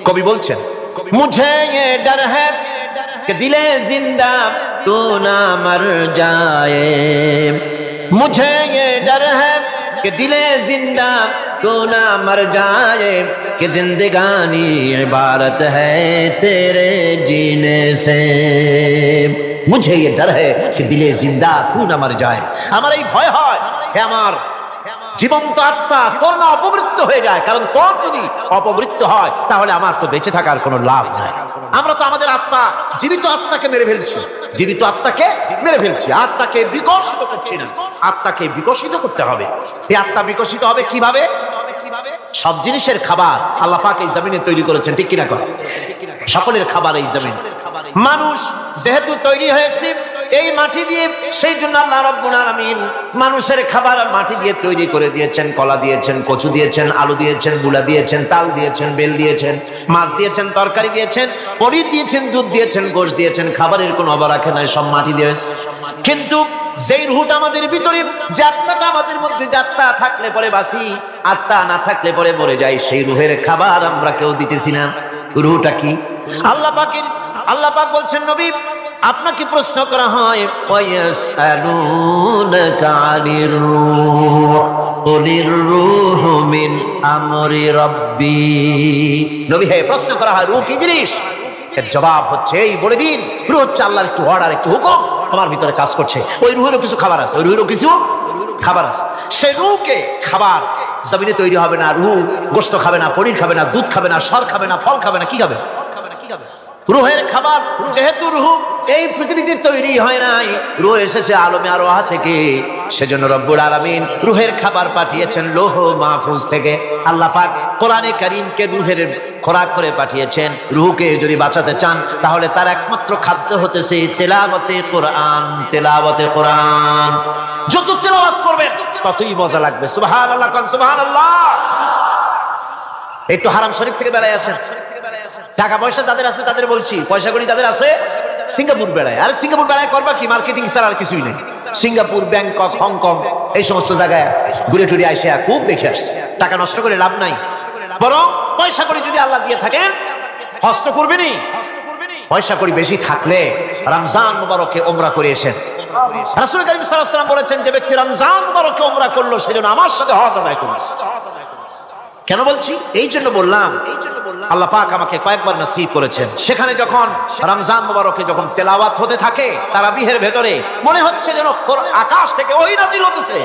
কবি বলছেন, মুঝে ये डर है कि दिले जिंदा तू ना मर जाए, मुझे ये डर है कि दिले जिंदा तू ना मर जाए, कि जिंदगानी इबारत है तेरे जीने से। मुझे ये डर है कि दिले जिंदा तू ना मर जाए, আমার এই ভয় হয় হে আমার জীবন্ত আত্মা তোর না অপমৃত্যু হয়ে যায়, কারণ তোর যদি অপমৃত্যু হয় তাহলে আমার তো বেঁচে থাকার কোনো লাভ নাই। আমরা তো আমাদের আত্মা, জীবিত আত্মাকে মেরে ফেলছি, জীবিত আত্মাকে মেরে ফেলছি, আত্মাকে বিকশিত করছি না। আত্মাকে বিকশিত করতে হবে। এই আত্মা বিকশিত হবে কিভাবে? সব জিনিসের খাবার আল্লাহ পাক এই জমিনে তৈরি করেছেন, ঠিক কিনা কথা? সকলের খাবার এই জমিন। মানুষ যেহেতু তৈরি হয়েছে এই মাটি দিয়ে, সেই জন্য আল্লাহ রাব্বুল আলামিন মানুষের খাবার মাটি দিয়ে তৈরি করে দিয়েছেন। কলা দিয়েছেন, কচু দিয়েছেন, আলু দিয়েছেন, মূলা দিয়েছেন, তাল দিয়েছেন, বেল দিয়েছেন, মাছ দিয়েছেন, তরকারি দিয়েছেন, পনির দিয়েছেন, দুধ দিয়েছেন, গোশত দিয়েছেন। খাবারের কোনো অভাব রাখে নাই, সব মাটি দিয়েছে। কিন্তু যেই রুহটা আমাদের ভিতরে, যে আত্মাটা আমাদের মধ্যে, যে আত্মা থাকলে পরে বাঁচি, আত্মা না থাকলে পরে মরে যাই, সেই রুহের খাবার আমরা কেউ দিতেছি না। রুহটা কি? আল্লাহ পাক বলছেন, নবী আপনাকে প্রশ্ন করা হয়, ওয়ায়াসআলুনাকা আনির রূহ কুলির রূহু মিন আমরি রাব্বি। নবী হে, প্রশ্ন করা হয় রূহ কি জিনিস? এর জবাব হচ্ছে এই, বলে দিন রূহ হচ্ছে আল্লাহর একটু অর্ডার, একটু হুকুম তোমার ভিতরে কাজ করছে। ওই রূহেরও কিছু খাবার আছে, ওই রূহেরও কিছু খাবার আছে। সেই রূহকে খাবার জমিনে তৈরি হবে না। রূহ গোশত খাবে না, পনির খাবে না, দুধ খাবে না, সর খাবে না, ফল খাবে না। কি খাবে? রুহের খাবার। যেহেতু রুহ এই পৃথিবীতে তৈরি হয় নাই, রুহ এসেছে আলমে আরওয়াহ থেকে, সেজন্য রব্বুল আলামিন রুহের খাবার পাঠিয়েছেন লৌহ মাহফুজ থেকে। আল্লাহ পাক কোরআনে কারীমকে রুহের খোরাক করে পাঠিয়েছেন। রুহকে যদি বাঁচাতে চান তাহলে তার একমাত্র খাদ্য হতেছে তেলাওয়াতে কোরআন। তেলাওয়াতে কোরআন যত তেলাওয়াত করবেন ততই মজা লাগবে। সুবহানাল্লাহ, সুবহানাল্লাহ। একটু হারাম শরীফ থেকে বেড়ায় আসেন। টাকা পয়সা যাদের আছে তাদের বলছি, পয়সা করি যাদের আছে, সিঙ্গাপুর বেড়ায়। আর সিঙ্গাপুর বেড়ায় করবা কি? মার্কেটিং ছাড়া আর কিছুই নেই। সিঙ্গাপুর, ব্যাংকক, হংকং, এই সমস্ত জায়গায় ঘুরে টুরে আসে, খুব দেখে আসছে। টাকা নষ্ট করে লাভ নাই, বরং পয়সা করি যদি আল্লাহ দিয়ে থাকেন হস্ত করবেনই। পয়সা করি বেশি থাকলে রমজান মুবারকে ওমরা করে এসেন। রাসূল কারীম সাল্লাল্লাহু আলাইহি ওয়াসাল্লাম বলেছেন, যে ব্যক্তি রমজান মুবারকে ওমরা করলো সেজন্য আমার সাথে হজ আদায় করলো। কেন বলছি? এই জন্য বললাম, আল্লাহ পাক আমাকে কয়েকবার নসিব করেছেন। সেখানে যখন রমজান মুবারকে যখন তেলাওয়াত হতে থাকে তারাবিহের ভেতরে, মনে হচ্ছে যেন আকাশ থেকে ওহী নাযিল হতেছে।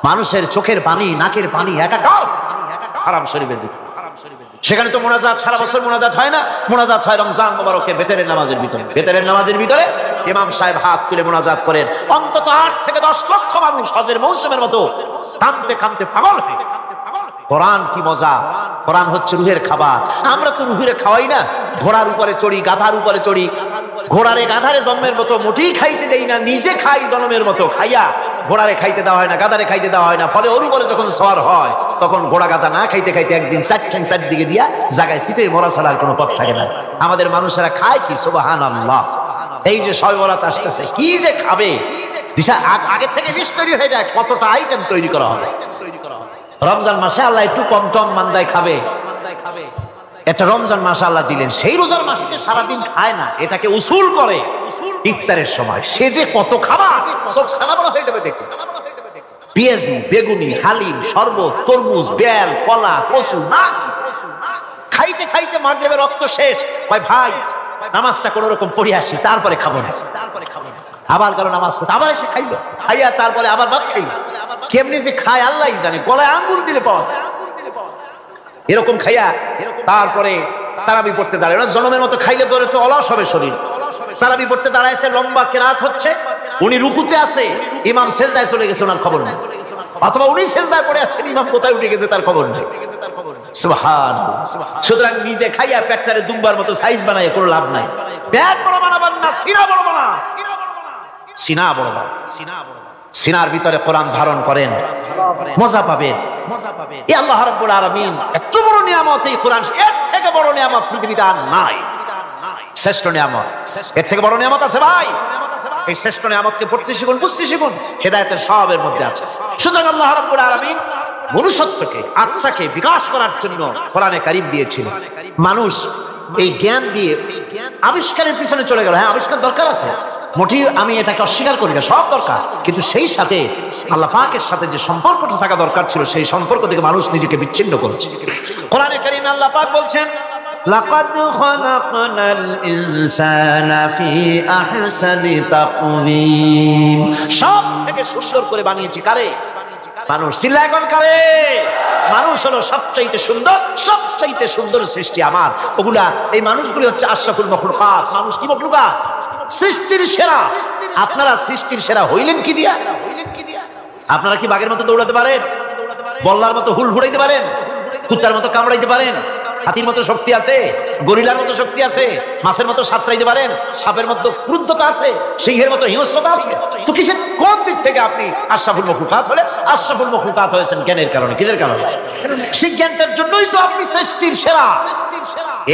মানুষের চোখের পানি, নাকের পানি একাকার হারাম শরীফের দিকে। সেখানে তো মুনাজাত সারা বছর মুনাজাত হয় না, মুনাজাত হয় রমজান মুবারকের বেতেরের নামাজের ভিতরে। বেতেরের নামাজের ভিতরে ইমাম সাহেব হাত তুলে মুনাজাত করেন। অন্তত 8 থেকে 10 লক্ষ মানুষ হজের মৌসুমের মতো কাঁদতে কাঁদতে পাগল হয়ে। কোরআন কি মজা! কোরআন হচ্ছে রুহের খাবার। আমরা তো রুহের খাওয়াই না। ঘোড়ার উপরে চড়ি, গাধার উপরে চড়ি, ঘোড়ারে গাধারে জন্মের মতো মোটেই খাইতে দেই না, নিজে খাই জন্মের মতো। খাইয়া ঘোড়ারে খাইতে দেওয়া হয় না, গাধারে খাইতে দেওয়া হয় না। ফলে ওর উপরে যখন সওয়ার হয় তখন ঘোড়া গাধা না খাইতে খাইতে একদিন চারদিকে দিয়া জায়গায় সিটে মরা ছাড়ার কোনো পথ থাকে না। আমাদের মানুষেরা খায় কি? সুবহানাল্লাহ। এই যে শবে বরাত আসতেছে, কি যে খাবে দিশা আগের থেকে লিস্ট তৈরি হয়ে যায়, কতটা আইটেম তৈরি করা হবে। রমজান মাসে আল্লাহ একটু কম টম মান্দায় খাবে, একটা রমজান মাস আল্লাহ দিলেন। সেই রোজার মাসে সারাদিন খায় না, এটাকে উসুল করে ইফতারের সময় সে যে কত খাবার, চোখ সানাবড়া হয়ে যাবে দেখতে। পেঁয়াজি, বেগুনি, হালিম, শরবত, তরমুজ, বেল, কলা, কচু, না খাইতে খাইতে মাগরিবের রক্ত শেষ। ভাই নামাজটা কোন রকম পড়ে আসি, তারপরে খাবো না। আবার গেল নামাজ পড়তে, আবার এসে খাইলো, খাইয়া তারপরে আবার ভাত খাইলো। কেমনি যে খায় আল্লাহই জানে, গলায় আঙ্গুল দিলে পাওয়া যায়। এরকম খাইয়া তারপরে তারাবি পড়তে দাঁড়ায়। ওরা জনমের মতো খাইলে পরে তো অলস হবে শরীর। তারাবি পড়তে দাঁড়াইছে, লম্বা কেরাত হচ্ছে, উনি রুকুতে আছে, ইমাম সেজদায় চলে গেছে, ওনার খবর নেই। অথবা উনি সেজদায় পড়ে আছেন, ইমাম কোথায় উঠে গেছে তার খবর নেই। সুবহানাল্লাহ। সুতরাং নিজে খাইয়া পেটটারে দুম্বার মতো সাইজ বানায় কোনো লাভ নাই। পেট বড় বানাবার না, সিনা বড় বানা, সিনা বড় বানা। সিনার ভিতরে কোরআন ধারণ করেন, মজা পাবেন। এই আল্লাহ রাব্বুল আলামিন এত বড় নিয়ামত, এই কোরআন, এর থেকে বড় নিয়ামত পৃথিবীতে আর নাই। শ্রেষ্ঠ নিয়ামত, এর থেকে বড় নিয়ামত আছে ভাই? এই শ্রেষ্ঠ নিয়ামতকে পড়তে শিখুন, বুঝতে শিখুন, হেদায়েতের সবের মধ্যে আছে। সুতরাং আল্লাহ রাব্বুল আলামিন মনুষ্যত্বকে, আত্মাকে বিকাশ করার জন্য কোরআনে কারীম দিয়েছিল। মানুষ এই জ্ঞান দিয়ে আবিষ্কারের পিছনে চলে গেল। হ্যাঁ, আবিষ্কার দরকার আছে, মোটেই আমি এটাকে অস্বীকার করি না, সব দরকার, কিন্তু সেই সাথে আল্লাহ পাকের সাথে যে সম্পর্কটা থাকা দরকার ছিল, সেই সম্পর্ক থেকে মানুষ নিজেকে বিচ্ছিন্ন করেছে। কোরআনে কারীমে আল্লাহ পাক বলছেন, লাকাদ খালাকনাল ইনসানা ফি আহসানি তাকওয়িম, সব থেকে সুন্দর করে বানিয়েছি কারে? মানুষ। চিল্লা এখন কারে? মানুষ হলো সবচাইতে সুন্দর, সবচাইতে সুন্দর সৃষ্টি আমার। ওগুলা, এই মানুষগুলি হচ্ছে আশরাফুল মাখলুকাত। মানুষ কি মাখলুকাত? সৃষ্টির সেরা। আপনারা সৃষ্টির সেরা হইলেন কি দিয়া? আপনারা কি বাঘের মতো দৌড়াতে পারেন? বল্লার মতো হুল ফুড়াইতে পারেন? কুত্তার মতো কামড়াইতে পারেন? হাতির মতো শক্তি আছে? গরিলার মতো শক্তি আছে? মাছের মতো সাঁতরাইতে পারেন? সাপের মতো ক্রুদ্ধতা আছে? সিংহের মতো হিংস্রতা আছে? তো কিসের, কোন দিক থেকে আপনি আশরাফুল মাখলুকাত হলেন? আশরাফুল মাখলুকাত হয়েছেন জ্ঞানের কারণে। কিসের কারণে? সেই জ্ঞানটার জন্যই তো আপনি সৃষ্টির সেরা।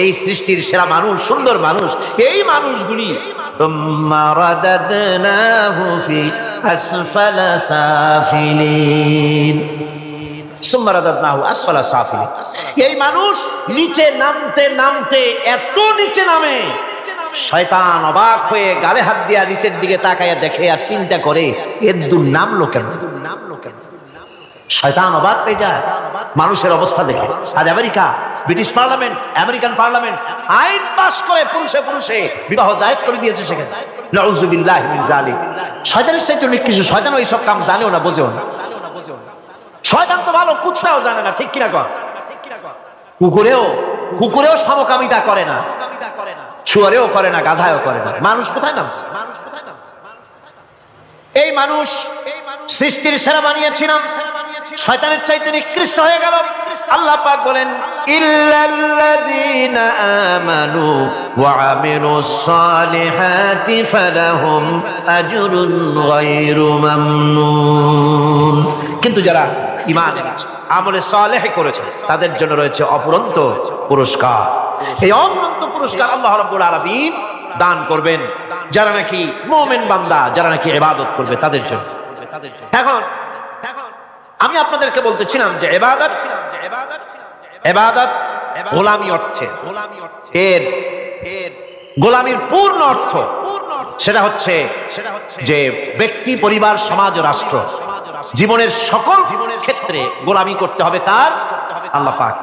এই সৃষ্টির সেরা মানুষ, সুন্দর মানুষ, এই মানুষগুলি তুম্মা রাদাদনাহু ফি আসফালা সাফিলিন, এই মানুষ নিচে নামতে নামতে এত নিচে নামে, শয়তান অবাক হয়ে গালে হাত দিয়া নিচের দিকে তাকাইয়া দেখে আর চিন্তা করে এর দূর নামলো কেন? শয়তান অবাক হয়ে যায় মানুষের অবস্থা দেখে। আজ America, British parliament, American parliament আইন পাস করে পুরুষে পুরুষে বিবাহ জায়েজ করে দিয়েছে সেখানে। নাউযুবিল্লাহি মিন যালিক। শয়তানের চাইতে অনেক কিছু, শয়তান ওই সব কাম জানেও না, বোঝেও না। শয়তান তো ভালো, কুত্তাও জানে না, ঠিক কিনা কর? কুকুরেও সমকামিতা করে না, শুয়ারেও করে না, গাধায়ও করে না। মানুষ কোথায় নামছে? এই মানুষ সৃষ্টির সেরা বানিয়েছিলাম, শয়তানের চাইতে নিকৃষ্ট হয়ে গেল। আল্লাহ পাক বলেন, ইল্লাল্লাযীনা আমানু ওয়া আমিলুস সালিহাতি ফালাহুম আজরুন গায়রু মামনুন। কিন্তু যারা ঈমান এনেছে, আমলে সালেহ করেছে, তাদের জন্য রয়েছে অপরন্ত পুরস্কার। এই অপরন্ত পুরস্কার আল্লাহ রাব্বুল আলামিন দান করবেন যারা নাকি মুমিন বান্দা, যারা নাকি ইবাদত করবে তাদের জন্য। এখন আমি আপনাদেরকে বলতেছিলাম যে ইবাদত গোলামি অর্থে, এর গোলামির পূর্ণ অর্থ সেটা হচ্ছে যে ব্যক্তি, পরিবার, সমাজ ও রাষ্ট্র, জীবনের সকল ক্ষেত্রে গোলামি করতে হবে কার? আল্লাহ পাক।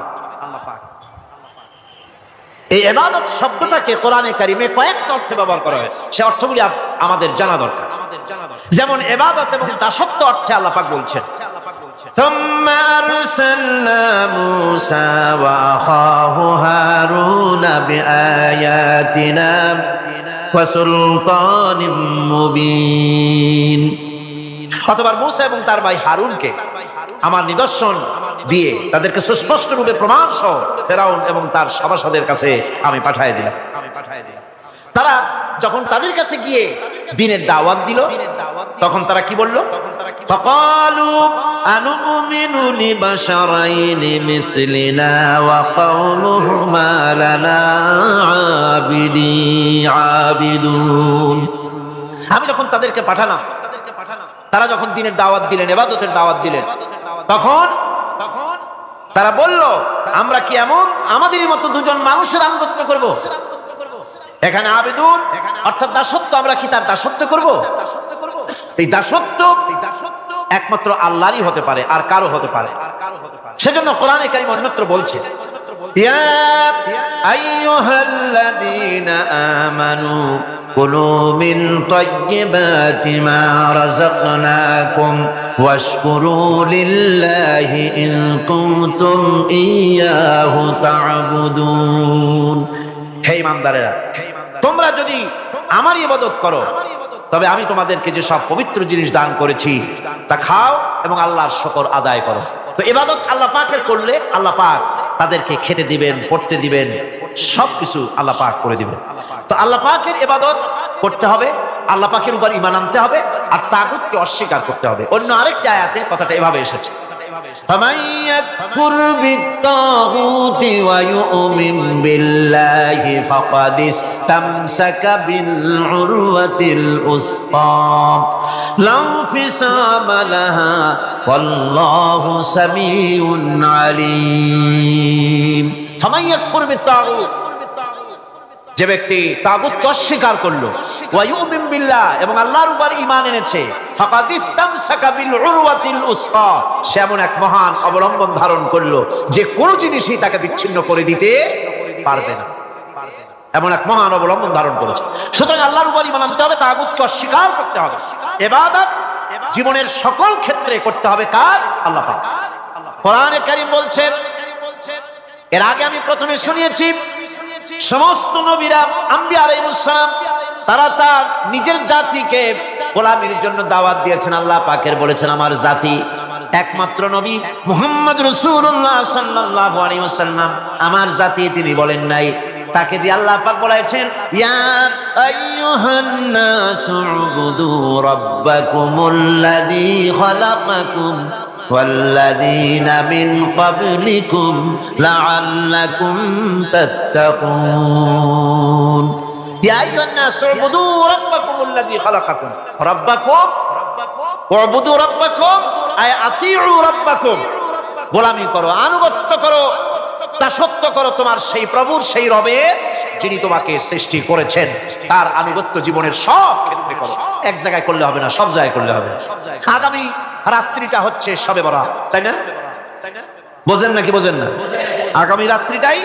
এই ইবাদত শব্দটাকে কোরআনে কারিমে কয়েকটা অর্থে ব্যবহার করা হয়েছে, সে অর্থগুলি আমাদের জানা দরকার। যেমন ইবাদত এবং দাসত্ব অর্থে আল্লাহ পাক বলছেন, থুম্মা আরসালনা মূসা ওয়া আখাহু হারুনা বিআয়াতিনা ওয়া সুলতানিম মুবিন। অতঃপর মূসা এবং তার ভাই হারুনকে আমার নিদর্শন দিয়ে তাদেরকে সুস্পষ্ট রূপে প্রমাণ সহ ফেরাউন এবং তার সভাসদের কাছে আমি পাঠিয়ে দিলাম। তারা যখন তাদের কাছে গিয়ে দ্বীনের দাওয়াত দিল, তখন তারা কি বলল? ফাকালু আনুমিনু লিবাশারাইনি মিসলিনা ওয়া কওমুহুমা লানা আবিদুন। আমি যখন তাদেরকে পাঠালাম, তারা যখন দ্বীনের দাওয়াত দিলেন, ইবাদতের দাওয়াত দিলেন, তখন তারা বলল, আমরা কি এমন আমাদেরই মতো দুজন মানুষের আনুগত্য করব? এখানে আবিদুন অর্থাৎ দাসত্ব, আমরা কি তার দাসত্ব করব? এই দাসত্ব একমাত্র আল্লাহরই হতে পারে, আর কারো হতে পারে। সেজন্য কোরআনে কারীম অন্যত্র বলছে, ইয়া আইয়ুহাল্লাযীনা আমানু কুলু মিন তাইয়্যিবাতি মা রাযাকনাকুম ওয়াশকুরু লিল্লাহি ইন কুনতুম ইয়্যাহু তা'বুদুন। হে ঈমানদারেরা, তোমরা যদি আমার ইবাদত করো, তবে আমি তোমাদেরকে যে সব পবিত্র জিনিস দান করেছি তা খাও এবং আল্লাহর শুকর আদায় করো। তো ইবাদত আল্লাহ পাকের করলে আল্লাহ পাক তাদেরকে খেতে দিবেন, পড়তে দিবেন, সবকিছু আল্লাহ পাক করে দিবেন। তো আল্লাহ পাকের ইবাদত করতে হবে, আল্লাহ পাকের উপর ঈমান আনতে হবে, আর তাগুতকে অস্বীকার করতে হবে। অন্য আরেকটা আয়াতে কথাটা এভাবে এসেছে, فمن يكفر بالطاغوت ويؤمن بالله فقد استمسك بالعروة الوثقى لا انفصام لها والله سميع عليم فمن يكفر بالطاغوت যে ব্যক্তি তাগুতকে অস্বীকার করলো ওয়া ইউমিন বিল্লাহ এবং আল্লাহর উপর ঈমান এনেছে ফাকাদ ইসতামসাকা বিল উরওয়াতিল উসকা সে এমন এক মহান অবলম্বন ধারণ করলো যে কোনো জিনিসই তাকে বিচ্ছিন্ন করে দিতে পারবে না এমন এক মহান অবলম্বন ধারণ করেছে সুতরাং আল্লাহর উপর ঈমান আনতে হবে তাগুতকে অস্বীকার করতে হবে ইবাদত জীবনের সকল ক্ষেত্রে করতে হবে কার আল্লাহ পাক কোরআনে কারীম বলছেন এর আগে আমি প্রথমে শুনিয়েছি সমস্ত নবীরা আম্বিয়া আলাইহিস সালাম তারা তার নিজের জাতিকে গোলামির জন্য দাওয়াত দিয়েছেন আল্লাহ পাকের বলেছেন আমার জাতি একমাত্র নবী মুহাম্মদ রাসূলুল্লাহ সাল্লাল্লাহু আলাইহি ওয়াসাল্লাম আমার জাতি তিনি বলেন নাই তাকে দিয়ে আল্লাহ পাক বলেছেন ইয়া আইয়ুহান নাসু উবুদু রাব্বাকুমুল্লাযী খালাকাকুম والذين من قبلكم لعلكم تتقون يا أيها الناس اعبدوا ربكم الذي خلقكم اعبدوا ربكم أي أطيعوا ربكم গোলামি করো আনুগত্য করো দাসত্ব করো তোমার সেই প্রভুর সেই রবের যিনি তোমাকে সৃষ্টি করেছেন তার আনুগত্য জীবনের সব ক্ষেত্রে করো এক জায়গায় করলে হবে না সব জায়গায় করলে হবে আগামী রাত্রিটা হচ্ছে শবে বরাত তাই না বোঝেন নাকি বোঝেন না আগামী রাত্রিটাই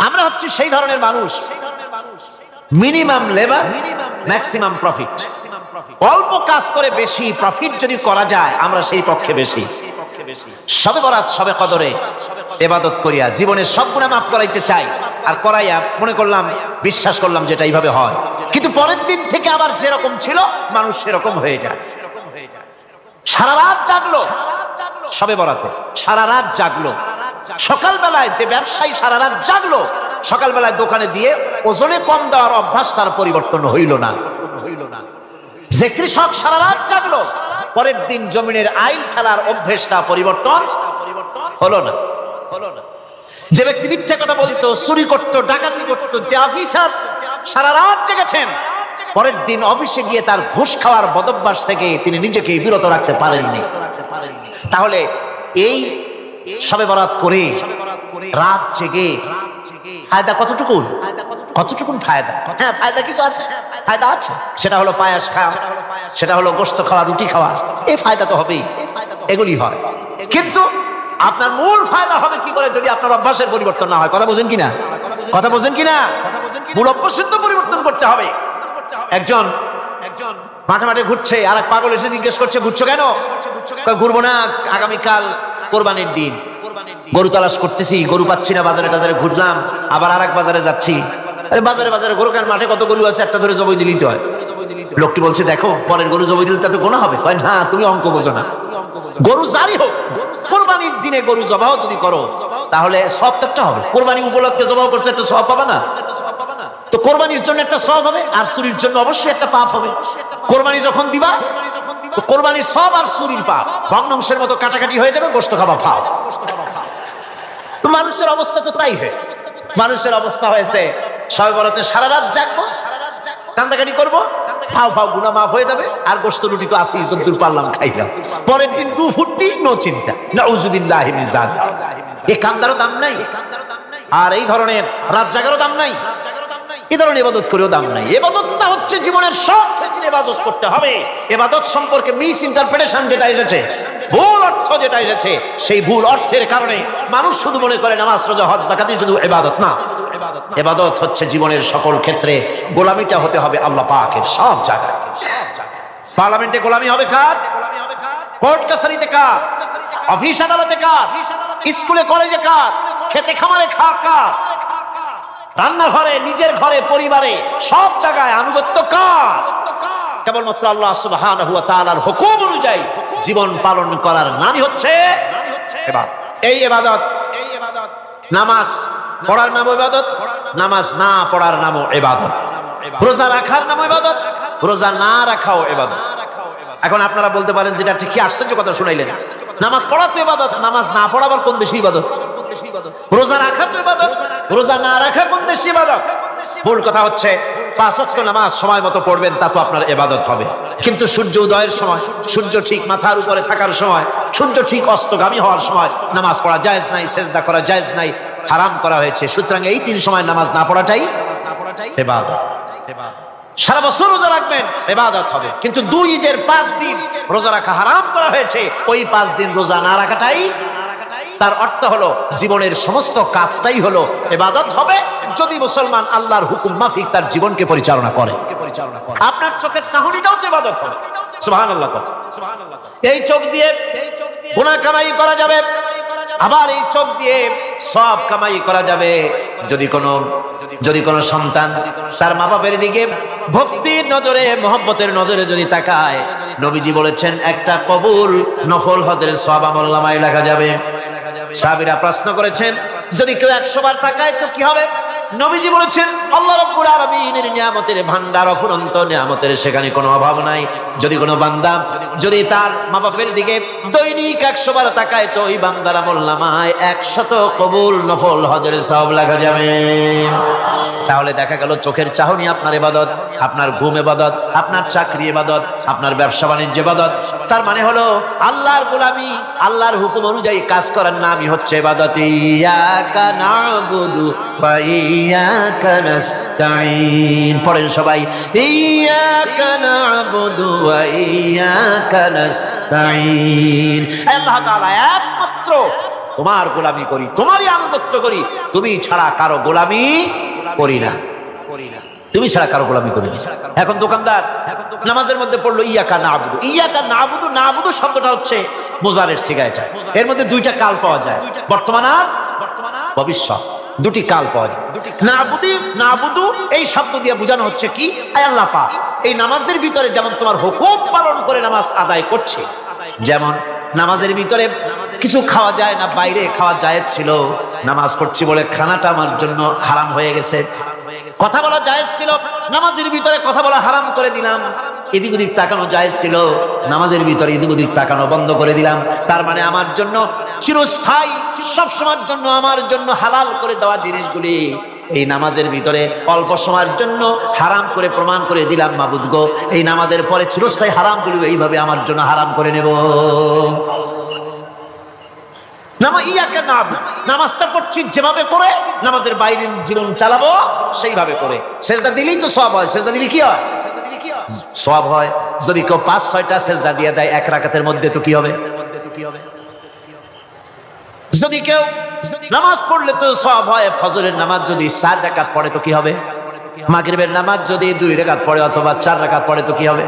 আমরা হচ্ছে সেই ধরনের মানুষ মিনিমাম লেবার ম্যাক্সিমাম প্রফিট অল্প কাজ করে বেশি প্রফিট যদি করা যায় আমরা সেই পক্ষে বেশি শবে বরাত শবে কদরে ইবাদত করিয়া জীবনের সব গুনাহ মাফ করাইতে চাই আর করাইয়া মনে করলাম বিশ্বাস করলাম যেটা এইভাবে হয় কিন্তু পরের দিন থেকে আবার যেরকম ছিল মানুষ সেরকম হয়ে যায় সারা রাত জাগলো শবে বরাতে সারা রাত জাগলো সকালবেলায় যে ব্যবসায়ী সারা রাত জাগলো সকালবেলায় দোকানে দিয়ে ওজনে কম দেওয়ার অভ্যাস তার পরিবর্তন হইল না যে কৃষক সারা রাত জাগলো পরের দিন জমিনের আইল খেলার অভ্যেসটা পরিবর্তন হলো না যে ব্যক্তি মিথ্যা কথা বলতো চুরি করতো ডাকাতি করতো যে অফিসার সারা রাত জেগেছেন পরের দিন অফিসে গিয়ে তার ঘুষ খাওয়ার বদভ্যাস থেকে তিনি নিজেকে বিরত রাখতে পারেননি তাহলে এই শবে বরাত করে রাত জেগে ফায়দা কতটুকুন ফায়দা হ্যাঁ ফায়দা কিছু আছে ফায়দা আছে সেটা হলো পায়াস খাওয়া সেটা হলো গোশত খাওয়া রুটি খাওয়া এই ফায়দা তো হবেই এগুলি হয় কিন্তু আপনার মূল ফায়দা হবে কি করে যদি আপনার অভ্যাসের পরিবর্তন না হয় কথা বোঝেন কিনা মূল অভ্যাসের তো পরিবর্তন করতে হবে একজন মাঠে মাঠে ঘুরছে আর এক পাগল এসে জিজ্ঞেস করছে ঘুরছো কেন ঘুরবো না আগামীকাল কোরবানির দিন গরু তালাশ করতেছি গরু পাচ্ছি না বাজারে টাজারে ঘুরলাম আবার আর এক বাজারে যাচ্ছি আরে বাজারে গরু কেন মাঠে কত গরু আছে একটা ধরে জবাই দিতে হয় লোকটি বলছে দেখো পরের গরু জবাই দিলে তাতে গোনা হবে না তুমি অঙ্ক বোঝো না গরু জারি হোক কোরবানির দিনে গরু জবাহ যদি করো তাহলে সওয়াব একটা হবে কোরবানি উপলক্ষে জবাহ করছে একটা সওয়াব পাবা না তো কোরবানির জন্য একটা সওয়াব হবে আর চুরির জন্য অবশ্যই একটা পাপ হবে কোরবানি যখন দিবা তো কোরবানির সওয়াব আর চুরির পাপ ভগ্নাংশের মতো কাটাকাটি হয়ে যাবে গোশত খাওয়া পাপ মানুষের অবস্থা তো তাই হয়েছে মানুষের অবস্থা হয়েছে শবে বরাতে সারা রাত জাগবো কান্দাকাটি করবো ফাও গুনাহ মাফ হয়ে যাবে আর গোশত রুটি তো আসি যতদূর পারলাম খাইলাম পরের দিন দু ফুটি নো চিন্তা নাউযুবিল্লাহি মিন যালিক এই কান্দারও দাম নাই আর এই ধরনের রাত জাগারও দাম নাই এই ধরনের ইবাদত করেও দাম নাই ইবাদতটা হচ্ছে জীবনের সব ক্ষেত্রে ইবাদত করতে হবে ইবাদত সম্পর্কে মিস ইন্টারপ্রিটেশন যেটা এসেছে ভুল অর্থ যেটা এসেছে সেই ভুল অর্থের কারণে মানুষ শুধু মনে করে নামাজ রোজা হজ যাকাতই শুধু ইবাদত না ইবাদত হচ্ছে জীবনের সকল ক্ষেত্রে গোলামিটা হতে হবে আল্লাহ পাকের সব জায়গায় পার্লামেন্টে গোলামি হবে কার কোর্ট কাছারিতে কার অফিস আদালতে কার স্কুলে কলেজে কার খেতে খামারে কার রান্নাঘরে নিজের ঘরে পরিবারে সব জায়গায় আনুগত্য কার কেবলমাত্র আল্লাহ সুবহানাহু ওয়া তাআলার হুকুম অনুযায়ী জীবন পালন করার নামই হচ্ছে ইবাদত এই ইবাদত নামাজ পড়ার নাম ইবাদত নামাজ না পড়ার নামও ইবাদত রোজা রাখার নাম ইবাদত রোজা না রাখাও ইবাদত এখন আপনারা বলতে পারেন যেটা ঠিক কি আশ্চর্য কথা শুনাইলেন, নামাজ পড়া তো ইবাদত, নামাজ না পড়া আবার কোন দেশে ইবাদত? রোজা রাখা তো ইবাদত, রোজা না রাখা কোন দেশে ইবাদত? মূল কথা হচ্ছে 5 ওয়াক্ত নামাজ সময় মতো পড়বেন, তা তো আপনার ইবাদত হবে। কিন্তু সূর্য উদয়ের সময়, সূর্য ঠিক মাথার উপরে থাকার সময়, সূর্য ঠিক অস্তগামী হওয়ার সময় নামাজ পড়া জায়েজ নাই, সেজদা করা জায়েজ নাই, হারাম করা হয়েছে। সুতরাং এই 3 সময় নামাজ না পড়াটাই ইবাদত। সারা বছর রোজা রাখবেন, ইবাদত হবে। কিন্তু 2 ঈদের 5 দিন রোজা রাখা হারাম করা হয়েছে, ওই 5 দিন রোজা না রাখাটাই, তার অর্থ হলো জীবনের সমস্ত কাজটাই হলো ইবাদত হবে, যদি মুসলমান আল্লাহর হুকুম মাফিক তার জীবনকে পরিচালনা করে। আপনার চোখের চাহনিটাও তো ইবাদত হবে। সুবহানাল্লাহ। এই চোখ দিয়ে গুনাহ কামাই করা যাবে, আবার এই চোখ দিয়ে সওয়াব কামাই করা যাবে। যদি কোনো সন্তান তার মা বাবার দিকে ভক্তির নজরে, মহব্বতের নজরে যদি তাকায়, নবীজি বলেছেন একটা কবুল নফল হজের সওয়াব আমলনামায় লেখা যাবে। সাহাবীরা প্রশ্ন করেছেন, যদি কেউ 100 বার তাকায় তো কি হবে? নবীজি বলেছেন, আল্লাহ রাব্বুল আলামিনের নিয়ামতের ভান্ডার, অফুরন্ত নিয়ামতের সেখানে কোনো অভাব নাই। যদি কোনো বান্দা যদি তার মা বাপের দিকে দৈনিক 100 বার তাকায়, তো ওই বান্দার আমলনামায় 100 কবুল নফল হজের সওয়াব লেখা যাবে। তাহলে দেখা গেল চোখের চাহনি আপনার ইবাদত, আপনার ঘুম ইবাদত, আপনার চাকরি ইবাদত, আপনার ব্যবসা বাণিজ্য ইবাদত। তার মানে হলো আল্লাহর গোলামি, আল্লাহর হুকুম অনুযায়ী কাজ করার নামই হচ্ছে ইবাদত। ইয়াকা না'বুদু ওয়া ইয়াকা নাস্তাঈন। পড়েন সবাই, ইয়াকা না'বুদু ওয়া ইয়াকা নাস্তাঈন। আল্লাহ তাআলা একমাত্র তোমার গোলামি করি, তোমারই আনুগত্য করি, তুমি ছাড়া কারো গোলামি করি না, তুমি ছাড়া কারো গোলামি করি না। এখন দোকানদার নামাজের মধ্যে পড়লো ইয়াকা না'বুদু। ইয়াকা না'বুদু, না'বুদু শব্দটা হচ্ছে মুজারের সিগা। এটা এর মধ্যে 2টা কাল পাওয়া যায়, বর্তমান আর ভবিষ্যৎ, 2টি কাল পাওয়া যায়। না'বুদু এই শব্দ দিয়ে বোঝানো হচ্ছে কি, আল্লাহ পাক এই নামাজের ভিতরে যেমন তোমার হুকুম পালন করে নামাজ আদায় করছে, যেমন নামাজের ভিতরে কিছু খাওয়া যায় না, বাইরে খাওয়া জায়েজ ছিল, নামাজ পড়ছি বলে খানাটা আমার জন্য হারাম হয়ে গেছে। কথা বলা জায়েজ ছিল, নামাজের ভিতরে কথা বলা হারাম করে দিলাম। এদিক ওদিক তাকানো জায়েজ ছিল, নামাজের ভিতরে এদিক ওদিক তাকানো বন্ধ করে দিলাম। তার মানে আমার জন্য চিরস্থায়ী, সব সময়ের জন্য আমার জন্য হালাল করে দেওয়া জিনিসগুলি এই নামাজের ভিতরে অল্প সময়ের জন্য হারাম করে প্রমাণ করে দিলাম। মাবুদ গো, এই নামাজের পরে চিরস্থায়ী হারামগুলি এইভাবে আমার জন্য হারাম করে নেব। নামাজটা পড়ছি যেভাবে করে, নামাজের বাইরে জীবন চালাবো সেইভাবে করে। সেজদা দিলেই তো সওয়াব হয়। সেজদা দিলে কি হয়? সওয়াব হয়। যদি কেউ 5-6টা সেজদা দিয়ে দেয় 1 রাকাতের মধ্যে, তো কি হবে? যদি কেউ নামাজ পড়লে তো সওয়াব হয়। ফজরের নামাজ যদি 4 রাকাত পড়ে তো কি হবে? মাগরিবের নামাজ যদি 2 রাকাত পড়ে অথবা 4 রাকাত পড়ে তো কি হবে?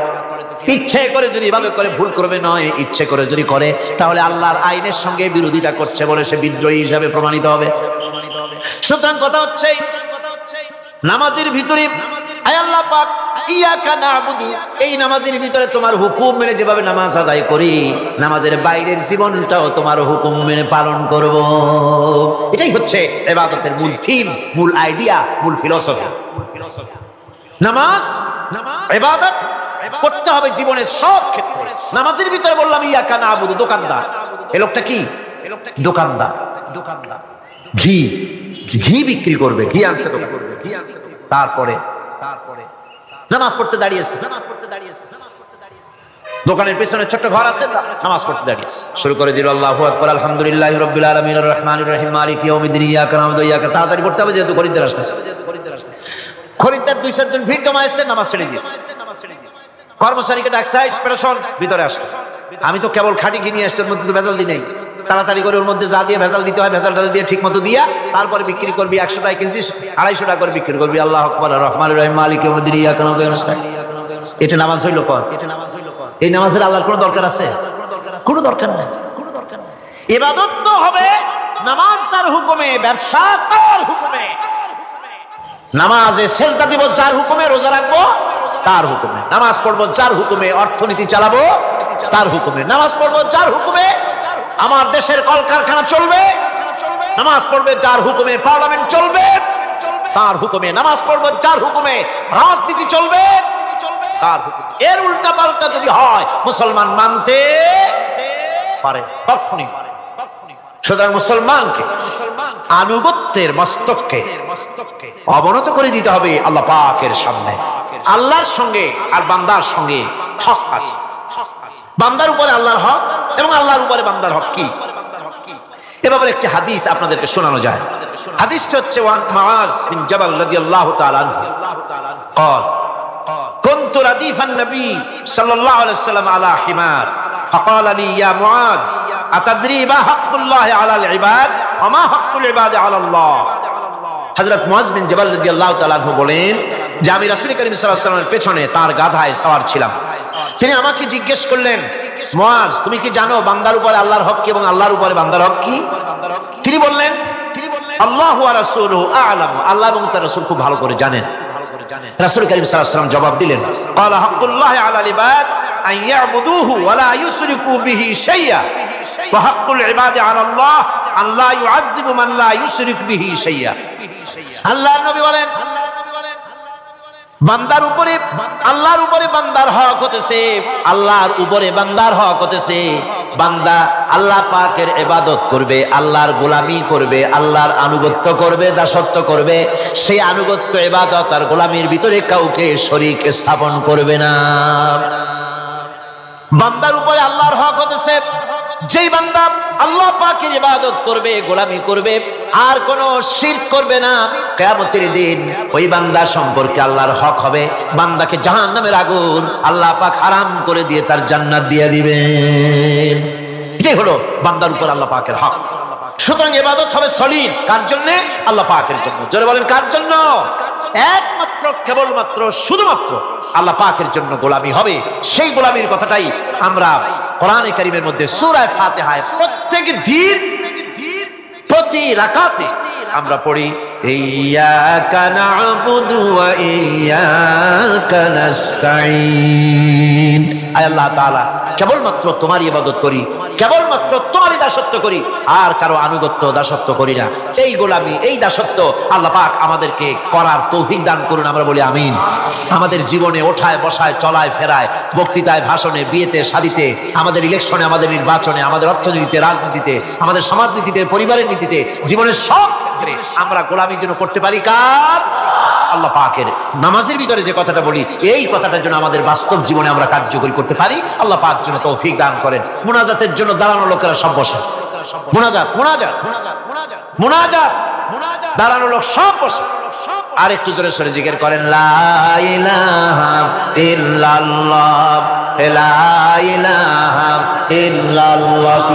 ইচ্ছে করে যদি এভাবে করে, ভুল করবে নয়, ইচ্ছে করে যদি করে, তাহলে আল্লাহর আইনের সঙ্গে বিরোধিতা করছে বলে সে বিদ্রোহী হিসাবে প্রমাণিত হবে। সুতরাং কথা হচ্ছে নামাজের ভিতরে আয় আল্লাহ পাক ইয়াকা না'বুদু, এই নামাজের ভিতরে তোমার হুকুম মেনে যেভাবে নামাজ আদায় করি, নামাজের বাইরের জীবনটাও তোমার হুকুম মেনে পালন করব। এটাই হচ্ছে ইবাদতের মূল থিম, মূল আইডিয়া, মূল ফিলোসফি। নামাজ ইবাদত করতে হবে জীবনের সব ক্ষেত্রে। নামাজের ভিতরে বললাম ইয়াকা না'বুদু, দোকানদার। এই লোকটা কি? দোকানদার। ঘি বিক্রি করবে, ঘি আনছে দোকান। তারপরে নামাজ পড়তে দাঁড়িয়েছে। দোকানের পেছনে ছোট্ট ঘর আছে, নামাজ পড়তে দাঁড়িয়েছে। শুরু করে দিল আল্লাহু আকবার, আলহামদুলিল্লাহি রাব্বিল আলামিন, আর রহমানির রহিম, মালিকি ইয়াউমিদ্দিন, ইয়াকা না'বুদু ওয়া ইয়াকা। তাড়াতাড়ি পড়তে হবে যেহেতু খরিদ্দার আসতেছে। খরিদ্দার 2-4 জন ভিড় জমায়েছে, নামাজ ছেড়ে দিয়েছে। কর্মচারীকে ডাকছে, পেরেশন ভিতরে আসলো। আমি তো কেবল খাঁটি ঘি নিয়ে আসছি, ওর মধ্যে তো ভেজাল দিই নাই। তাড়াতাড়ি করে ওর মধ্যে যা দিয়ে ভেজাল দিতে হয় ভেজাল দিয়ে ঠিক মতো দিয়া তারপরে বিক্রি করবি। 100 টাকা কিনছিস, 250 টাকা করে বিক্রি করবি। আল্লাহু আকবার, রহমানির রহিম, মালিকি ইয়াউমিদ্দিন, ইয়াকা না'বুদু ওয়া ইয়াকা। এটা নামাজ হইল কর? এই নামাজের আল্লাহর কোনো দরকার আছে? কোনো দরকার নাই। ইবাদত তো হবে নামাজ যার হুকুমে, ব্যবসা তার হুকুমে। নামাজে সেজদা দিব যার হুকুমে, রোজা রাখবো তার হুকুমে, নামাজ পড়বো যার হুকুমে, অর্থনীতি চালাবো তার হুকুমে, নামাজ পড়বো যার হুকুমে আমার দেশের কলকারখানা চলবে, নামাজ পড়বে যার হুকুমে পার্লামেন্ট চলবে তার হুকুমে, নামাজ পড়বো যার হুকুমে রাজনীতি চলবে তার হুকুম। এর উল্টা পাল্টা যদি হয় মুসলমান মানতে পারে কখনই। সুতরাং মুসলমানকে আনুগত্যের মস্তককে অবনত করে দিতে হবে আল্লাহ পাকের সামনে। আল্লাহর সঙ্গে আর বান্দার সঙ্গে হক আছে, বান্দার উপরে আল্লাহর হক এবং আল্লাহর উপরে বান্দার হক কি, এ ব্যাপারে একটি হাদিস আপনাদেরকে শোনানো যায়। হাদিসটা হচ্ছে ওয়ান মুআজ বিন জাবাল রাদিয়াল্লাহু তাআলা আনহু قال كنت رديف النبي صلى الله عليه وسلم على حمار فقال لي يا معاذ أتدري ما حق الله على العباد وما حق العباد على الله। হযরত মুআজ বিন জাবাল রাদিয়াল্লাহু তাআলা আনহু বলেন যে আমি রাসূল করিম সাল্লাল্লাহু আলাইহি ওয়াসাল্লামের পেছনে তার গাধায় সওয়ার ছিলাম। তিনি আমাকে জিজ্ঞেস করলেন, মুআজ তুমি কি জানো বান্দার উপরে আল্লাহর হক কি এবং আল্লাহর উপরে বান্দার হক কি? তিনি বললেন আল্লাহু ওয়া রাসূলুহু আ'লাম, আল্লাহ এবং তার রাসূল খুব ভালো করে জানেন। রাসূল করিম সাল্লাল্লাহু আলাইহি ওয়াসাল্লাম জবাব দিলেন, ক্বালা হাক্কুল্লাহি আলাল ইবাদ আন ইয়াবুদুহু ওয়া লা ইউশরিকু বিহি শাইআ ওয়া হাক্কুল ইবাদি আলাল্লাহ আন লা ইউআযযিবু মান লা ইউশরিক বিহি শাইআ। আল্লাহর নবী বলেন বান্দার উপরে আল্লাহর উপরে বান্দার হক হতেছে, আল্লাহর উপরে বান্দার হক হতেছে বান্দা আল্লাহ পাকের ইবাদত করবে, আল্লাহর গোলামি করবে, আল্লাহর আনুগত্য করবে, দাসত্ব করবে। সেই আনুগত্য ইবাদত আর গোলামির ভিতরে কাউকে শরীক স্থাপন করবে না। বান্দার উপরে আল্লাহর হক হতেছে যেই বান্দা আল্লাহ পাকের ইবাদত করবে, গোলামি করবে, আর কোনো শিরক করবে না, কিয়ামতের দিন ওই বান্দা সম্পর্কে আল্লাহর হক হবে বান্দাকে জাহান্নামের আগুন আল্লাহ পাক হারাম করে দিয়ে তার জান্নাত দিয়ে দিবেন। এটাই হলো বান্দার উপর আল্লাহ পাকের হক। সুতরাং ইবাদত হবে সলিড কার জন্য? আল্লাহ পাকের জন্য। জোরে বলেন কার জন্য? একমাত্র কেবলমাত্র শুধুমাত্র আল্লাহ পাকের জন্য গোলামি হবে। সেই গোলামির কথাটাই আমরা কোরআনে কারীমের মধ্যে সূরা ফাতিহায় প্রত্যেক দিন প্রতি রাকাতে আমরা পড়ি ইয়্যাকা না'বুদু ওয়া ইয়্যাকা নাস্তাঈন। আয় আল্লাহ তাআলা কেবলমাত্র তোমার ইবাদত করি, কেবলমাত্র তোমারই দাসত্ব করি, আর কারো আনুগত্য দাসত্ব করি না। এই গোলামি এই দাসত্ব আল্লাহ পাক আমাদেরকে করার তৌফিক দান করুন, আমরা বলি আমিন। আমাদের জীবনে ওঠায় বসায় চলায় ফেরায় বক্তৃতায় ভাষণে বিয়েতে শাদীতে আমাদের ইলেকশনে আমাদের নির্বাচনে আমাদের অর্থনীতিতে রাজনীতিতে আমাদের সমাজনীতিতে পরিবারের নীতিতে জীবনের সব ক্ষেত্রে আমরা গোলামির জন্য করতে পারি কার? আল্লাহ পাকের। নামাজের ভিতরে যে কথাটা বলি এই কথাটার জন্য আমাদের বাস্তব জীবনে আমরা কার্যকরী করতে পারি। আল্লাহ পাক যেন তৌফিক দান করেন। মুনাজাতের জন্য দাঁড়ানো লোকেরা সব বসে, মুনাজাত মুনাজাত মুনাজাত দাঁড়ানো লোক সব বসে। আর একটু জোরে সরে জিকির করেন লা ইলাহা ইল্লাল্লাহ লা ইলাহা ইল্লাল্লাহ।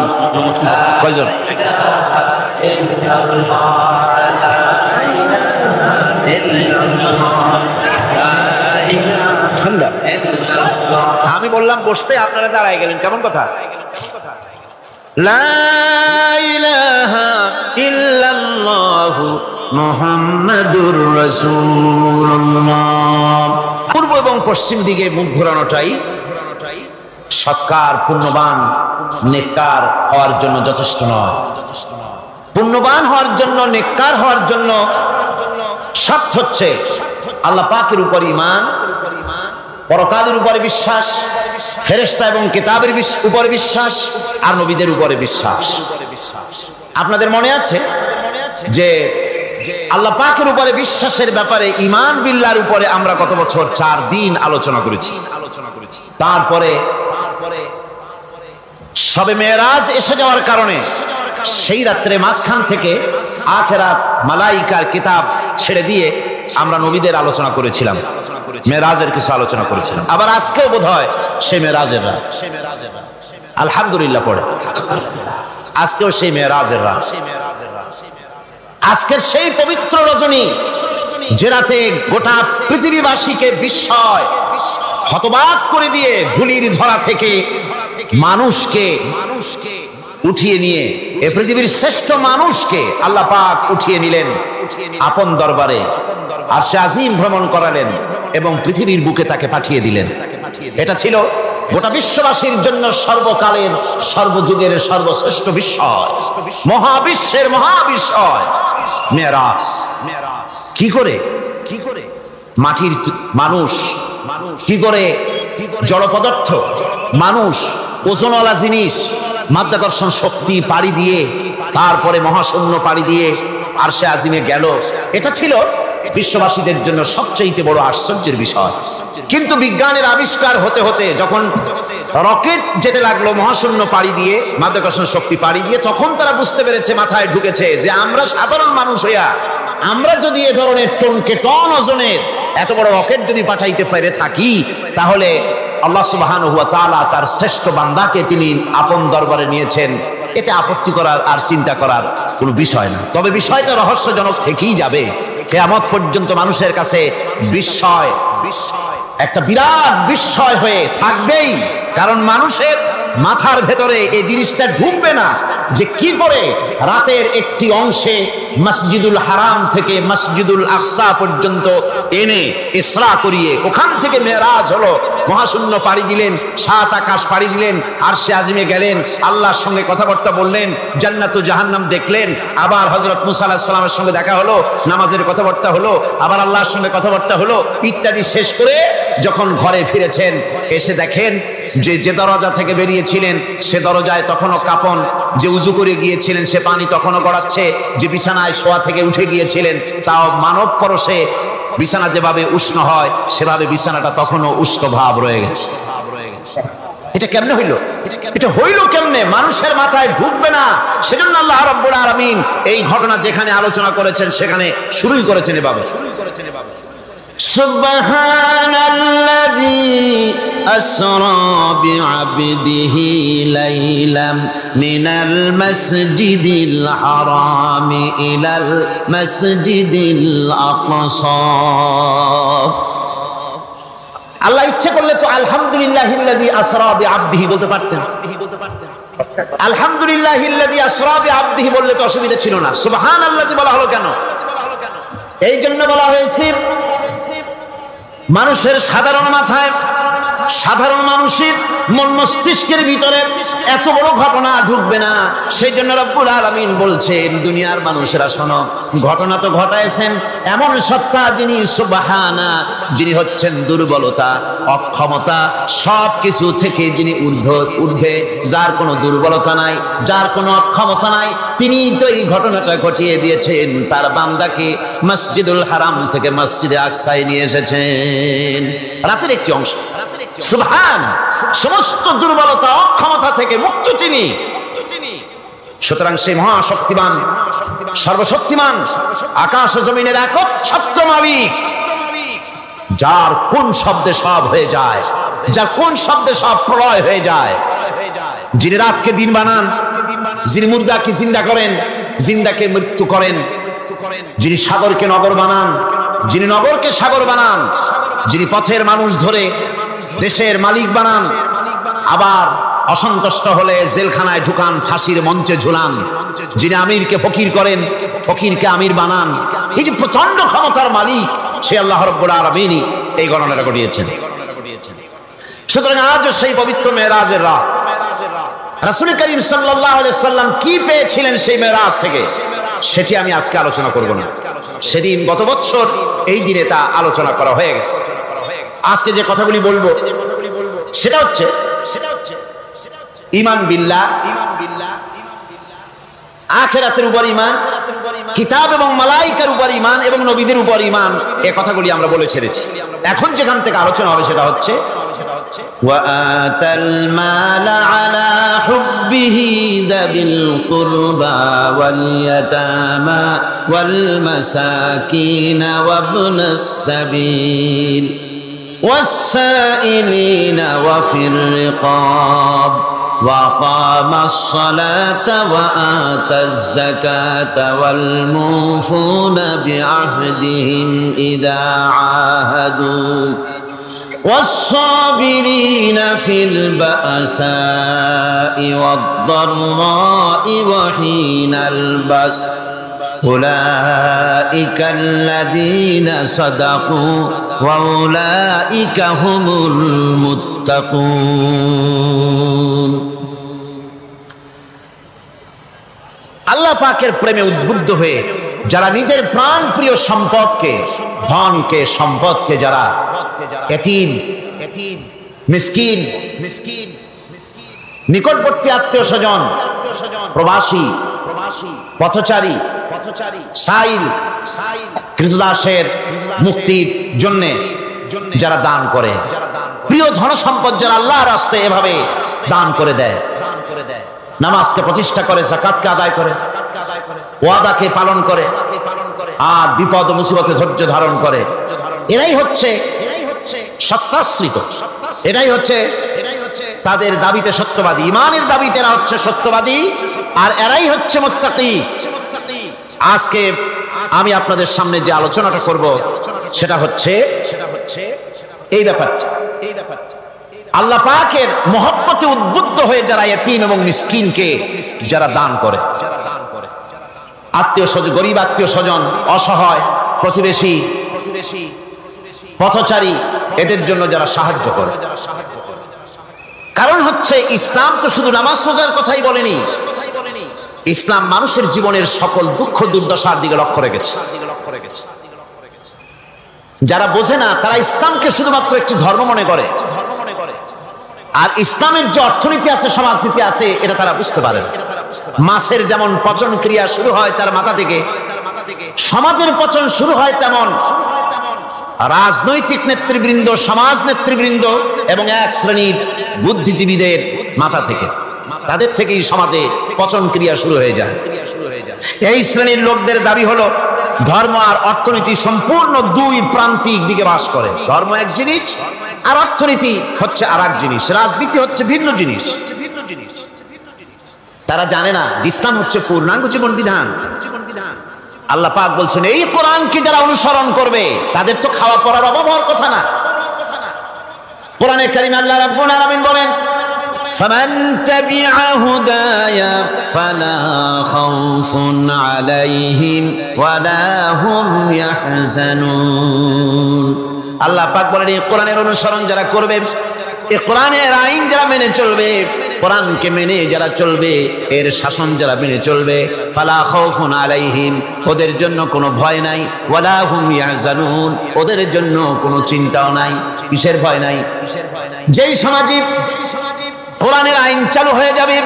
কয়জন? আমি বললাম বসতে, আপনারা দাঁড়ায় গেলেন, কেমন কথা? লা ইলাহা ইল্লাল্লাহু মুহাম্মাদুর রাসূলুল্লাহ। পূর্ব এবং পশ্চিম দিকে মুখ ঘোরানোটাই সৎকার পুণ্যবান নেককার হওয়ার জন্য যথেষ্ট নয়। পুণ্যবান হওয়ার জন্য নেককার হওয়ার জন্য শর্ত হচ্ছে আল্লাহ পাকের উপর ঈমান, পরকালের উপরে বিশ্বাস, ফেরেশতা এবং কিতাবের উপরে বিশ্বাস, আর নবীদের উপরে বিশ্বাস। আপনাদের মনে আছে যে আল্লাহ পাকের উপরে বিশ্বাসের ব্যাপারে ঈমান বিল্লাহর উপরে আমরা গত বছর 4 দিন আলোচনা করেছি। তারপরে শবে মেরাজ এসে যাওয়ার কারণে সেই রাত্রে মাঝখান থেকে আখিরাত মালাইকার কিতাব ছেড়ে দিয়ে আমরা নবীদের আলোচনা করেছিলাম, মেরাজের কিছু আলোচনা করেছিলাম। আবার আজকেও বোধহয় সেই মেরাজের রাত, আলহামদুলিল্লাহ পড়ে আজকেও সেই মেরাজের রাত। আজকের সেই পবিত্র রজনী যে রাতে গোটা পৃথিবীবাসীকে বিস্ময় হতবাক করে দিয়ে ধুলির ধরা থেকে মানুষকে উঠিয়ে নিয়ে এ পৃথিবীর শ্রেষ্ঠ মানুষকে আল্লাহ পাক উঠিয়ে নিলেন আপন দরবারে, আর সে আজিম ভ্রমণ করালেন এবং পৃথিবীর বুকে তাকে পাঠিয়ে দিলেন। এটা ছিল গোটা বিশ্ববাসীর জন্য সর্বকালের সর্বযুগের সর্বশ্রেষ্ঠ বিষয়, মহাবিশ্বের মহাবিষয় মেরাজ। কি করে মাটির মানুষ কি করে জড় পদার্থ, মানুষ, ওজনওয়ালা জিনিস, মাধ্যাকর্ষণ শক্তি পাড়ি দিয়ে তারপরে মহাশূন্য পাড়ি দিয়ে আরশে আজিমে গেল। এটা ছিল বিশ্ববাসীদের জন্য সবচেয়ে বড় আশ্চর্যের বিষয়। কিন্তু বিজ্ঞানের আবিষ্কার হতে হতে যখন রকেট যেতে লাগলো মহাশূন্য পাড়ি দিয়ে, মাধ্যাকর্ষণ শক্তি পাড়ি দিয়ে, তখন তারা বুঝতে পেরেছে, মাথায় ঢুকেছে যে আমরা সাধারণ মানুষ হইয়া আমরা যদি এ ধরনের টনকে টন ওজনের এত বড় রকেট যদি পাঠাইতে পেরে থাকি, তাহলে আল্লাহ সুবহানাহু ওয়া তাআলা তার শ্রেষ্ঠ বান্দাকে তিনি আপন দরবারে নিয়েছেন। এতে আপত্তি করার আর চিন্তা করার কোনো বিষয় না। তবে বিষয়টা রহস্যজনক থেকেই যাবে, কিয়ামত পর্যন্ত মানুষের কাছে বিস্ময়, একটা বিরাট বিস্ময় হয়ে থাকবেই। কারণ মানুষের মাথার ভেতরে এই জিনিসটা ঢুকবে না যে কি করে রাতের একটি অংশে মসজিদুল হারাম থেকে মসজিদুল আকসা পর্যন্ত এনে ইসরা করিয়ে ওখান থেকে মেরাজ হলো, মহাশূন্য পাড়ি দিলেন, সাত আকাশ পাড়ি দিলেন, আরশে আজিমে গেলেন, আল্লাহর সঙ্গে কথাবার্তা বললেন, জান্নাত ও জাহান্নাম দেখলেন, আবার হযরত মুসা আলাইহিস সালামের সঙ্গে দেখা হলো, নামাজের কথাবার্তা হলো, আবার আল্লাহর সঙ্গে কথাবার্তা হলো, ইত্যাদি শেষ করে যখন ঘরে ফিরেছেন, এসে দেখেন যে দরজা থেকে বেরিয়েছিলেন সে দরজায় তখনও কাঁপন, যে উজু করে গিয়েছিলেন সে পানি তখনও গড়াচ্ছে, যে বিছানায় শোয়া থেকে উঠে গিয়েছিলেন তাও মানব পরশে বিছানা যেভাবে উষ্ণ হয় সেভাবে বিছানাটা তখনও উষ্ণ ভাব রয়ে গেছে। এটা কেমনে হইল? এটা হইল কেমনে? মানুষের মাথায় ঢুকবে না। সেজন্য আল্লাহ রাব্বুল আলামিন এই ঘটনা যেখানে আলোচনা করেছেন সেখানে শুরুই করেছেন এভাবে। সুবহানাল্লাযী আসরা বিআবদিহি লাইলাম মিনাল মাসজিদিল হারামি ইলাল মাসজিদিল আকসা। আল্লাহ ইচ্ছে করলে তো আলহামদুলিল্লাহিল্লাযী আসরা বিআবদিহি বলতে পারতেন। আলহামদুলিল্লাহিল্লাযী আসরা বিআবদিহি বললে তো অসুবিধা ছিল না। সুবহানাল্লাযী বলা হলো কেন? এই জন্য বলা হয়েছে মানুষের সাধারণ মাথায়, সাধারণ মানুষের মন মস্তিষ্কের ভিতরে এত বড় ঘটনা ঢুকবে না। সেই জন্য রব্বুল আলামিন বলছেন, দুনিয়ার মানুষেরা শোনো, ঘটনা তো ঘটাইছেন এমন সত্তা যিনি সুবহানা, যিনি হচ্ছেন দুর্বলতা, অক্ষমতা সব কিছু থেকে যিনি ঊর্ধ্বে, যার কোনো দুর্বলতা নাই, যার কোনো অক্ষমতা নাই, তিনি তো এই ঘটনাটা ঘটিয়ে দিয়েছেন, তার বান্দাকে মসজিদুল হারাম থেকে মসজিদে আকসায় নিয়ে এসেছেন। রাতের একটি অংশ, সুবহান, সমস্ত দুর্বলতা অক্ষমতা থেকে মুক্ত তিনি। সুতরাং সেই মহাশক্তিমান, সর্বশক্তিমান, আকাশ ও জমিনের একচ্ছত্র মালিক, যার কোন শব্দে সব হয়ে যায়, যার কোন শব্দে সব প্রলয় হয়ে যায়, যিনি রাতকে দিন বানান, যিনি মুর্দাকে জিন্দা করেন, জিন্দাকে মৃত্যু করেন, যিনি সাগরকে নগর বানান, যিনি নগরকে সাগর বানান, যিনি পথের মানুষ ধরে দেশের মালিক বানান, আবার অসন্তুষ্ট হলে জেলখানায় ঢুকান, ফাঁসির মঞ্চে ঝুলান, যিনি আমিরকে ফকির করেন, ফকিরকে আমির বানান, এই যে প্রচন্ড ক্ষমতার মালিক, সে আল্লাহ রাব্বুল আলামিন এই গণনাটা ঘটিয়েছেন। সুতরাং আজও সেই পবিত্র মেরাজের রাত, রাসূল করিম সাল্লাল্লাহু আলাইহি সাল্লাম কি পেয়েছিলেন সেই মেরাজ থেকে, সেটি আমি আজকে আলোচনা করব না। সেদিন গত বছর এই দিনে তা আলোচনা করা হয়ে গেছে। আজকে যে কথাগুলি বলবো সেটা হচ্ছে ঈমান বিল্লাহ, আখিরাতের উপর ঈমান, কিতাব এবং মালায়েকার উপর ঈমান এবং নবীদের উপর ঈমান। এই কথাগুলি আমরা বলে ছেড়েছি। এখন যেখান থেকে আলোচনা হবে সেটা হচ্ছে ওয়াআতাল মাল আলা হুব্বিহি যাবিল কুরবা ওয়াল ইয়াতামা ওয়াল মাসাকিন ওয়া ইবনাস সাবিল والسائلين وفي الرقاب وأقام الصلاة وآتى الزكاة والموفون بعهدهم إذا عاهدوا والصابرين في البأساء والضراء وحين البأس أولئك الذين صدقوا وأولئك هم المتقون। আল্লাহ পাকের প্রেমে উদ্বুদ্ধ হয়ে যারা নিজের প্রাণ প্রিয় সম্পদকে, ধনকে, সম্পদকে যারা এতিম, মিসকিন, নিকটবর্তী আত্মীয় স্বজন, প্রবাসী, পথচারী, সাইল, কৃতদাসের মুক্তির জন্য যারা দান করে, প্রিয় ধন সম্পদ যারা আল্লাহর রাস্তায় এভাবে দান করে দেয়, নামাজকে প্রতিষ্ঠা করে, যাকাতকে আদায় করে, ওয়াদাকে পালন করে, আর বিপদ ও মুসিবতে ধৈর্য ধারণ করে, এরাই হচ্ছে সত্যাশ্রিত, এটাই হচ্ছে তাদের দাবিতে সত্যবাদী, ইমানের দাবিতে এরা হচ্ছে সত্যবাদী, আর এরাই হচ্ছে মুত্তাকি। আজকে আমি আপনাদের সামনে যে আলোচনাটা করব সেটা হচ্ছে এই ব্যাপারটা। আল্লাহ পাকের মহব্বতে উদ্বুদ্ধ হয়ে যারা ইতিম এবং মিসকিনকে যারা দান করে, আত্মীয় স্বজন, গরিব আত্মীয় স্বজন, অসহায় প্রতিবেশী, পথচারী, এদের জন্য যারা সাহায্য করে। কারণ হচ্ছে ইসলাম তো শুধু নামাজ রোজার কথাই বলেনি, ইসলাম মানুষের জীবনের সকল দুঃখ দুর্দশার দিকে লক্ষ্য রেখেছে। যারা বোঝে না তারা ইসলামকে শুধুমাত্র একটি ধর্ম মনে করে, আর ইসলামের যে অর্থনীতি আছে, সমাজনীতি আছে, এটা তারা বুঝতে পারে। মাছের যেমন পচন ক্রিয়া শুরু হয় তার মাথা থেকে, সমাজের পচন শুরু হয় তেমন রাজনৈতিক নেতৃবৃন্দ, সমাজ নেতৃবৃন্দ এবং এক শ্রেণীর বুদ্ধিজীবীদের মাথা থেকে, তাদের থেকেই সমাজে পচন ক্রিয়া শুরু হয়ে যায়। এই শ্রেণীর লোকদের দাবি হলো ধর্ম আর অর্থনীতি সম্পূর্ণ দুই প্রান্তিক দিকে বাস করে। ধর্ম এক জিনিস আর অর্থনীতি হচ্ছে আর এক জিনিস, রাজনীতি হচ্ছে ভিন্ন জিনিস। তারা জানে না ইসলাম হচ্ছে পূর্ণাঙ্গ জীবন বিধান। আল্লাহ পাক বলছেন এই কোরআনকে যারা অনুসরণ করবে তাদের তো খাওয়া পড়ার অভাব হওয়ার কথা না। কোরআনে কারীমে আল্লাহ রাব্বুল আলামিন বলেন, ফামান তাবিআ হুদায়া ফালা খাউফুন আলাইহিম ওয়ালা হুম ইয়াহজানুন। আল্লাহ পাক বলেন এই কোরআনের অনুসরণ যারা করবে, এই কোরআনের আইন যারা মেনে চলবে, কোরআনকে মেনে যারা চলবে, এর শাসন যারা মেনে চলবে, ফালা খাউফুন আলাইহিম, ওদের জন্য কোনো ভয় নাই, ওয়ালা হুম ইয়াহজানুন, ওদের জন্য কোনো চিন্তাও নাই। কিসের ভয় নাই? যেই সমাজে কোরআনের আইন চালু হয়ে যাবে,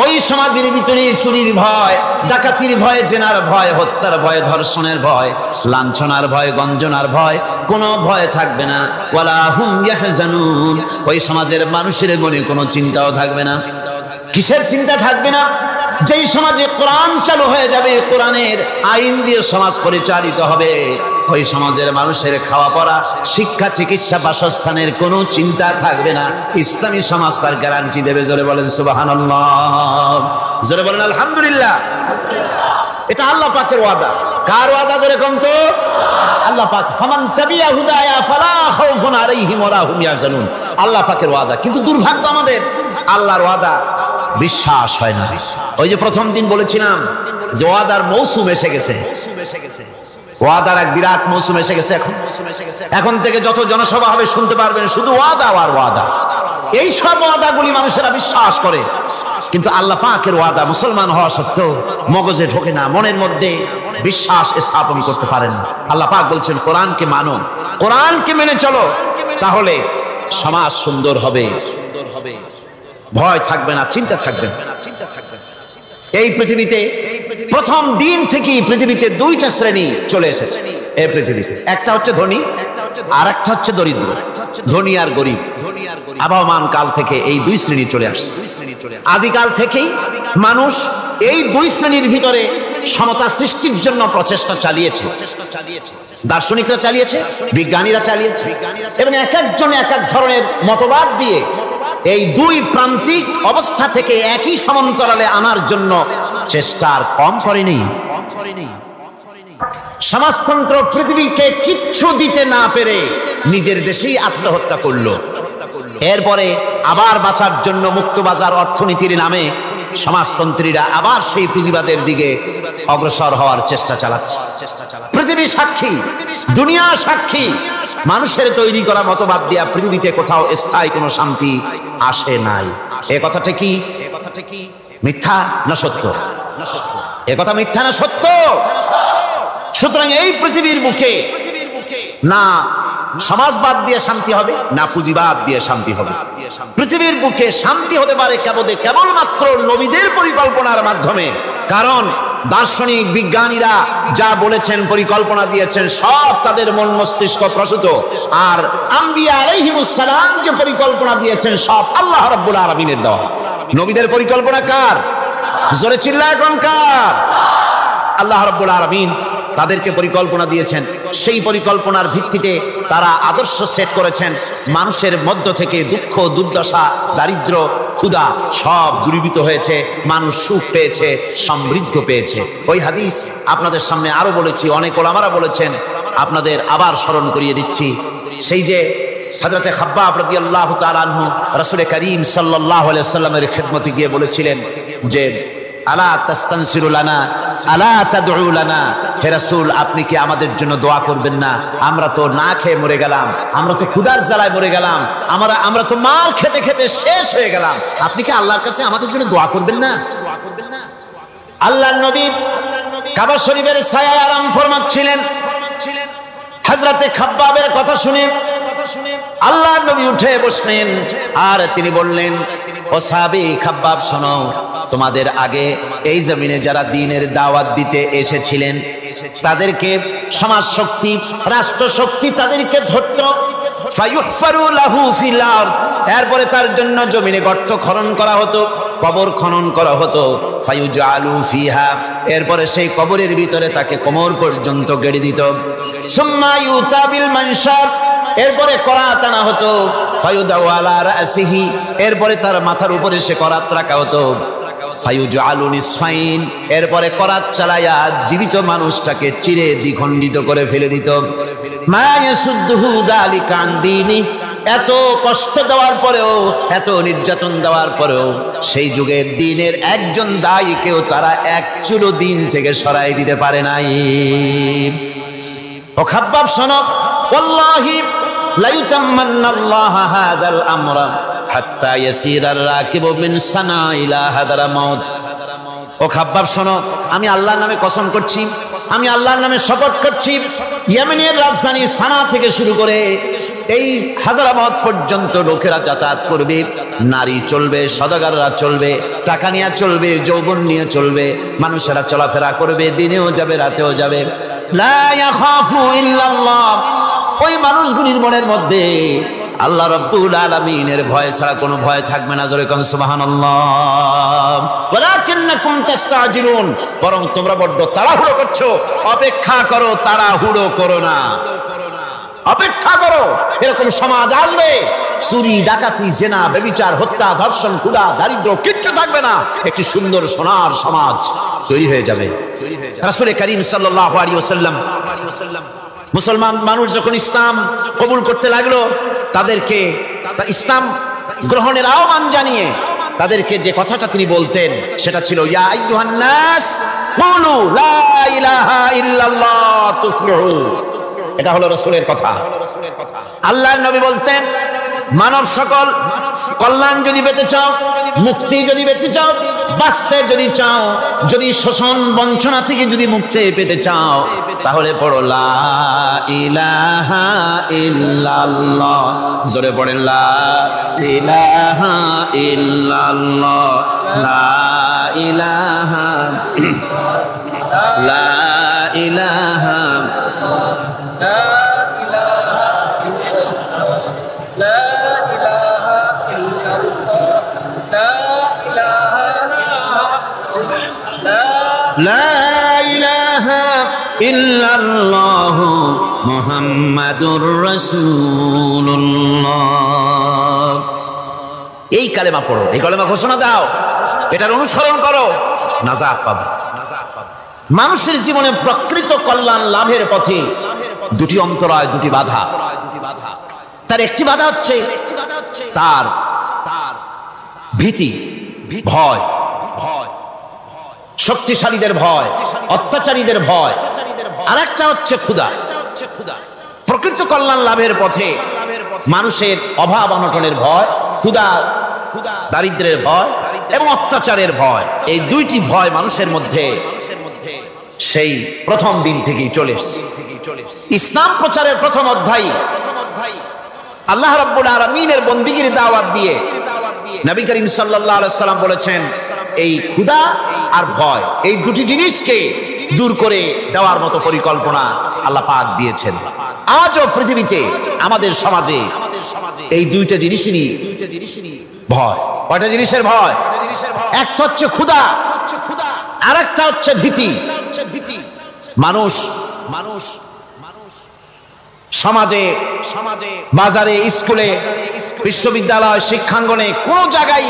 ওই সমাজের ভিতরে চুরির ভয়, ডাকাতির ভয়, জেনার ভয়, হত্যার ভয়, ধর্ষণের ভয়, লাঞ্ছনার ভয়, গঞ্জনার ভয়, কোনো ভয় থাকবে না। ওয়ালা হুম ইয়াহজানুন, ওই সমাজের মানুষের মনে কোনো চিন্তাও থাকবে না। কিসের চিন্তা থাকবে না? যেই সমাজে কোরআন চালু হয়ে যাবে, কোরআনের আইন দিয়ে সমাজ পরিচালিত হবে, ওই সমাজের মানুষের খাওয়া পড়া, শিক্ষা, চিকিৎসা, বাসস্থানের কোনো চিন্তা থাকবে না। ইসলামী সমাজ তার গ্যারান্টি দেবে। জোরে বলেন সুবহানাল্লাহ, জোরে বলেন আলহামদুলিল্লাহ। এটা আল্লাহ পাকের ওয়াদা। কার ওয়াদা? জোরে কম তো আল্লাহ পাক। ফামান তাবিআ হুদায়া ফালা খাউফুন আলাইহিম ওয়ালা হুম ইয়াহজানুন, আল্লাহ পাকের ওয়াদা। কিন্তু দুর্ভাগ্য আমাদের, আল্লাহর ওয়াদা বিশ্বাস হয় না। ওই যে প্রথম দিন বলেছিলাম যে ওয়াদার মৌসুম এসে গেছে, ওয়াদার এক বিরাট মৌসুম এসে গেছে। এখন থেকে যত জনসভা হবে শুনতে পারবেন শুধু ওয়াদা আর ওয়াদা। এই সব ওয়াদাগুলি মানুষেরা বিশ্বাস করে, কিন্তু আল্লাহ পাকের ওয়াদা মুসলমান হওয়া সত্ত্বেও মগজে ঢোকে না, মনের মধ্যে বিশ্বাস স্থাপন করতে পারেন না। আল্লাহ পাক বলছেন কোরআনকে মানো, কোরআনকে মেনে চলো, তাহলে সমাজ সুন্দর হবে, ভয় থাকবে না, চিন্তা থাকবে না। এই পৃথিবীতে প্রথম দিন থেকে পৃথিবীতে দুইটা শ্রেণী চলে এসেছে এই পৃথিবীতে। একটা হচ্ছে ধনী আর একটা হচ্ছে দরিদ্র। ধনী আর গরিব আবহমান কাল থেকে এই দুই শ্রেণী চলে আসছে। আদিকাল থেকেই মানুষ এই দুই শ্রেণীর ভিতরে সমতা সৃষ্টির জন্য প্রচেষ্টা চালিয়েছে। দার্শনিকরা চালিয়েছে, বিজ্ঞানীরা চালিয়েছে, এবং এক একজন এক এক ধরনের মতবাদ দিয়ে এই দুই প্রান্তিক অবস্থা থেকে একই সমান্তরালে আনার জন্য চেষ্টা আর কম করেনি। সমাজতন্ত্র পৃথিবীকে কিচ্ছু দিতে না পেরে নিজের দেশেই আত্মহত্যা করলো। এরপরে আবার বাঁচার জন্য মুক্তবাজার অর্থনীতির নামে সমাজতন্ত্রীরা আবার সেই পুঁজিবাদের দিকে অগ্রসর হওয়ার চেষ্টা চালাচ্ছে। পৃথিবী সাক্ষী, দুনিয়া সাক্ষী, মানুষের তৈরি করা মতবাদ দিয়া পৃথিবীতে কোথাও স্থায়ী কোনো শান্তি আসে নাই। এ কথাটা কি মিথ্যা না সত্য? এ কথা মিথ্যা না সত্য? সুতরাং এই পৃথিবীর বুকে না সমাজবাদ দিয়ে শান্তি হবে, না পুঁজিবাদ দিয়ে শান্তি হবে। পৃথিবীর বুকে শান্তি হতে পারে কেবলমাত্র নবীদের পরিকল্পনার মাধ্যমে। কারণ দার্শনিক বিজ্ঞানীরা যা বলেছেন, পরিকল্পনা দিয়েছেন, সব তাদের মন মস্তিষ্ক প্রসূত। আর আম্বিয়া আলাইহিমুস সালাম যে পরিকল্পনা দিয়েছেন, সব আল্লাহ রাব্বুল আলামিনের দেওয়া। নবীদের পরিকল্পনা কার? জোরে চিল্লায় কোন কার? আল্লাহ রাব্বুল আলামিন তাদেরকে পরিকল্পনা দিয়েছেন। সেই পরিকল্পনার ভিত্তিতে তারা আদর্শ সেট করেছেন। মানুষের মধ্য থেকে দুঃখ, দুর্দশা, দারিদ্র, ক্ষুধা সব দূরীভূত হয়েছে। মানুষ সুখ পেয়েছে, সমৃদ্ধ পেয়েছে। ওই হাদিস আপনাদের সামনে আরো বলেছি, অনেক ওলামারা বলেছেন, আপনাদের আবার স্মরণ করিয়ে দিচ্ছি। সেই যে হযরতে খাব্বাব রাদিয়াল্লাহু তাআলা আনহু রাসূল করিম সাল্লাল্লাহু আলাইহি ওয়াসাল্লামের খেদমতে গিয়ে বলেছিলেন যে আলা তাস্তানসিরু লানা আলা তাদউ লানা, হে রাসূল আপনি কি আমাদের জন্য দোয়া করবেন না? আমরা তো না খেয়ে মরে গেলাম, আমরা তো ক্ষুধার জ্বালায় মরে গেলাম, আমরা তো মাল খেতে খেতে শেষ হয়ে গেলাম, আপনি কি আল্লাহর কাছে আমাদের জন্য দোয়া করবেন না? আল্লাহর নবী কাবা শরীফের ছায়ায় আরাম ফরমাচ্ছিলেন। হযরতে খাব্বাবের কথা শুনে আল্লাহর নবী উঠে বসলেন আর তিনি বললেন, ও সাহাবী খাব্বাব শোনো, তোমাদের আগে এই জমিনে যারা দ্বীনের দাওয়াত দিতে এসেছিলেন তাদেরকে সমাজ শক্তি, রাষ্ট্র শক্তি তাদেরকে ধরত। ফায়ুহফারু লাহু ফিল আরদ, এরপরে তার জন্য জমিনে গর্ত খনন করা হতো, কবর খনন করা হতো। ফায়ুজালু ফিহা, এরপরে সেই কবরের ভিতরে তাকে কোমর পর্যন্ত গেড়ে দিত। সুম্মা ইউতা বিল মানশার, এরপরে করাত আনা হতো। ফায়ুদাউ আলা রাসিহি, এরপরে তার মাথার উপরে সে করাত রাখা হতো। ফায়ুজালু নিসফাইন, এরপরে করাত চালায়া জীবিত মানুষটাকে চিরে দ্বিখণ্ডিত করে ফেলে দিত। মা ইয়াসুদ্দুহু যালিকা আন দীনি, এত কষ্ট দেওয়ার পরেও, এত নির্যাতন দেওয়ার পরেও সেই যুগের দ্বীনের একজন দায়ীকেও তারা এক চুলো দ্বীন থেকে সরাই দিতে পারে নাই। ও খাব্বাব শোনো, ওয়াল্লাহি লা ইউতাম্মান্নাল্লাহু হাযাল আমরা হাত্তা ইয়াসিরার রাকিবু মিন সানা ইলা হাদরামাউত। ও খাব্বাব শোনো, আমি আল্লাহর নামে কসম করছি, আমি আল্লাহর নামে শপথ করছি, ইয়েমেনের রাজধানী সানা থেকে শুরু করে এই হাজারাবাদ পর্যন্ত লোকেরা যাতায়াত করবে, নারী চলবে, সদাগররা চলবে, টাকা নিয়ে চলবে, যৌবন নিয়ে চলবে, মানুষেরা চলাফেরা করবে, দিনেও যাবে রাতেও যাবে। লা ইয়াখাফু ইল্লাল্লাহ, ওই মানুষগুলির মনের মধ্যে আল্লাহ রাব্বুল আলামিনের ভয় ছাড়া কোনো ভয় থাকবে না। জোরে কোন সুবহানাল্লাহ। ওয়ালাকিন্নাকুম তাস্তাজিলুন, বরং তোমরা বড্ড তাড়াহুড়ো করছো। অপেক্ষা করো, তাড়াহুড়ো করো না, অপেক্ষা করো। এরকম সমাজ আসবে, চুরি, ডাকাতি, জেনা, ব্যভিচার, হত্যা, ধর্ষণ, ক্ষুধা, দারিদ্র কিচ্ছু থাকবে না। একটি সুন্দর সোনার সমাজ তৈরি হয়ে যাবে। রাসূল করিম সাল্লাল্লাহু আলাইহি ওয়াসাল্লাম, মুসলমান মানুষ যখন ইসলাম কবুল করতে লাগলো, তাদেরকে ইসলাম গ্রহণের আহ্বান জানিয়ে তাদেরকে যে কথাটা তিনি বলতেন সেটা ছিল, ইয়া আইয়ুহান নাস কুলু লা ইলাহা ইল্লাল্লাহ তুফলিহু। এটা হলো রাসূলের কথা। আল্লাহর নবী বলতেন, মানব সকল কল্যাণ যদি পেতে চাও, মুক্তি যদি পেতে চাও, বাঁচতে যদি চাও, যদি শোষণ বঞ্চনা থেকে যদি মুক্তি পেতে চাও, তাহলে পড়ো লা ইলাহা ইল্লাল্লাহ। জোরে পড়েন লা ইলাহা ইল্লাল্লাহ, লা ইলাহা, লা ইলাহা, লা ইলাহা ইল্লাল্লাহু মুহাম্মাদুর রাসূলুল্লাহ। এই কালেমা পড়ো, এই কালেমা ঘোষণা দাও, এটার অনুসরণ করো, নাজাত পাবে। মানুষের জীবনে প্রকৃত কল্যাণ লাভের পথে দুটি অন্তরায়, দুটি বাধা। তার একটি বাধা হচ্ছে তার ভীতি, ভয়, শক্তিশালীদের ভয়, অত্যাচারীদের ভয়। আর একটা হচ্ছে ক্ষুধা। প্রকৃত কল্যাণ লাভের পথে মানুষের অভাব অনটনের ভয়, ক্ষুধা, দারিদ্রের ভয়, এবং অত্যাচারের ভয়। এই দুইটি ভয় মানুষের মধ্যে সেই প্রথম দিন থেকেই চলে এসেছে। ইসলাম প্রচারের প্রথম অধ্যায় আল্লাহ রাব্বুল আলামিনের বন্দিগির দাওয়াত দিয়ে নবী করিম সাল্লাল্লাহু আলাইহি সাল্লাম বলেছেন, এই ক্ষুধা আর ভয় এই দুটি জিনিসকে দূর করে দেওয়ার মতো পরিকল্পনা আল্লাহ পাক দিয়েছেন। আজও পৃথিবীতে আমাদের সমাজে এই দুইটা জিনিসই ভয়। কয়টা জিনিসের ভয়? একটা হচ্ছে ক্ষুধা, আর একটা হচ্ছে ভীতি। মানুষ সমাজে, বাজারে, স্কুলে, বিশ্ববিদ্যালয়, শিক্ষাঙ্গনে কোন জায়গায়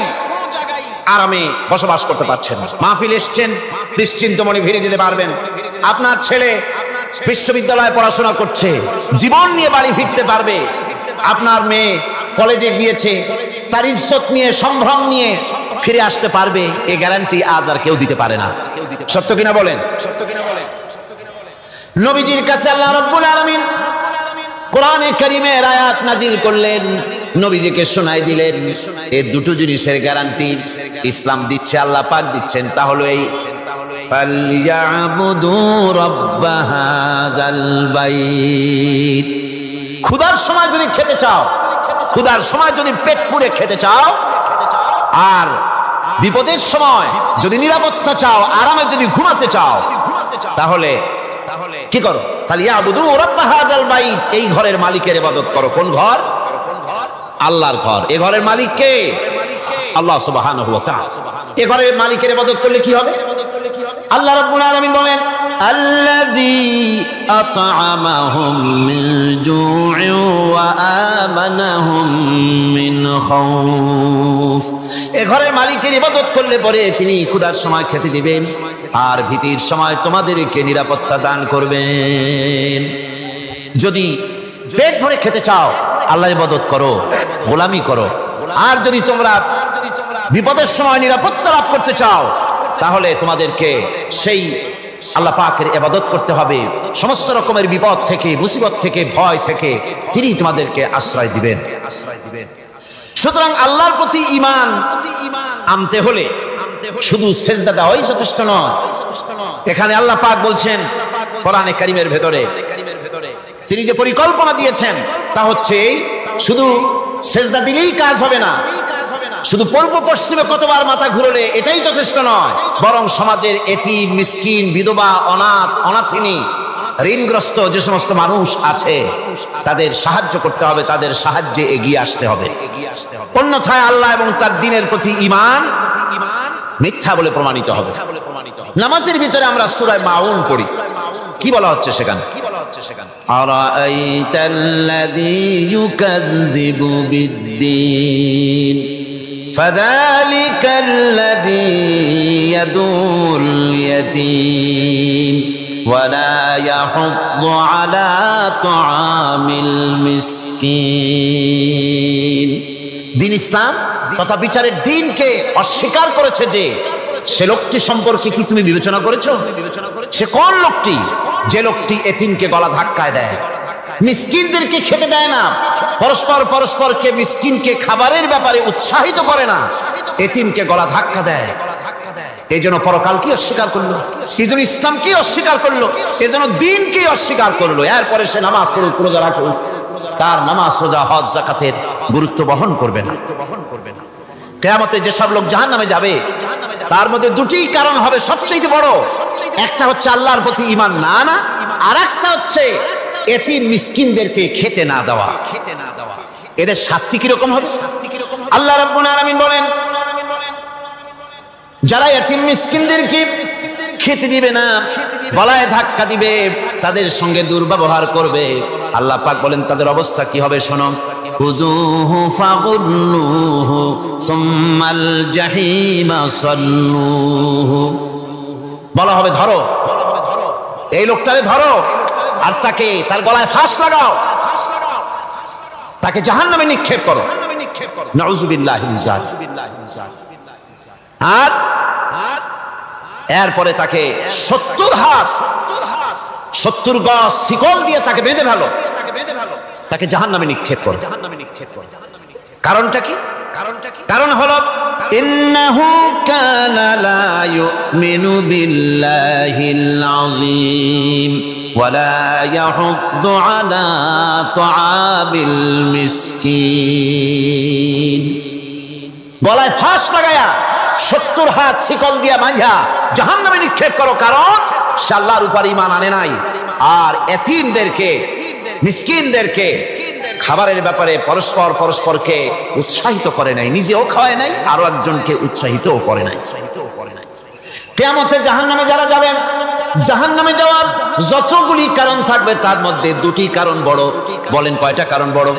আরামে বসবাস করতে পারছেন। মাহফিল এসছেন, নিশ্চিন্ত মনে ভিড়ে দিতে পারবেন। আপনার ছেলে বিশ্ববিদ্যালয়ে পড়াশোনা করছে, জীবন নিয়ে বাড়ি ফিরতে পারবে। আপনার মেয়ে কলেজে গিয়েছে, তার ইজ্জত নিয়ে, সম্ভ্রম নিয়ে ফিরে আসতে পারবে। এই গ্যারান্টি আজ আর কেউ দিতে পারে না। সত্য কিনা বলেন? নবীজির কাছে আল্লাহ রাব্বুল আলামিন কোরআনে কারীমের আয়াত নাজিল করলেন, নবীজিকে শোনাই দিলেন। এই দুটো জিনিসের গ্যারান্টি ইসলাম দিচ্ছে, আল্লাহ পাক দিচ্ছেন। তা হলো এই ফালইয়াবুদু রাব্ব হাযাল বাইত। ক্ষুধার সময় যদি খেতে চাও, ক্ষুধার সময় যদি পেট পুরে খেতে চাও, আর বিপদের সময় যদি নিরাপত্তা চাও, আরামে যদি ঘুমাতে চাও, তাহলে কি করো? ফালইয়াবুদু রাব্ব হাযাল বাইত। এই ঘরের মালিকের ইবাদত করো। কোন ঘর? আল্লাহর ঘর। এই ঘরের মালিক কে? আল্লাহ সুবহানাহু ওয়া তাআলা। এই ঘরের মালিকের ইবাদত করলে কি হবে? আল্লাহ রাব্বুল আলামিন বলেন, আল্লাযী আত'আমাহুম মিন জু'ইন ওয়া আমানাহুম মিন খাউফ। এই ঘরের মালিকের ইবাদত করলে পরে তিনি ক্ষুধার সময় খেতে দিবেন, আর ভীতির সময় তোমাদেরকে নিরাপত্তা দান করবেন। যদি পেট ভরে খেতে চাও, আল্লাহর ইবাদত করো, গোলামি করো। আর যদি তোমরা বিপদের সময় নিরাপত্তা লাভ করতে চাও, তাহলে তোমাদেরকে সেই আল্লাহ পাকের ইবাদত করতে হবে। সমস্ত রকমের বিপদ থেকে, মুসিবত থেকে, ভয় থেকে তিনি তোমাদেরকে আশ্রয় দিবেন। সুতরাং আল্লাহর প্রতি ঈমান আনতে হলে শুধু সিজদা দেওয়াই যথেষ্ট নয়। এখানে আল্লাহ পাক বলছেন কোরআনে কারীমের ভেতরে, তিনি যে পরিকল্পনা দিয়েছেন তা হচ্ছে শুধু সিজদা দিলেই কাজ হবে না, শুধু পূর্ব পশ্চিমে কতবার মাথা ঘুরলে এটাই যথেষ্ট নয়, বরং সমাজের এতিম, মিসকিন, বিধবা, অনাথ, অনাথিনী, ঋণগ্রস্ত যে সমস্ত মানুষ আছে তাদের সাহায্য করতে হবে, তাদের সাহায্যে এগিয়ে আসতে হবে। অন্যথায় আল্লাহ এবং তার দ্বীনের প্রতি ঈমান মিথ্যা বলে প্রমাণিত হবে। নামাজের ভিতরে আমরা সূরা মাউন পড়ি, কি বলা হচ্ছে সেখানে? আরাআইতাল্লাযী ইউকাযযিবু বিদ্দীন ফাযালিকাল্লাযী ইয়াদুল ইয়াতীম ওয়া লা ইয়াহুদ্দু আলা তুআমিল মিসকিন। দ্বীন ইসলাম তথা বিচারের দ্বীনকে অস্বীকার করেছে সে লোকটি সম্পর্কে কি তুমি বিবেচনা করেছো? সে কোন লোকটি? যে লোকটি এতিমকে গলা ধাক্কায় দেয়, মিসকিনদেরকে খেতে দেয় না, পরস্পরকে মিসকিনকে খাবারের ব্যাপারে উৎসাহিত করে না, এতিমকে গলা ধাক্কা দেয়। এই জন্য পরকাল কি অস্বীকার করলো, এই জন্য ইসলাম কি অস্বীকার করলো, এই জন্য দ্বীনকে অস্বীকার করলো। এরপরে সে নামাজ পড়ুক, রোজা রাখুক, তার নামাজ, রোজা, হজ, যাকাতের গুরুত্ব বহন করবে না। কিয়ামতে যেসব লোক জাহান্নামে যাবে তার মধ্যে দুটি কারণ হবে সবচেয়ে বড়। একটা হচ্ছে আল্লাহর প্রতি ঈমান না আনা, আর একটা হচ্ছে এতিম মিসকিনদেরকে খেতে না দেওয়া। এদের শাস্তি কি রকম হবে? আল্লাহ রাব্বুল আলামিন বলেন, যারা এতিম মিসকিনদেরকে খেতে দিবে না, গলায় ধাক্কা দিবে, তাদের সঙ্গে দুর্ব্যবহার করবে, আল্লাহ পাক বলেন তাদের অবস্থা কি হবে শোনো। খুযূহু ফাগুল্লুহু সুম্মাল জাহিমা সাল্লুহু। বলা হবে ধরো, এই লোকটারে ধরো, আর তাকে তার গলায় ফাঁস লাগাও, তাকে জাহান্নামে নিক্ষেপ করো। নাউযুবিল্লাহি মিন যালিক। আর এরপরে তাকে 70 হাত 70 গজ শিকল দিয়ে তাকে বেঁধে ফেলো, তাকে জাহান্নামে নিক্ষেপ করো। কারণটা কি? কারণ হলো ইন্নাহু কানা লা ইউমিনু বিল্লাহিল আযীম ওয়া লা ইয়াহুদ্দু আলা তুআবিল মিসকিন। গলায় ফাঁস লাগায়া 70 হাত শিকল দিয়া বাঁধা জাহান্নামে নিক্ষেপ করো, কারণ সে আল্লাহর উপর ঈমান আনে নাই। আর এতিমদেরকে, মিসকিনদেরকে খাবারের ব্যাপারে পরস্পরকে উৎসাহিত করে নাই, নিজেও খাওয়ায় নাই, আরো একজনকে উৎসাহিতও করে নাই। কিয়ামতে জাহান্নামে যারা যাবেন, জাহান্নামে যাওয়ার যতগুলি কারণ থাকবে তার মধ্যে 2টি কারণ বড়। বলেন কয়টা কারণ বড়?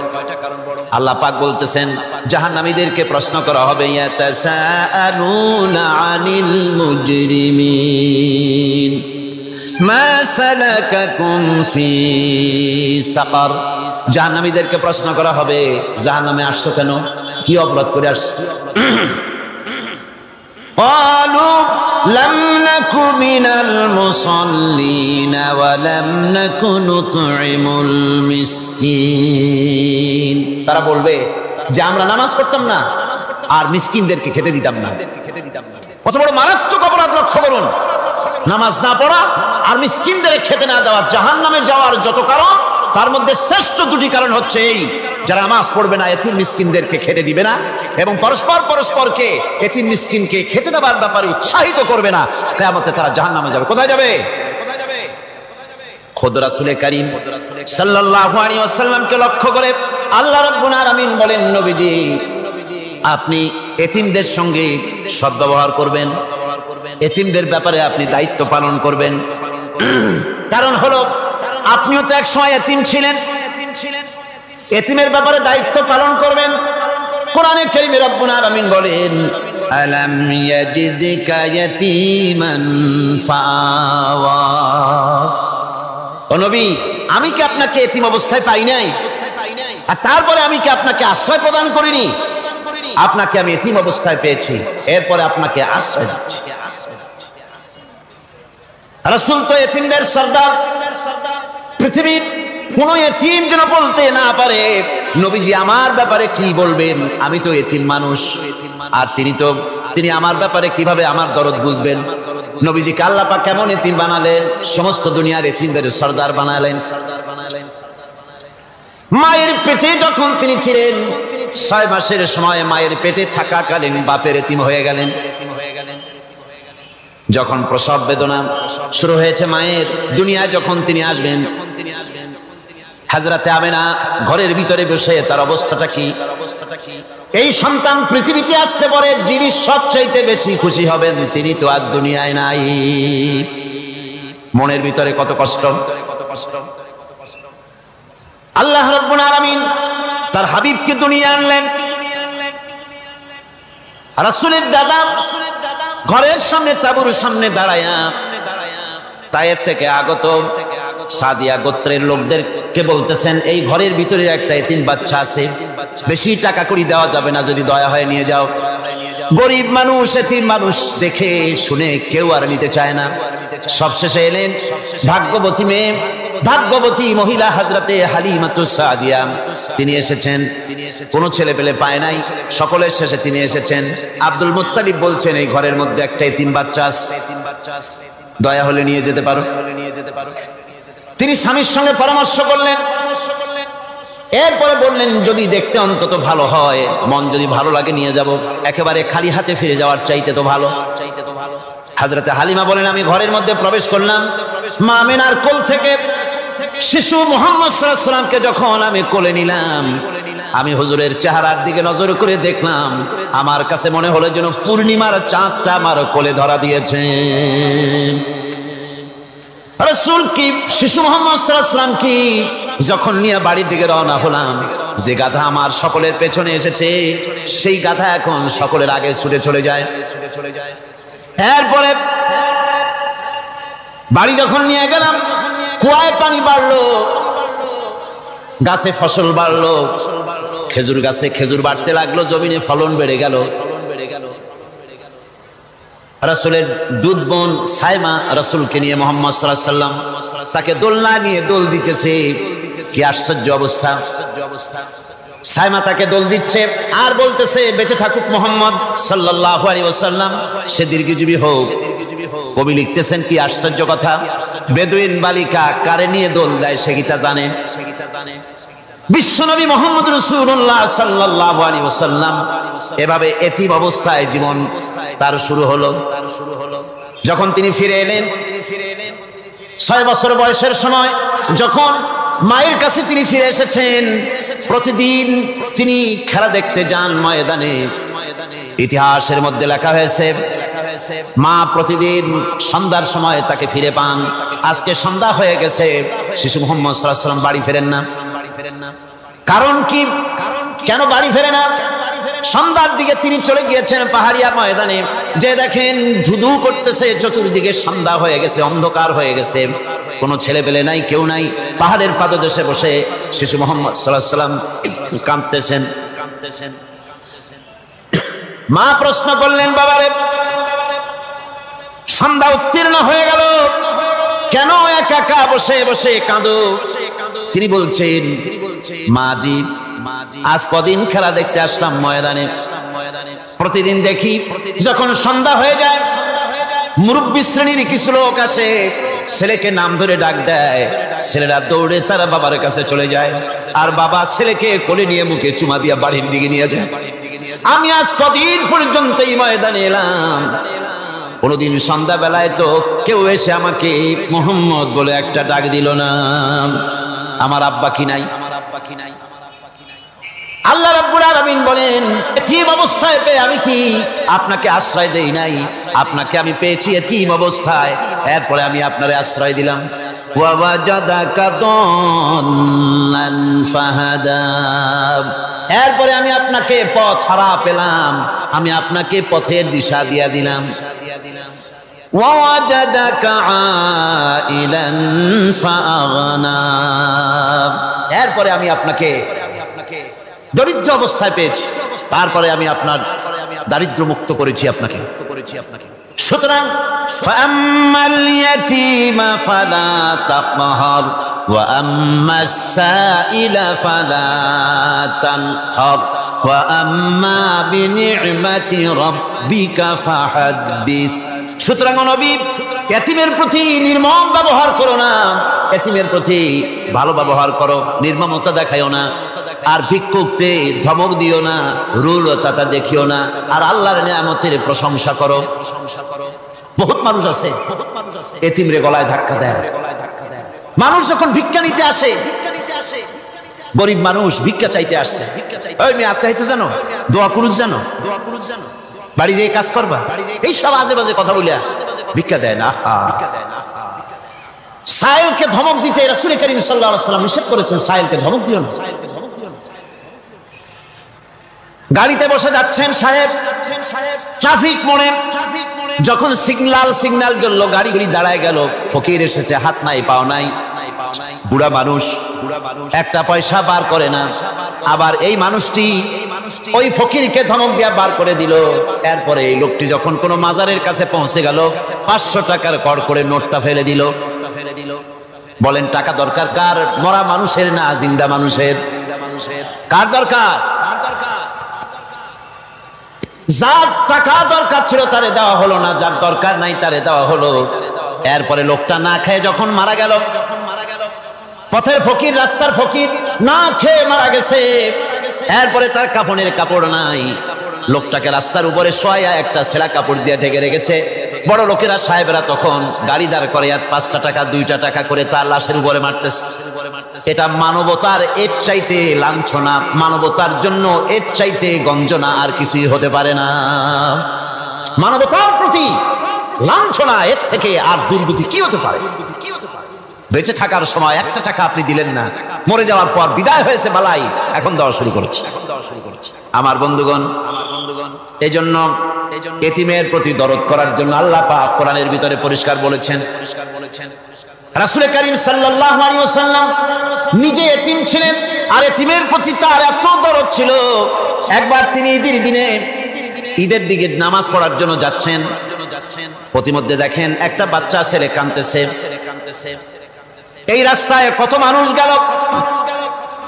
আল্লাহ পাক বলতেছেন জাহান্নামীদেরকে প্রশ্ন করা হবে, ইয়াতাসাআলুনা আনিল মুজরিমিন মা সালাকাকুম ফি সাকার। জাহান্নামীদেরকে প্রশ্ন করা হবে জাহান্নামে আসছো কেন, কি অপরাধ করে আসছো? ক্বালু লাম নাকু মিনাল মুসাল্লিনা ওয়া লাম নাকু নুতঈমুল মিসকিন। তারা বলবে যে আমরা নামাজ পড়তাম না আর মিসকিনদেরকে খেতে দিতাম না। কত বড় মারাত্মক অপরাধ লক্ষ্য করুন। নামাজ না পড়া আর মিসকিনদের খেতে না দেওয়া। জাহান্নামে যাওয়ার যত কারণ তার মধ্যে শ্রেষ্ঠ 2টি কারণ হচ্ছে এই, যারা নামাজ পড়বে না, এতিম মিসকিনদেরকে খেতে দিবে না এবং পরস্পরকে এতিম মিসকিনকে খেতে দেওয়ার ব্যাপারে উৎসাহিত করবে না, কিয়ামতে তারা জাহান্নামে যাবে। কোথায় যাবে? খোদ রাসূল কারীম সাল্লাল্লাহু আলাইহি ওয়াসাল্লামকে লক্ষ্য করে আল্লাহ রাব্বুল আলামিন বলেন, নবীজি আপনি এতিমদের সঙ্গে সদ্ব্যবহার করবেন, এতিমদের ব্যাপারে আপনি দায়িত্ব পালন করবেন। কারণ হলো আপনিও তো একসময় এতিম ছিলেন, এতিমের ব্যাপারে দায়িত্ব পালন করবেন। কোরআনে কারীমে রব্বুল আলামিন বলেন, আলাম ইয়াজিদকা ইয়াতীমান ফাআওয়া। ও নবী, আমি কি আপনাকে এতিম অবস্থায় পাই নাই? আর তারপরে আমি কি আপনাকে আশ্রয় প্রদান করিনি? আপনাকে আমি এতিম অবস্থায় পেয়েছি, এরপরে আপনাকে আশ্রয় দিচ্ছি। রাসূল তো এতিমদের সর্দার। পৃথিবীর কোন এতিম যেন বলতে না পারে নবীজি আমার ব্যাপারে কি বলবেন, আমি তো এতিম মানুষ, আর তিনি আমার ব্যাপারে কিভাবে আমার দরদ বুঝবেন। নবীজিকে আল্লাহ পাক কেমন এতিম বানালেন, সমস্ত দুনিয়ার এতিমদের সর্দার বানালেন। মায়ের পেটে যখন তিনি ছিলেন 6 মাসের সময় মায়ের পেটে থাকাকালীন বাপের এতিম হয়ে গেলেন। যখন প্রসব বেদনা শুরু হয়েছে মায়ের, দুনিয়ায় যখন তিনি আসবেন, হযরতে আমেনা ঘরের ভিতরে বসে তার অবস্থাটা কি? এই সন্তান পৃথিবীতে আসতে পরে যিনি সবচাইতে বেশি খুশি হবেন তিনি তো আজ দুনিয়ায় নাই। মনের ভিতরে কত কষ্ট। আল্লাহ রাব্বুল আলামিন তার হাবিবকে দুনিয়া আনলেন। রাসূলের দাদা ঘরের সামনে তাঁবুর সামনে দাঁড়ায়া তায়েফ থেকে আগত সাদিয়া গোত্রের লোকদেরকে বলতেছেন, এই ঘরের ভিতরে একটা এতিম বাচ্চা আছে, বেশি টাকা করি দেওয়া যাবে না, যদি দয়া হয় নিয়ে যাও। গরিব মানুষ, এতিম মানুষ দেখে শুনে কেউ আর নিতে চায় না। সবশেষে এলেন ভাগ্যবতী মেয়ে, ভাগ্যবতী মহিলা হযরতে হালিমাতুস সাদিয়া। তিনি এসেছেন, কোনো ছেলে পেলে পায় নাই, সকলের শেষে তিনি এসেছেন। আব্দুল মুত্তালিব বলছেন, এই ঘরের মধ্যে একটা এতিম বাচ্চা আছে, দয়া হলে নিয়ে যেতে পারো। তিনি স্বামীর সঙ্গে পরামর্শ করলেন, এরপরে বললেন যদি দেখতে অন্তত ভালো হয়, মন যদি ভালো লাগে নিয়ে যাব, একেবারে খালি হাতে ফিরে যাওয়ার চাইতে তো ভালো। হযরতে হালিমা বলেন, আমি ঘরের মধ্যে প্রবেশ করলাম, মা আমিনার কোল থেকে শিশু মুহাম্মদ সাল্লাল্লাহু আলাইহি ওয়াসাল্লামকে যখন আমি কোলে নিলাম, আমি হুজুরের চেহারার দিকে নজর করে দেখলাম, আমার কাছে মনে হলো যেন পূর্ণিমার চাঁদটা আমার কোলে ধরা দিয়েছে। রাসূল কি শিশু মুহাম্মদ সাল্লাল্লাহু আলাইহি ওয়াসাল্লাম কি যখন নিয়ে বাড়ির দিকে রওনা হলাম, যে গাধা আমার সকলের পেছনে এসেছে সেই গাধা এখন সকলের আগে ছুটে চলে যায়। এরপরে বাড়ি যখন নিয়ে গেলাম, কুয়ায় পানি বাড়লো, গাছে ফসল বাড়লো, খেজুর গাছে খেজুর বাড়তে লাগলো, জমিনে ফলন বেড়ে গেল। রাসূলের দুধ বোন সাইমা রাসূলকে নিয়ে মুহাম্মদ সাল্লাল্লাহু আলাইহি ওয়াসাল্লাম তাকে দোলনা নিয়ে দোল দিতেছে। কি আশ্চর্য অবস্থা! সাইমা তাকে দোল দিচ্ছে আর বলতেছে বেঁচে থাকুক মুহাম্মদ সাল্লাল্লাহু আলাইহি ওয়াসাল্লাম, সে দীর্ঘজীবী হোক। কবি লিখতেছেন কি আশ্চর্য কথা, বেদুইন বালিকা কারে নিয়ে দোল দেয় সে কি তা জানে? বিশ্বনবী মুহাম্মদ রাসূলুল্লাহ সাল্লাল্লাহু আলাইহি ওয়াসাল্লাম এভাবে এতিম অবস্থায় জীবন তার শুরু হলো। যখন তিনি ফিরে এলেন 6 বছর বয়সের সময়, যখন মায়ের কাছে তিনি ফিরে এসেছেন, প্রতিদিন তিনি খেলা দেখতে যান ময়দানে। ইতিহাসের মধ্যে লেখা হয়েছে মা প্রতিদিন সন্ধ্যার সময় তাকে ফিরে পান। আজকে সন্ধ্যা হয়ে গেছে, শিশু মুহাম্মদ সাল্লাল্লাহু আলাইহি ওয়াসাল্লাম বাড়ি ফেরেন না। কারণ কি? কেন বাড়ি ফেরে না? সন্ধ্যার দিকে তিনি চলে গিয়েছেন পাহাড়িয়া ময়দানে, যে দেখেন ধুধু করতেছে, চতুর্দিকে সন্ধ্যা হয়ে গেছে, অন্ধকার হয়ে গেছে, কোনো ছেলে পেলে নাই, কেউ নাই। পাহাড়ের পাদদেশে বসে শিশু মুহাম্মদ সাল্লাল্লাহু আলাইহি ওয়াসাল্লাম কাঁদতেছেন। মা প্রশ্ন করলেন, বাবারে সন্ধ্যা উত্তীর্ণ হয়ে গেল, কেন একা একা বসে বসে কাঁদো? তিনি বলছেন, মাজি আজ কদিন খেলা দেখতে আসলাম ময়দানে, প্রতিদিন দেখি যখন সন্ধ্যা হয়ে যায় মুরব্বী শ্রেণীর কিছু লোক আসে, ছেলেকে নাম ধরে ডাক দেয়, ছেলেরা দৌড়ে তারা বাবার কাছে চলে যায়, আর বাবা ছেলেকে কোলে নিয়ে মুখে চুমা দিয়া বাড়ির দিকে নিয়ে যায়। আমি আজ কদিন পর্যন্ত এই ময়দানে এলাম, কোনদিন সন্ধ্যা বেলায় তো কেউ এসে আমাকে মুহাম্মদ বলে একটা ডাক দিল না। আমার আব্বা কি নাই? আল্লাহ রাব্বুল আলামিন বলেন, এতিম অবস্থায় পেয়ে আমি কি আপনাকে আশ্রয় দেই নাই? আপনাকে আমি পেয়েছি এতিম অবস্থায়, এরপরে আমি আপনারে আশ্রয় দিলাম। ওয়া ওয়াজাদাকা দাল্লান ফাহাদা, এরপরে আমি আপনাকে পথ হারা পেলাম, আমি আপনাকে পথের দিশা দিয়া দিলাম। ওয়া ওয়াজাদাকা আইলান ফাআগনা, এরপরে আমি আপনাকে দরিদ্র অবস্থায় পেয়েছি, তারপরে আমি আপনার দারিদ্র মুক্ত করেছি আপনাকে। সুতরাং ফাআম্মাল ইয়াতীমা ফালা তাকহার ওয়া আম্মাস সাইলা ফালা তানহার ওয়া আম্মা বিনি'মাতি রাব্বিকা ফাহাদ্দিস। সুতরাং নবী, এতিমের প্রতি নির্মম ব্যবহার করো না, এতিমের প্রতি ভালো ব্যবহার করো, নির্মমতা দেখাইও না, আর ভিক্ষুককে ধমক দিও না, রূঢ়তা দেখিও না, আর আল্লাহর নিয়ামতের প্রশংসা করো। বহুত মানুষ আছে এতিমরে গলায় ধাক্কা দেয়। মানুষ যখন ভিক্ষা নিতে আসে, গরিব মানুষ ভিক্ষা চাইতে আসছে, ওই মেয়ে আত্মাহিত জানো, দোয়া কুরুজ জানো, বাড়ি যেয়ে কাজ করবা, এই সব আজে বাজে কথা বলিয়া ভিক্ষা দেয় না। সাইলকে ধমক দিতে রাসূল করিম সাল্লাল্লাহু আলাইহি ওয়াসাল্লাম নিষেধ করেছেন, সাইলকে ধমক দিও না। গাড়িতে বসে যাচ্ছেন সাহেব, ট্রাফিক মোড়ে যখন সিগন্যাল জ্বললো, গাড়ি দাঁড়ায় গেল, ফকির এসেছে, হাত নাই পাও নাই, বুড়া মানুষ, একটা পয়সা বার করে না। আবার এই মানুষটি ওই ফকিরকে ধমক দিয়া বার করে দিল। এরপরে এই লোকটি যখন কোনো মাজারের কাছে পৌঁছে গেল, 500 টাকার কড় করে নোটটা ফেলে দিল। বলেন টাকা দরকার কার? মরা মানুষের না জিন্দা মানুষের? কার দরকার? যার টাকা দরকার ছিল তারে দেওয়া হলো না, যার দরকার নাই তারে দেওয়া হলো। এরপরে লোকটা না খেয়ে যখন মারা গেল, পথের ফকির, রাস্তার ফকির, না খেয়ে মারা গেছে। এরপরে তার কাফনের কাপড় নাই, লোকটাকে রাস্তার উপরে শোয়া একটা ছেঁড়া কাপড় দিয়ে ঢেকে রেখেছে। বড় লোকেরা, সাহেবরা তখন গাড়ি দাঁড় করে আর 5 টাকা 2 টাকা করে তার লাশের উপরে মারতেছে। এটা মানবতার এর চাইতে লাঞ্ছনা, মানবতার জন্য এর চাইতে গঞ্জনা আর কিছুই হতে পারে না। মানবতার প্রতি লাঞ্ছনা, এর থেকে আর দুর্গতি কি হতে পারে? বেঁচে থাকার সময় 1 টাকা আপনি দিলেন না, মরে যাওয়ার পর বিদায় হয়েছে বালাই, এখন দেওয়া শুরু করেছে। আমার বন্ধুগণ, এই জন্য এতিমের প্রতি দরদ করার জন্য আল্লাহ পাক কোরআনের ভিতরে পরিষ্কার বলেছেন। রাসূল করিম সাল্লাল্লাহু আলাইহি ওয়াসাল্লাম নিজে এতিম ছিলেন, আর এতিমের প্রতি তার এত দরদ ছিল। একবার তিনি ঈদের দিকে নামাজ পড়ার জন্য যাচ্ছেন, প্রতিমধ্যে দেখেন একটা বাচ্চা ছেলে কাঁদতেছে। এই রাস্তায় কত মানুষ গেল,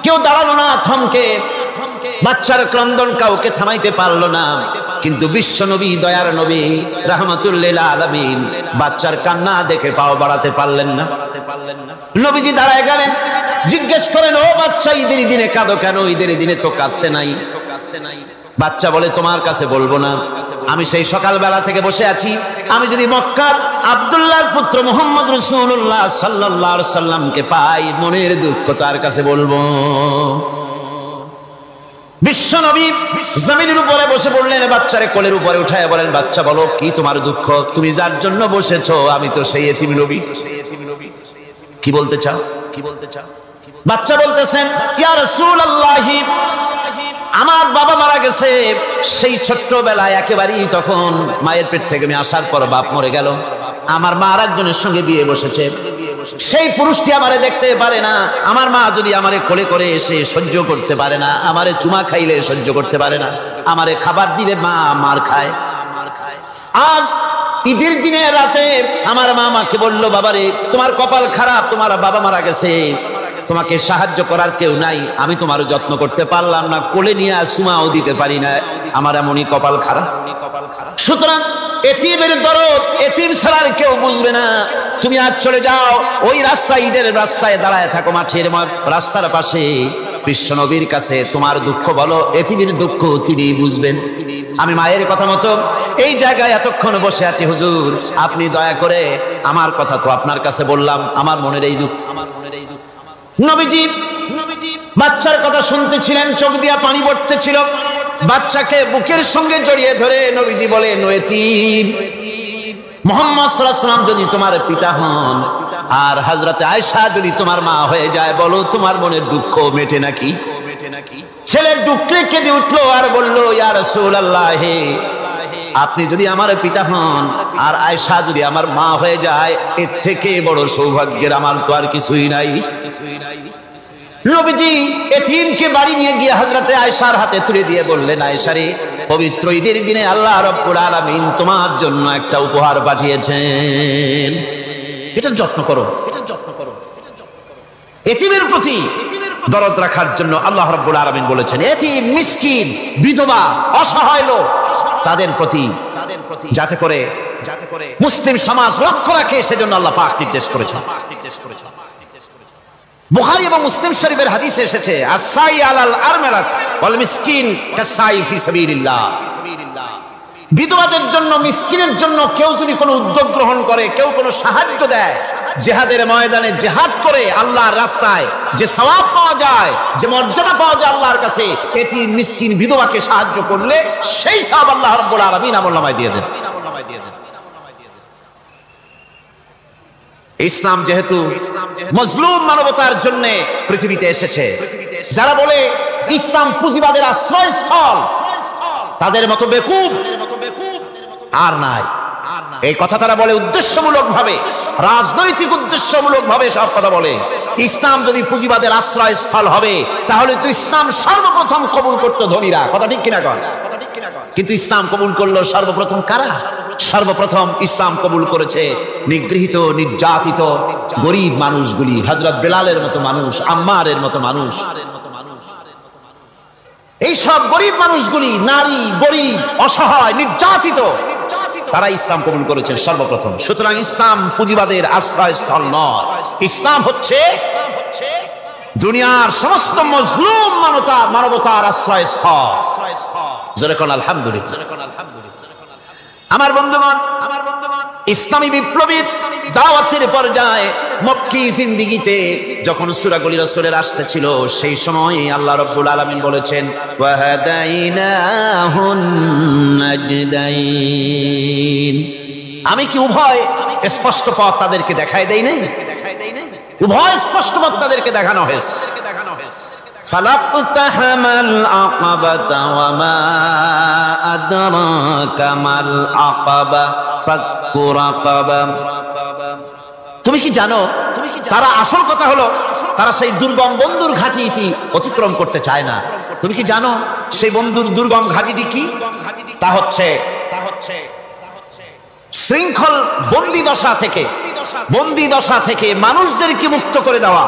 কেউ দাঁড়ালো না, থমকে বাচ্চার ক্রন্দন কাউকে থামাইতে পারলো না, কিন্তু বিশ্ব নবী, দয়ার নবী, রাহমাতুল্লিল আলামিন বাচ্চার কান্না দেখে পাও বাড়াতে পারলেন না। নবীজি দাঁড়ায় গেলেন, জিজ্ঞেস করেন, ও বাচ্চা, ঈদের দিনে কাঁদো কেন? ঈদের দিনে তো কাঁদতে নাই। বাচ্চা বলে, তোমার কাছে বলবো না, আমি সেই সকালবেলা থেকে বসে আছি। আমি যদি মক্কার আব্দুল্লাহর পুত্র মুহাম্মদ রাসূলুল্লাহ সাল্লাল্লাহু আলাইহি সাল্লামকে পাই, মনের দুঃখ তার কাছে বলবো। বিশ্ব নবী জমিনের উপরে বসে পড়লেন, বাচ্চারে কোলের উপরে উঠায় বলেন, বাচ্চা বলো কি তোমার দুঃখ? তুমি যার জন্য বসেছো আমি তো সেই এতিম নবী। কি বলতে চাও? কি বলতে চাও? বাচ্চা বলতেছেন, ইয়া রাসূলুল্লাহ, আমার বাবা মারা গেছে সেই ছোট্টবেলায়, একেবারেই তখন মায়ের পেট থেকে আমি আসার পর বাপ মরে গেল। আমার মা আর একজনের সঙ্গে বিয়ে বসেছে। সেই পুরুষটি আমারে দেখতে পারে না। আমার মা যদি আমারে কোলে করে এসে সহ্য করতে পারে না, আমারে চুমা খাইলে সহ্য করতে পারে না, আমারে খাবার দিলে মা মার খায়। আজ ঈদের দিনে রাতে আমার মা আমাকে বলল, বাবারে তোমার কপাল খারাপ, তোমার বাবা মারা গেছে, তোমাকে সাহায্য করার কেউ নাই, আমি তোমার যত্ন করতে পারলাম না, কোলে নিয়ে চুমাও দিতে পারি না, আমার এমনই কপাল খারাপ। সুতরাং এতিমের দরদ এতিম ছাড়া কেউ বুঝবে না। তুমি আজ চলে যাও, ওই রাস্তায়, ঈদের রাস্তায় দাঁড়ায় থাকো, মাঠের রাস্তার পাশে, বিশ্ব নবীর কাছে তোমার দুঃখ বলো, এতিমের দুঃখ তিনি বুঝবেন। আমি মায়ের কথা মতো এই জায়গায় এতক্ষণ বসে আছি, হুজুর আপনি দয়া করে, আমার কথা তো আপনার কাছে বললাম, আমার মনের এই দুঃখ। নবীজি বাচ্চার কথা শুনতেছিলেন, চোখ দিয়া পানি পড়তেছিল। বাচ্চাকে বুকের সঙ্গে জড়িয়ে ধরে নবীজি বলেন, এতিম, মুহাম্মদ সাল্লাল্লাহু আলাইহি ওয়াসাল্লাম যদি তোমার পিতা হন আর হযরতে আয়েশা যদি তোমার মা হয়ে যায়, বলো তোমার মনের দুঃখ মেটে নাকি? ছেলে ডুকরে কেঁদে উঠলো আর বলল, ইয়া রাসূলুল্লাহ, আপনি যদি আমার পিতা হন আর আয়েশা যদি আমার মা হয়ে যায়, এর থেকে বড় সৌভাগ্যের আমার তো আর কিছুই নাই। নবীজি এতিমকে বাড়ি নিয়ে গিয়ে হযরতে আয়েশার হাতে তুলে দিয়ে বললেন, আয়েশা রে, পবিত্র ঈদের দিনে আল্লাহ রাব্বুল আলামিন তোমার জন্য একটা উপহার পাঠিয়েছেন, এটা যত্ন করো, এটা যত্ন করো। এতিমের প্রতি দরদ রাখার জন্য আল্লাহ রাব্বুল আলামিন বলেছেন, এতিম, মিসকিন, বিধবা, অসহায় লোক, তাদের প্রতি যাতে করে মুসলিম সমাজ লক্ষ্য রাখে, সেজন্য আল্লাহ পাক নির্দেশ করেছেন। বুখারী এবং মুসলিম শরীফের হাদিসে এসেছে, আস-সাই আলাল আরমালাত ওয়াল মিসকিন কাস-সাই ফি সাবিলিল্লাহ। বিধবাদের জন্য, মিসকিনের জন্য কেউ যদি কোনো উদ্যোগ গ্রহণ করে, কেউ কোনো সাহায্য দেয়, জিহাদের ময়দানে জিহাদ করে আল্লাহর রাস্তায় যে সওয়াব পাওয়া যায়, যে মর্যাদা পাওয়া যায় আল্লাহর কাছে, এতিম, মিসকিন, বিধবাকে সাহায্য করলে সেই সওয়াব আল্লাহ রাব্বুল আলামিন আমলনামায় দিয়ে দেন। ইসলাম যেহেতু মজলুম মানবতার জন্য পৃথিবীতে এসেছে, যারা বলে ইসলাম পুঁজিবাদের আশ্রয়স্থল, তাদের মতো বেকুব আর নাই। এই কথা তারা বলে উদ্দেশ্যমূলক ভাবে, রাজনৈতিক উদ্দেশ্যমূলক ভাবে সব কথা বলে। ইসলাম যদি পুঁজিবাদের আশ্রয়স্থল হবে, তাহলে তো ইসলাম সর্বপ্রথম কবুল করতো ধনীরা, কথা ঠিক কিনা কন? কিন্তু ইসলাম কবুল করলো সর্বপ্রথম কারা? সর্বপ্রথম ইসলাম কবুল করেছে নিগৃহীত, নির্যাতিত গরিব মানুষগুলি, হযরত বেলালের মতো মানুষ, আম্মারের মতো মানুষ। এই সব গরিব মানুষগুলি, নারী, গরিব, অসহায়, নির্যাতিত, তারা ইসলাম কবুল করেছেন সর্বপ্রথম। সুতরাং ইসলাম পুঁজিবাদের আশ্রয়স্থল নয়, ইসলাম হচ্ছে দুনিয়ার সমস্ত মজলুম মানবতার আশ্রয়স্থল। জোরে কোন আলহামদুলিল্লাহ। আমার বন্ধুগণ, ইসলামী বিপ্লবীর দাওয়াতের পর্যায়ে মক্কি জিন্দেগিতে যখন সূরাগুলি রাসূলের আসতেছিল, সেই সময় আল্লাহ রাব্বুল আলামিন বলেছেন, ওয়া হাদাইনাহুন নাজদাইন, আমি কি উভয় স্পষ্ট পথ তাদেরকে দেখাই দেই নাই? উভয় স্পষ্ট পথ তাদেরকে দেখানো হয়েছে। ফালাকতাহামাল আকাবাতা ওয়া মা আদরাকা মাল আকাবা ফাক্কু রাকাবা। তুমি কি জানো, তারা আসল কথা হলো তারা সেই দুর্গম বন্ধুর ঘাঁটিটি অতিক্রম করতে চায় না। তুমি কি জানো সেই বন্ধুর দুর্গম ঘাঁটিটি কি? তা হচ্ছে শৃঙ্খল বন্দি দশা থেকে মানুষদেরকে মুক্ত করে দেওয়া,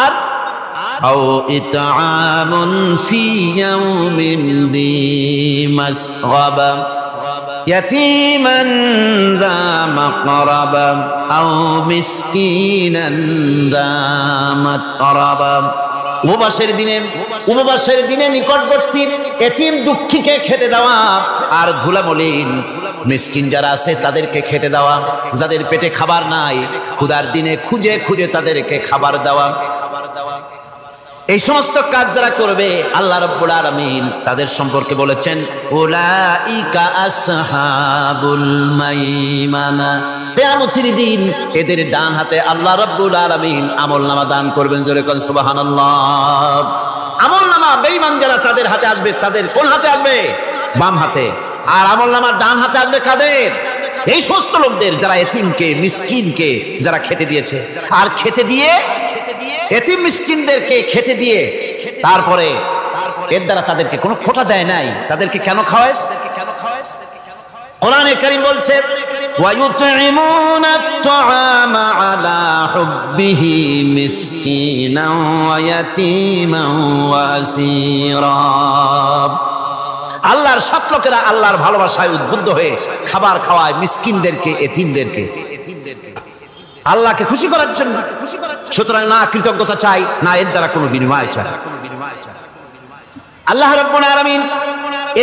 আর আও ইতআমুন ফি ইয়াউমিন যী মাসগাবা ইয়াতীমান যা মাকরাবা আও মিসকিনান যা মাতরাবা। উপবাসের দিনে নিকটবর্তী এতিম দুঃখীকে খেতে দেওয়া, আর ধুলামলিন মিসকিন যারা আছে তাদেরকে খেতে দেওয়া, যাদের পেটে খাবার নাই ক্ষুধার দিনে খুঁজে খুঁজে তাদেরকে খাবার দেওয়া। এই সমস্ত কাজ যারা করবে আল্লাহ রাব্বুল আলামিন তাদের সম্পর্কে বলেছেন উলাইকা আসহাবুল মাইমানা। কিয়ামতের দিন এদের ডান হাতে আল্লাহ রাব্বুল আলামিন আমলনামা দান করবেন। জোরে কোন সুবহানাল্লাহ। আমলনামা বেঈমান যারা তাদের হাতে আসবে, তাদের কোন হাতে আসবে? বাম হাতে। আর আমলনামা ডান হাতে আসবে কাদের? এই সমস্ত লোকদের যারা এতিমকে মিসকিনকে যারা খেতে দিয়েছে, আর খেতে দিয়ে এতিম মিসকিনদেরকে খেতে দিয়ে তারপরে এর দ্বারা তাদেরকে কোনো খোটা দেয় নাই। তাদেরকে কেন খাওয়াস? কোরআনে কারীম বলছে ওয়ায়ুতঈমুনা আত-তাআমা আলা হুব্বিহি মিসকিনান ওয়া ইয়াতীমান ওয়া আসীরা। আল্লাহর সৎ লোকেরা আল্লাহর ভালোবাসায় উদ্বুদ্ধ হয়ে খাবার খাওয়ায় মিসকিনদেরকে, এতিমদেরকে, আল্লাহকে খুশি করার জন্য। সুতরাং না কৃতজ্ঞতা চাই, না এর দ্বারা কোনো বিনিময় চাই। আল্লাহ রাব্বুল আলামিন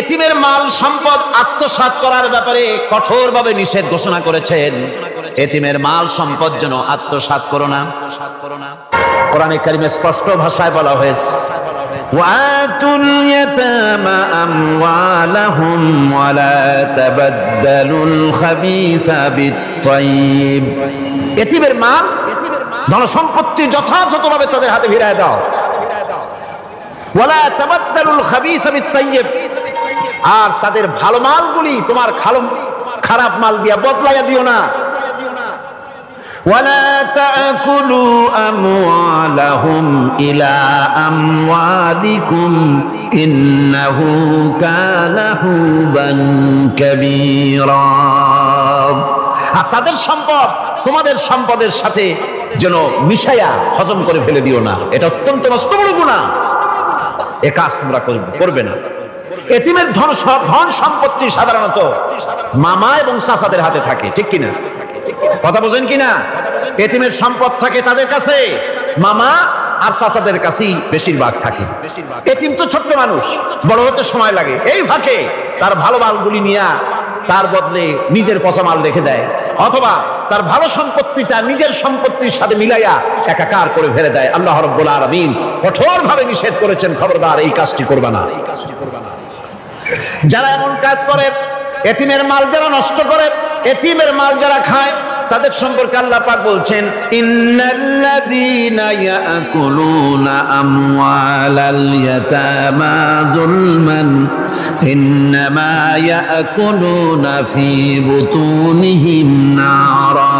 এতিমের মাল সম্পদ আত্মসাৎ করার ব্যাপারে কঠোরভাবে নিষেধ ঘোষণা করেছেন। এতিমের মাল সম্পদ যেন আত্মসাৎ করো না। কোরআনে কারিমে স্পষ্ট ভাষায় বলা হয়েছে ওয়াতুল ইয়াতামা আমওয়ালাহুম ওয়া লা তাবাদদালুল খাবিসা বিত-তাইয়্যিব। এতিমের মাল ধন সম্পত্তি যথাযথভাবে তাদের হাতে ফিরিয়ে দাও। ওয়া লা তাবাদদালুল খাবিসা বিত-তাইয়্যিব। আর তাদের ভালো মালগুলি তোমার খারাপ মাল দিয়া বদলাইয়া দিও না। ولا تأكلوا أموالهم إلى أموالكم إنه كان حوبا كبيرا। আর তাদের সম্পদ তোমাদের সম্পদের সাথে যেন মিশাইয়া হজম করে ফেলে দিও না। এটা অত্যন্ত মস্ত বড় গুনাহ। এ কাজ তোমরা করবে না। এতিমের ধন সম্পত্তি সাধারণত মামা এবং চাচাদের হাতে থাকে, ঠিক কিনা? কথা বোঝেন কিনা? এতিমের সম্পদ থাকে তাদের কাছে, মামা আর চাচাদের কাছেই বেশিরভাগ থাকে। এতিম তো ছোট্ট মানুষ, বড় হতে সময় লাগে। এই ফাঁকে তার ভালো মালগুলি নিয়ে তার বদলে নিজের পচা মাল রেখে দেয়, অথবা তার ভালো সম্পত্তিটা নিজের সম্পত্তির সাথে মিলাইয়া একাকার করে ফেলে দেয়। আল্লাহ রাব্বুল আলামিন কঠোরভাবে নিষেধ করেছেন, খবরদার এই কাজটি করবে না। যারা এমন কাজ করে, এতিমের মাল যারা নষ্ট করে, এতিমের মাল যারা খায়, তাদের সম্পর্কে আল্লাহ পাক বলছেন ইন্নাল্লাযীনা ইয়াকুলুনা আমওয়ালাল ইয়াতামা যুলমান ইন্নামা ইয়াকুলুনা ফি বুতুনিহিম নারা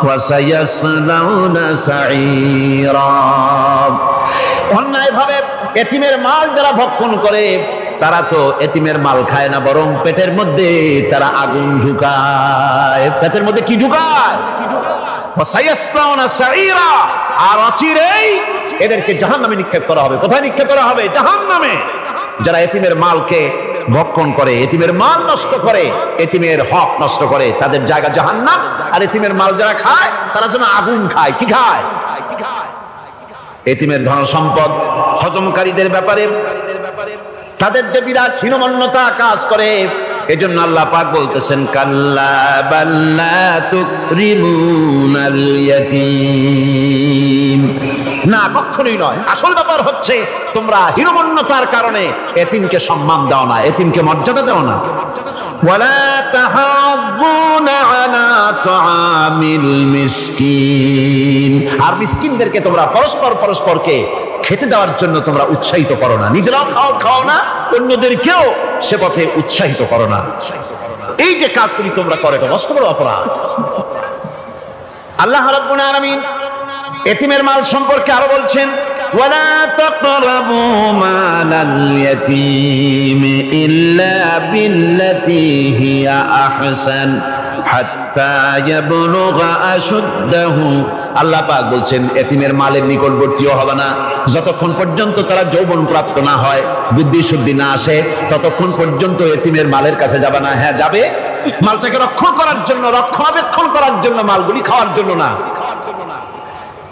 ওয়া সায়াসলাউনা সাঈরা। অন্যায়ভাবে এতিমের মাল যারা ভক্ষণ করে তারা তো এতিমের মাল খায় না, বরং পেটের মধ্যে তারা আগুন ঢুকায়। পেটের মধ্যে কি ঢুকায়? আর অচিরেই এদেরকে জাহান্নামে নিক্ষেপ করা হবে। কোথায় নিক্ষেপ করা হবে? জাহান্নামে। যারা এতিমের মালকে ভক্ষণ করে, এতিমের মাল নষ্ট করে, এতিমের হক নষ্ট করে, তাদের জায়গা জাহান্নাম। আর এতিমের মাল যারা খায় তারা যেন আগুন খায়। কি খায়? এতিমের ধন সম্পদ হজমকারীদের ব্যাপারে তাদের যে বিরাট হীনমন্যতা কাজ করে, এজন্য আল্লাহ পাক বলতেছেন কাল্লা বাল্লা তুকরিমুনাল ইয়াতীম। না, কখনোই নয়। আসল ব্যাপার হচ্ছে তোমরা হীনমন্যতার কারণে এতিমকে সম্মান দাও না, এতিমকে মর্যাদা দাও না। ওয়ালা তাহাব্বুনা আলা তাআমিল মিসকিন। আর মিসকিনদেরকে তোমরা পরস্পরকে খেতে দেওয়ার জন্য তোমরা উৎসাহিত করো না। নিজেরাও খাও না, অন্যদেরকেও সে পথে উৎসাহিত করো না। এই যে কাজগুলি তোমরা করো, এটা মস্ত বড় অপরাধ। আল্লাহ রাব্বুল আলামিন এতিমের মাল সম্পর্কে আরো বলছেন ওয়ালা তাকরাবু মালাল ইয়াতীম ইল্লা বিল্লাতী হিয়া আহসান হাত্তা হাত্তা ইয়াবলুগা আশুদ্দাহু। আল্লাহ পাক বলছেন এতিমের মালের নিকটবর্তীও হবে না যতক্ষণ পর্যন্ত তারা যৌবন প্রাপ্ত না হয়, বুদ্ধি শুদ্ধি না আসে, ততক্ষণ পর্যন্ত এতিমের মালের কাছে যাবে না। হ্যাঁ যাবে, মালটাকে রক্ষণ করার জন্য, রক্ষণাবেক্ষণ করার জন্য, মালগুলি খাওয়ার জন্য না।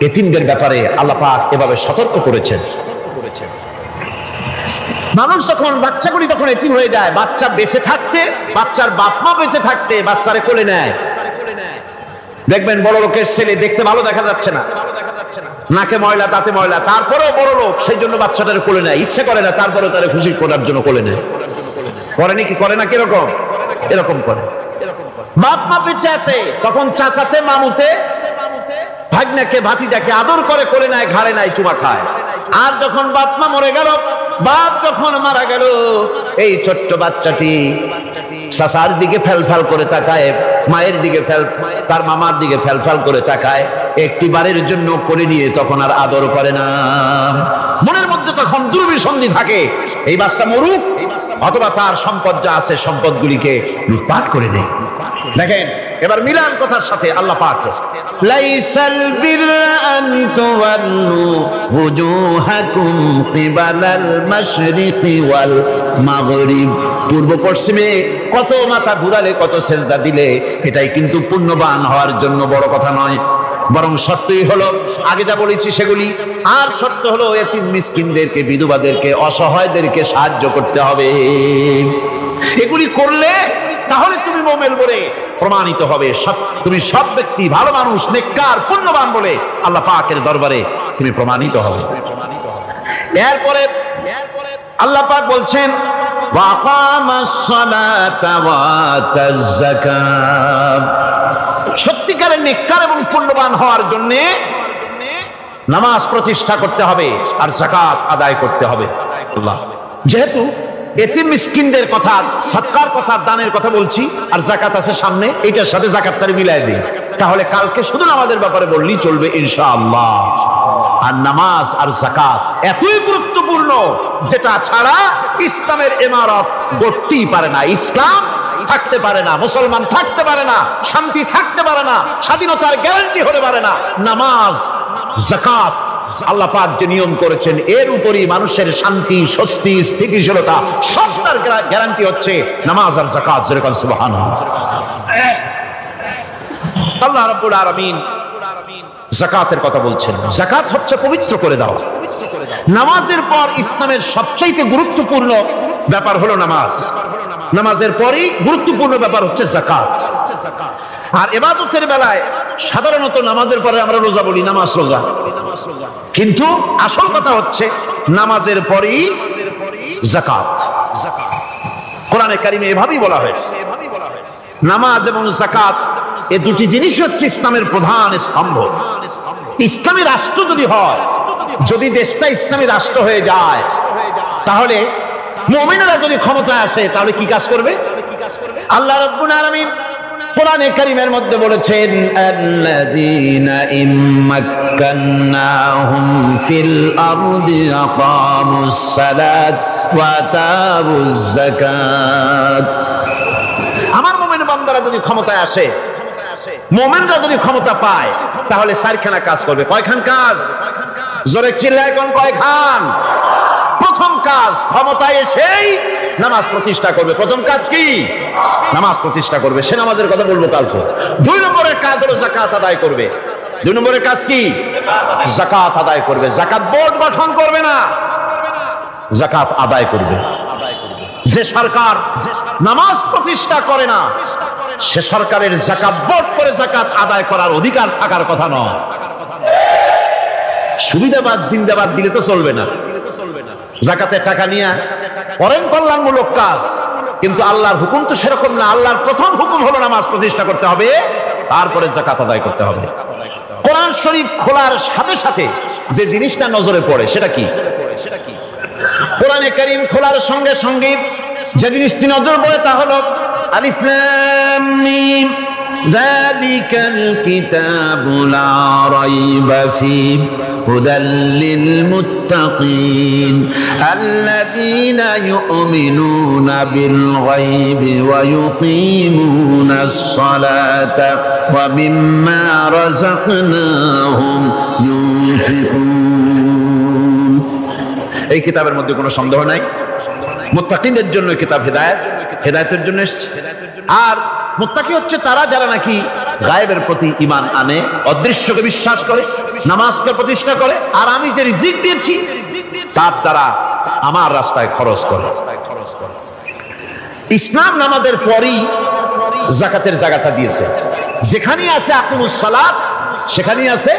এতিমদের ব্যাপারে আল্লাহ পাক এভাবে সতর্ক করেছেন। মানুষ যখন, বাচ্চাগুলি তখন এতিম হয়ে যায়, বাচ্চা বেঁচে থাকতে, বাচ্চার বাপ মা বেঁচে থাকতে বাচ্চারে কোলে নেয়। দেখবেন বড় লোকের ছেলে দেখতে ভালো দেখা যাচ্ছে না, নাকে ময়লা তাতে ময়লা, তারপরেও বড় লোক, সেই জন্য বাচ্চাটারে কোলে নেয়, ইচ্ছে করে না, তারপরেও তারা খুশি করার জন্য কোলে নেয়। করেনি কি করে না কিরকম? এরকম করে। বাপ মা বেঁচে আছে তখন চাচাতে মামুতে ভাগ্নাকে ভাতিজাকে আদর করে কোলে নেয়, ঘাড়ে নেয়, চুমা খায়। আর যখন বাপ মা মরে গেল, বাপ যখন মারা গেল, এই ছোট্ট বাচ্চাটি চাচার দিকে ফেলফাল করে তাকায়, মায়ের দিকে তার মামার দিকে ফেলফাল করে তাকায়, একটি বারের জন্য কোলে নিয়ে তখন আর আদর করে না। মনের মধ্যে তখন দুর্বিসন্ধি থাকে, এই বাচ্চা মরুক অথবা তার সম্পদ যা আছে সম্পদগুলিকে লুটপাট করে নেয়। দেখেন এবার মিলান কথার সাথে আল্লাহ পাক, লাইসাল বিররা আন তুওয়াল্লু ওয়ুজুহাকুম কিবালাল মাশরিকি ওয়াল মাগরিব। পূর্ব পশ্চিমে কত মাথা ঘুরালে, কত সেজদা দিলে এটাই কিন্তু পুণ্যবান হওয়ার জন্য বড় কথা নয়, বরং সত্যই হলো আগে যা বলেছি সেগুলি। আর সত্য হলো এতিম মিসকিনদেরকে, বিধবাদেরকে, অসহায়দেরকে সাহায্য করতে হবে। এগুলি করলে তাহলে তুমি মুমিন বলে প্রমাণিত হবে, তুমি সব ব্যক্তি ভালো মানুষ, নেককার, পুণ্যবান বলে আল্লাহ পাকের দরবারে তুমি প্রমাণিত হবে। এরপরে আল্লাহ পাক বলছেন ওয়াকামাস সালাতা ওয়া আতাজ যাকাত। সত্যিকারের নেককার এবং পুণ্যবান হওয়ার জন্য নামাজ প্রতিষ্ঠা করতে হবে আর যাকাত আদায় করতে হবে। আল্লাহ যেহেতু এতিম মিসকিনদের কথা, সদকার কথা, দানের কথা বলছি, আর যাকাত আছে সামনে, এইটার সাথে যাকাতটারে মিলাই দিই, তাহলে কালকে শুধু নামাজের ব্যাপারে বললেই চলবে ইনশাআল্লাহ। আর নামাজ আর যাকাত এতই গুরুত্বপূর্ণ, যেটা ছাড়া ইসলামের ইমারত গড়তেই পারে না, ইসলাম থাকতে পারে না, মুসলমান থাকতে পারে না, শান্তি থাকতে পারে না, স্বাধীনতার গ্যারান্টি হতে পারে না। নামাজ, যাকাত আল্লাহ পাক যে নিয়ম করেছেন, এর উপরই মানুষের শান্তি, স্বস্তি, স্থিতিশীলতা সবটার গ্যারান্টি হচ্ছে নামাজ আর যাকাত। যেরকম সুবহানাল্লাহ। আল্লাহ রাব্বুল আলামিন যাকাতের কথা বলছেন। যাকাত হচ্ছে পবিত্র করে দাও। নামাজের পর ইসলামের সবচেয়ে গুরুত্বপূর্ণ ব্যাপার হলো নামাজ, নামাজের পরই গুরুত্বপূর্ণ ব্যাপার হচ্ছে যাকাত। আর ইবাদতের বেলায় সাধারণত নামাজের পরে আমরা রোজা বলি, নামাজ রোজা, কিন্তু আসল কথা হচ্ছে নামাজের পরেই যাকাত। কোরআনে কারিমে এভাবেই বলা হয়েছে। নামাজ এবং যাকাত এই দুটি জিনিস হচ্ছে ইসলামের প্রধান স্তম্ভ। ইসলামী রাষ্ট্র যদি হয়, যদি দেশটা ইসলামী রাষ্ট্র হয়ে যায়, তাহলে মুমিনেরা যদি ক্ষমতায় আসে তাহলে কি কাজ করবে? আল্লাহ রাব্বুল আলামিন কোরআনে কারীমের মধ্যে বলেছেন আল্লাযীনা ইম্মাক্কান্নাহুম ফিল আরদি আকামুস সালাত ওয়া আতাবুজ যাকাত। আমার মুমিন বান্দারা যদি ক্ষমতায় আসে, মুমিনরা যদি ক্ষমতা পায়, তাহলে চারখানা কাজ করবে। কয়খান কাজ? জোরে চিল্লায় কোন কয়খান? প্রথম কাজ, ক্ষমতায় এসেই নামাজ প্রতিষ্ঠা করবে। প্রথম কাজ কি? নামাজ প্রতিষ্ঠা করবে। সে নামাজের কথা বলবো কালকে। 2 নম্বরের কাজ হলো যাকাত আদায় করবে। 2 নম্বরের কাজ কি? যাকাত আদায় করবে। যাকাত বোর্ড গঠন করবে না, যাকাত আদায় করবে। যে সরকার নামাজ প্রতিষ্ঠা করে না, সে সরকারের যাকাত বোর্ড করে যাকাত আদায় করার অধিকার থাকার কথা নয়। সুবিধাবাদ জিন্দাবাদ দিলে তো চলবে না। যাকাতের টাকা নিয়ে করেন কল্যাণমূলক কাজ, কিন্তু আল্লাহর হুকুম তো সেরকম না। আল্লাহর প্রথম হুকুম হলো নামাজ প্রতিষ্ঠা করতে হবে, তারপরে যাকাত আদায় করতে হবে। কোরআন শরীফ খোলার সাথে সাথে যে জিনিসটা নজরে পড়ে সেটা কি? কোরআনে কারীম খোলার সঙ্গে সঙ্গে যে জিনিসটি নজর পড়ে তা হলো আলিফ লাম মিম যালিকাল কিতাবু লা রাইবা ফীহি হুদাল লিল মুত্তাকিন আল্লাযীনা ইউমিনুনা বিল গায়বি ওয়া ইউকিমুনাস সালাতা ওয়া মিম্মা রাযাকনাহুম ইউনফিকুন। এই কিতাবের মধ্যে কোনো সন্দেহ নাই, মুত্তাকিনদের জন্য কিতাব হেদায়েতের জন্য এসেছে। আর মুত্তাকি হচ্ছে তারা যারা নাকি গায়েবের প্রতি ঈমান আনে, অদৃশ্যকে বিশ্বাস করে, নামাজকে প্রতিষ্ঠা করে, আর আমি যে রিজিক দিয়েছি তার দ্বারা আমার রাস্তায় খরচ করে। ইসলাম নামাজের পরই যাকাতের জায়গাটা দিয়েছে। যেখানেই আছে আকিমুস সালাত সেখানেই আছে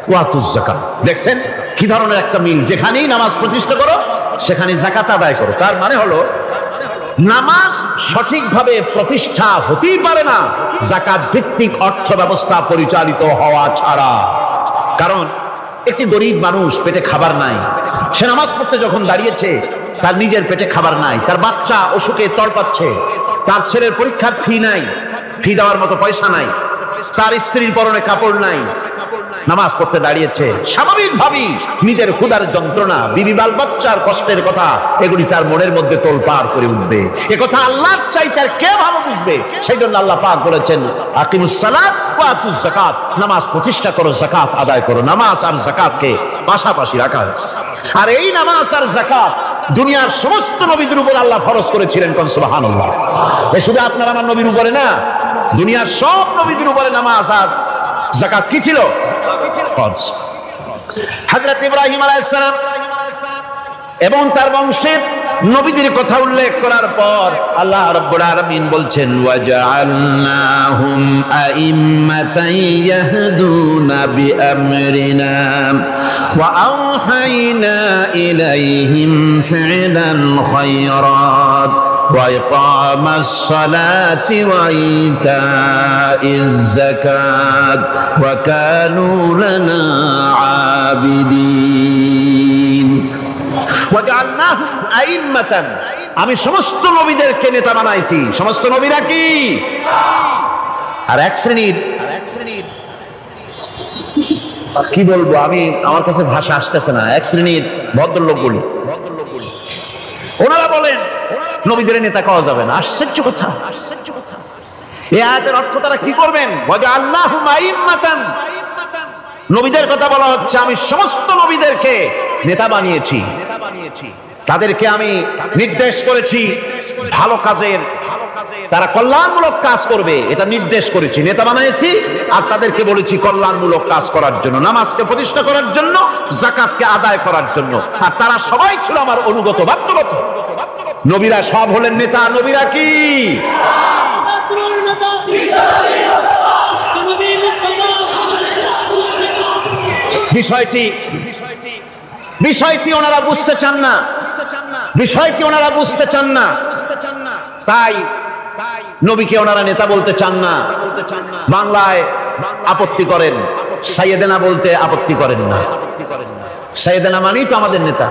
ওয়াতুজ যাকাত। দেখছেন কি ধরনের একটা মিল, যেখানেই নামাজ প্রতিষ্ঠা করো সেখানে যাকাত আদায় করো। তার মানে হলো নামাজ সঠিকভাবে প্রতিষ্ঠা হতেই পারে না যাকাত ভিত্তিক অর্থ ব্যবস্থা পরিচালিত হওয়া ছাড়া। কারণ একটি গরিব মানুষ, পেটে খাবার নাই, সে নামাজ পড়তে যখন দাঁড়িয়েছে তার নিজের পেটে খাবার নাই, তার বাচ্চা অসুখে তড়পাচ্ছে, তার ছেলের পরীক্ষার ফি নাই, ফি দেওয়ার মতো পয়সা নাই, তার স্ত্রীর পরনে কাপড় নাই, নামাজ পড়তে দাঁড়িয়েছে, স্বাভাবিকভাবেই নিজের ক্ষুধার যন্ত্রণা, বিবি বাল বাচ্চার কষ্টের কথা এগুলি তার মনের মধ্যে তোলপাড় করে উঠবে। এ কথা আল্লাহর চাইতে আর কে ভালো বুঝবে? সেই জন্য আল্লাহ পাক বলেছেন আকিমুস সালাত ওয়া আতুজ যাকাত, নামাজ প্রতিষ্ঠা করো, যাকাত আদায় করো। নামাজ আর যাকাতকে পাশাপাশি রাখা হয়েছে। আর এই নামাজ আর যাকাত দুনিয়ার সমস্ত নবীদের উপর আল্লাহ ফরজ করেছিলেন। কোন সুবহানাল্লাহ। এ শুধু আপনার আমার নবীর উপরে না, দুনিয়ার সব নবীদের উপরে নামাজ আর যাকাত কি ছিল? ফরজ। হযরত ইব্রাহিম আলাইহিস সালাম এবং তার বংশের নবীদের কথা উল্লেখ করার পর আল্লাহ রাব্বুল আলামিন বলছেন ওয়াজআলনাহুম আইম্মাতান ইয়াহদুনা বিআমরিনা ওয়া আওহাইনা ইলাইহিম ফি'লাল খায়রাত وإقام الصلاة وإيتاء الزكاة وكانوا لنا عابدين وجعلناهم أئمة আমি সমস্ত নবীদেরকে নেতা বানাইছি। সমস্ত নবীরা কি? আর এক শ্রেণীর কি বলবো আমি, আমার কাছে ভাষা আসতেছে না, এক শ্রেণীর ভদ্রলোক বলি, ওনারা বলেন নবীদের নেতা কওয়া যাবে না। আশ্চর্য কথা। এই আয়াতের অর্থ তারা কি করবেন? ওয়াজআলনাহুম আইম্মাতান, নবীদের কথা বলা হচ্ছে আমি সমস্ত নবীদেরকে নেতা বানিয়েছি, তাদেরকে আমি নির্দেশ করেছি ভালো কাজের, তারা কল্যাণমূলক কাজ করবে এটা নির্দেশ করেছি, নেতা বানিয়েছি। আর তাদেরকে বলেছি কল্যাণমূলক কাজ করার জন্য, নামাজকে প্রতিষ্ঠা করার জন্য, যাকাতকে আদায় করার জন্য। আর তারা সবাই ছিল আমার অনুগত, বাধ্যগত। নবীরা সব হলেন নেতা। নবীরা কি? বিষয়টি ওনারা বুঝতে চান না, বিষয়টি ওনারা বুঝতে চান না, তাই নবীকে ওনারা নেতা বলতে চান না। বাংলায় আপত্তি করেন, সাইয়েদেনা বলতে আপত্তি করেন না। সাইয়েদেনা মানেই তো আমাদের নেতা,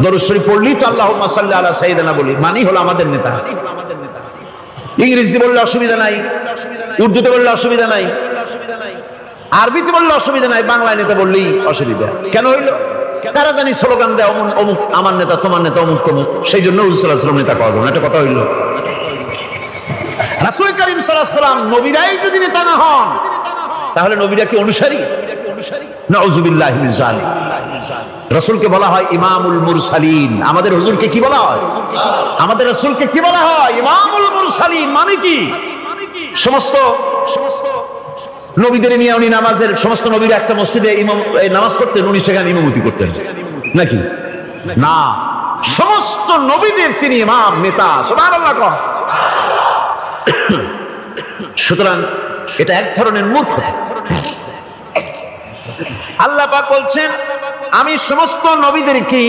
দরুদ শরীফ পড়লেই তো আল্লাহুম্মা সাল্লি আলা সাইয়েদেনা বলি, মানি হলো আমাদের নেতা। ইংরেজিতে বললে অসুবিধা নাই, উর্দুতে বললে অসুবিধা নাই, আরবিতে বললে অসুবিধা নাই, বাংলায় নেতা বললেই অসুবিধা। কেন হইল? তারা জানি স্লোগান দেয় অমুক আমার নেতা, তোমার নেতা অমুক তমুক, সেই জন্য রাসূলুল্লাহ সাল্লাল্লাহু আলাইহি ওয়াসাল্লাম নেতা পাওয়া যাবে না। এটা কথা হইল। রাসূল কারীম সাল্লাল্লাহু আলাইহি ওয়াসাল্লাম নবীরাই যদি নেতা না হন তাহলে নবীরা কি অনুসারী? নাউযুবিল্লাহি মিন যালিক। রাসূলকে বলা হয় ইমামুল মুরসালিন। আমাদের হুজুরকে কি বলা হয়? আমাদের রাসূলকে কি বলা হয়? ইমামুল মুরসালিন। মানে কি? সমস্ত নবীদের নিয়ে উনি নামাজের, সমস্ত নবীরা একটা মসজিদে নামাজ পড়তেন, উনি সেখানে ইমামতি করতেন নাকি? না, সমস্ত নবীদের তিনি ইমাম, নেতা। সুবহানাল্লাহ। সুতরাং এটা এক ধরনের মূর্খতা। আল্লাহ পাক বলছেন আমি সমস্ত নবীদেরকে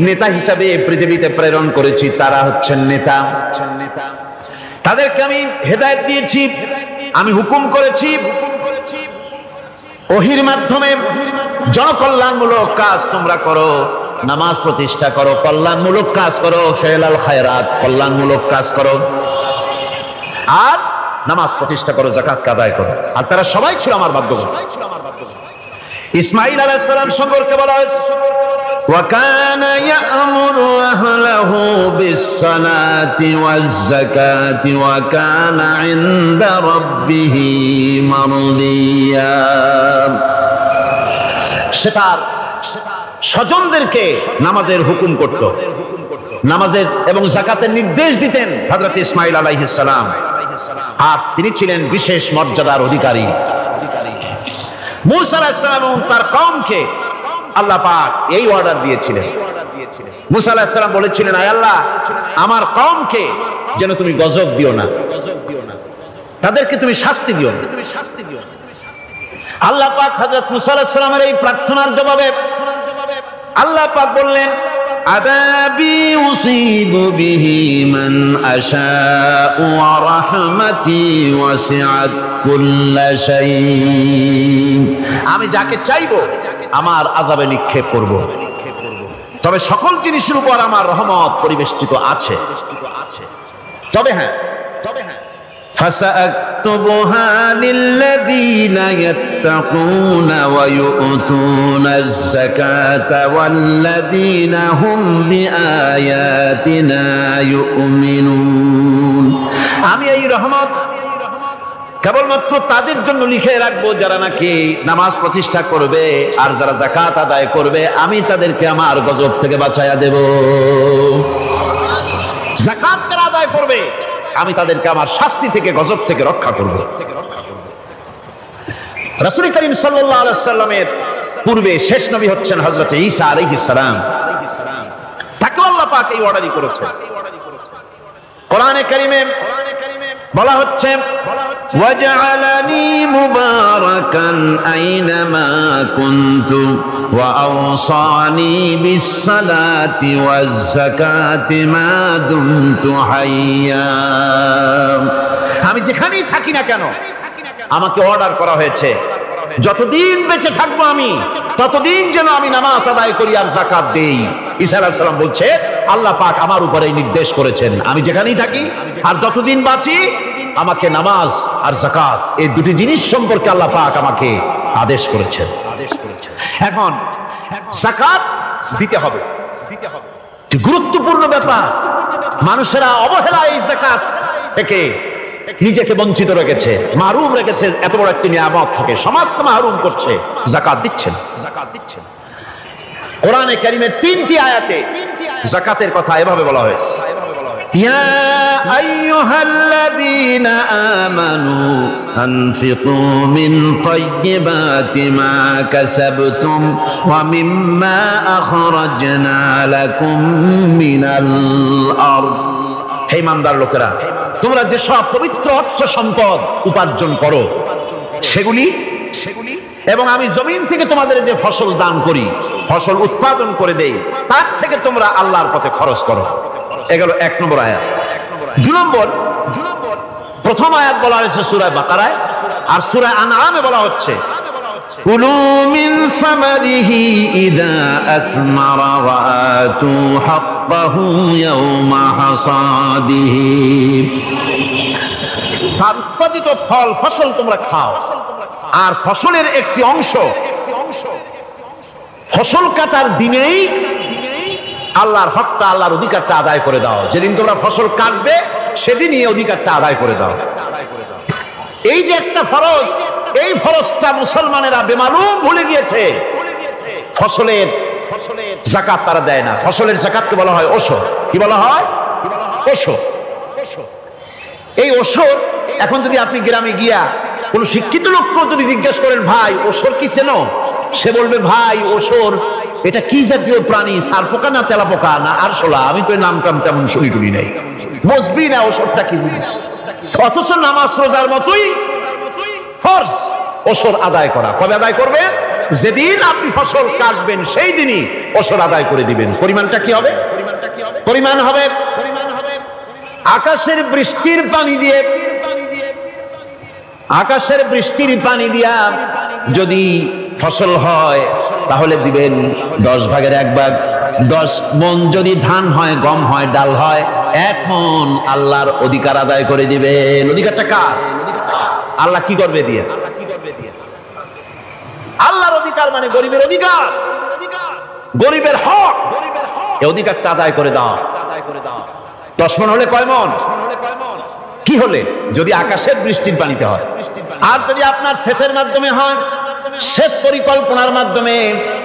নেতা হিসাবে পৃথিবীতে প্রেরণ করেছি, তারা হচ্ছেন নেতা। তাদেরকে আমি হেদায়েত দিয়েছি, আমি হুকুম করেছি ওহীর মাধ্যমে জনকল্যাণমূলক কাজ তোমরা করো, নামাজ প্রতিষ্ঠা করো, কল্যাণমূলক কাজ করো, ফেলাল খায়রাত, কল্যাণমূলক কাজ করো। আর নামাজ প্রতিষ্ঠা করো, যাকাত আদায় করো। আর তারা সবাই ছিল আমার ভাগ্যবান। ইসমাঈল আলাইহিস সালাম সম্পর্কে বলা হয়েছে وَكَانَ يَأْمُرُ أَهْلَهُ بِالصَّلَاةِ وَالزَّكَاةِ وَكَانَ عِندَ رَبِّهِ مَرْضِيًّا। সে তার স্বজনদেরকে নামাজের হুকুম করত, নামাজের এবং যাকাতের নির্দেশ দিতেন হযরত ইসমাঈল আলাইহিস সালাম। আর তিনি ছিলেন বিশেষ মর্যাদার অধিকারী। মূসা আলাইহিস সালাম এবং তার কওমকে আল্লাহ পাক এই অর্ডার দিয়েছিলেন। মূসা আলাইহিস সালাম বলেছিলেন, আয় আল্লাহ, আমার কওমকে যেন তুমি গজব দিও না, তাদেরকে তুমি শাস্তি দিও না। আল্লাহ পাক হযরত মূসা আলাইহিস সালামের এই প্রার্থনার জবাবে আল্লাহ পাক বললেন, আযাবি উসিবু বিহি মান আশাউ ওয়া রাহমাতি ওয়াসিআত কুল্লা শাই। আমি যাকে চাইবো আমার আযাবে নিক্ষেপ করব, তবে সকল জিনিসের উপর আমার রহমত পরিবেষ্টিত আছে। তবে হ্যাঁ فَسَأَكْتُبُهَا لِلَّذِينَ يَتَّقُونَ وَيُؤْتُونَ الزَّكَاةَ وَالَّذِينَ هُمْ بِآيَاتِنَا يُؤْمِنُونَ। আমি এই রহমত কেবলমাত্র তাদের জন্য লিখে রাখবো যারা নাকি নামাজ প্রতিষ্ঠা করবে আর যারা যাকাত আদায় করবে, আমি তাদেরকে আমার গজব থেকে বাঁচাইয়া দেব। যাকাত যারা আদায় করবে আমি তাদেরকে আমার শাস্তি থেকে, গজব থেকে রক্ষা করব। রাসূল করিম সাল্লাল্লাহু আলাইহি ওয়াসাল্লামের পূর্বে শেষ নবী হচ্ছেন হযরত ঈসা আলাইহিস সালাম। তাকে আল্লাহ পাক এই অর্ডারই করেছেন। কোরআনে কারীমে বলা হচ্ছে, ওয়াজআলানি মুবারাকান আইনামা কুনতু ওয়া আওসানি বিস-সালাতি ওয়াজ-যাকাতি মা দুমতু হাইয়্যা। আমি যেখানেই থাকি না কেন আমাকে অর্ডার করা হয়েছে যতদিন বেঁচে থাকবো আমি ততদিন যেন আমি নামাজ আদায় করি আর যাকাত দেই। ঈসা আলাইহিস সালাম বলছে, আল্লাহ পাক আমার উপরে নির্দেশ করেছেন আমি যেখানেই থাকি আর যতদিন বাঁচি আমাকে নামাজ আর যাকাত এই দুটি জিনিস সম্পর্কে আল্লাহ পাক আমাকে আদেশ করেছেন। এখন যাকাত দিতে হবে, গুরুত্বপূর্ণ ব্যাপার। মানুষেরা অবহেলা এই যাকাত থেকে নিজেকে বঞ্চিত রেখেছে, মাহরুম রেখেছে। এত বড় একটি নিয়ামত থেকে সমাজকে মাহরুম করছে। যাকাত দিচ্ছেন। কোরআনে কারীমের 3টি আয়াতে যাকাতের কথা এভাবে বলা হয়েছে, ইয়া আইয়ুহাল্লাযীনা আমানু আনফিকু মিন তাইয়্যিবাতি মা কাসাবতুম ওয়া মিম্মা আখরাজনা লাকুম মিনাল আরদ। হে ইমানদার লোকেরা, তোমরা যে সব পবিত্র অর্থ সম্পদ উপার্জন করো সেগুলি এবং আমি জমিন থেকে তোমাদের যে ফসল দান করি, ফসল উৎপাদন করে দেই, তার থেকে তোমরা আল্লাহর পথে খরচ করো। এগুলো 1 নম্বর আয়াত। 2 নম্বর, প্রথম আয়াত বলা হয়েছে সূরা বাকারায়, আর সূরা আনআমে বলা হচ্ছে, কুলু মিন সামারিহি ইযা আসমারা ওয়া আতু হাক্কাহু ইয়াওমা হাসাদিহি। তার উৎপাদিত ফল ফসল তোমরা খাও, আর ফসলের একটি অংশ ফসল কাটার দিনেই আল্লাহর হকটা, আল্লাহর অধিকারটা আদায় করে দাও। যেদিন তোমরা ফসল কাটবে সেদিনই অধিকারটা আদায় করে দাও। এই যে একটা ফরজ, এই ফরজটা মুসলমানেরা বেমালুম ভুলে গিয়েছে। ফসলের যাকাত তারা দেয় না। ফসলের যাকাতকে বলা হয় ওশর। কি বলা হয়? ওশর। এই ওশর এখন যদি আপনি গ্রামে গিয়া কোন শিক্ষিত লোককে যদি জিজ্ঞেস করেন, ভাই ওশর কি চেনো? সে বলবে, ভাই ওশর এটা কি জাতীয় প্রাণী, সারপোকা না তেলাপোকা না আরশোলা, আমি তো নাম টাম তেমন শুনি টুনি নাই, বুঝবি না ওশরটা কি জিনিস। অথচ নামাজ রোজার মতোই ফরজ ওশর আদায় করা। কবে আদায় করবেন? যেদিন আপনি ফসল কাটবেন সেই দিনই ওশর আদায় করে দিবেন। পরিমাণটা কি হবে? পরিমাণ হবে আকাশের বৃষ্টির পানি দিয়ে, আকাশের বৃষ্টির পানি দিয়া যদি ফসল হয় তাহলে দিবেন 10 ভাগের 1 ভাগ। 10 মণ যদি ধান হয়, গম হয়, ডাল হয়, 1 মণ আল্লাহর অধিকার আদায় করে দিবেন। অধিকারটা কার? আল্লাহ কি করবে দিয়ে? আল্লাহর অধিকার মানে গরিবের অধিকার, গরিবের হক, এই অধিকারটা আদায় করে দাও। 10 মণ হলে কয় মণ? কি হলে? যদি আকাশের বৃষ্টির পানিতে হয়, আর যদি আপনার সেচের মাধ্যমে হয়, সেচ পরিকল্পনার মাধ্যমে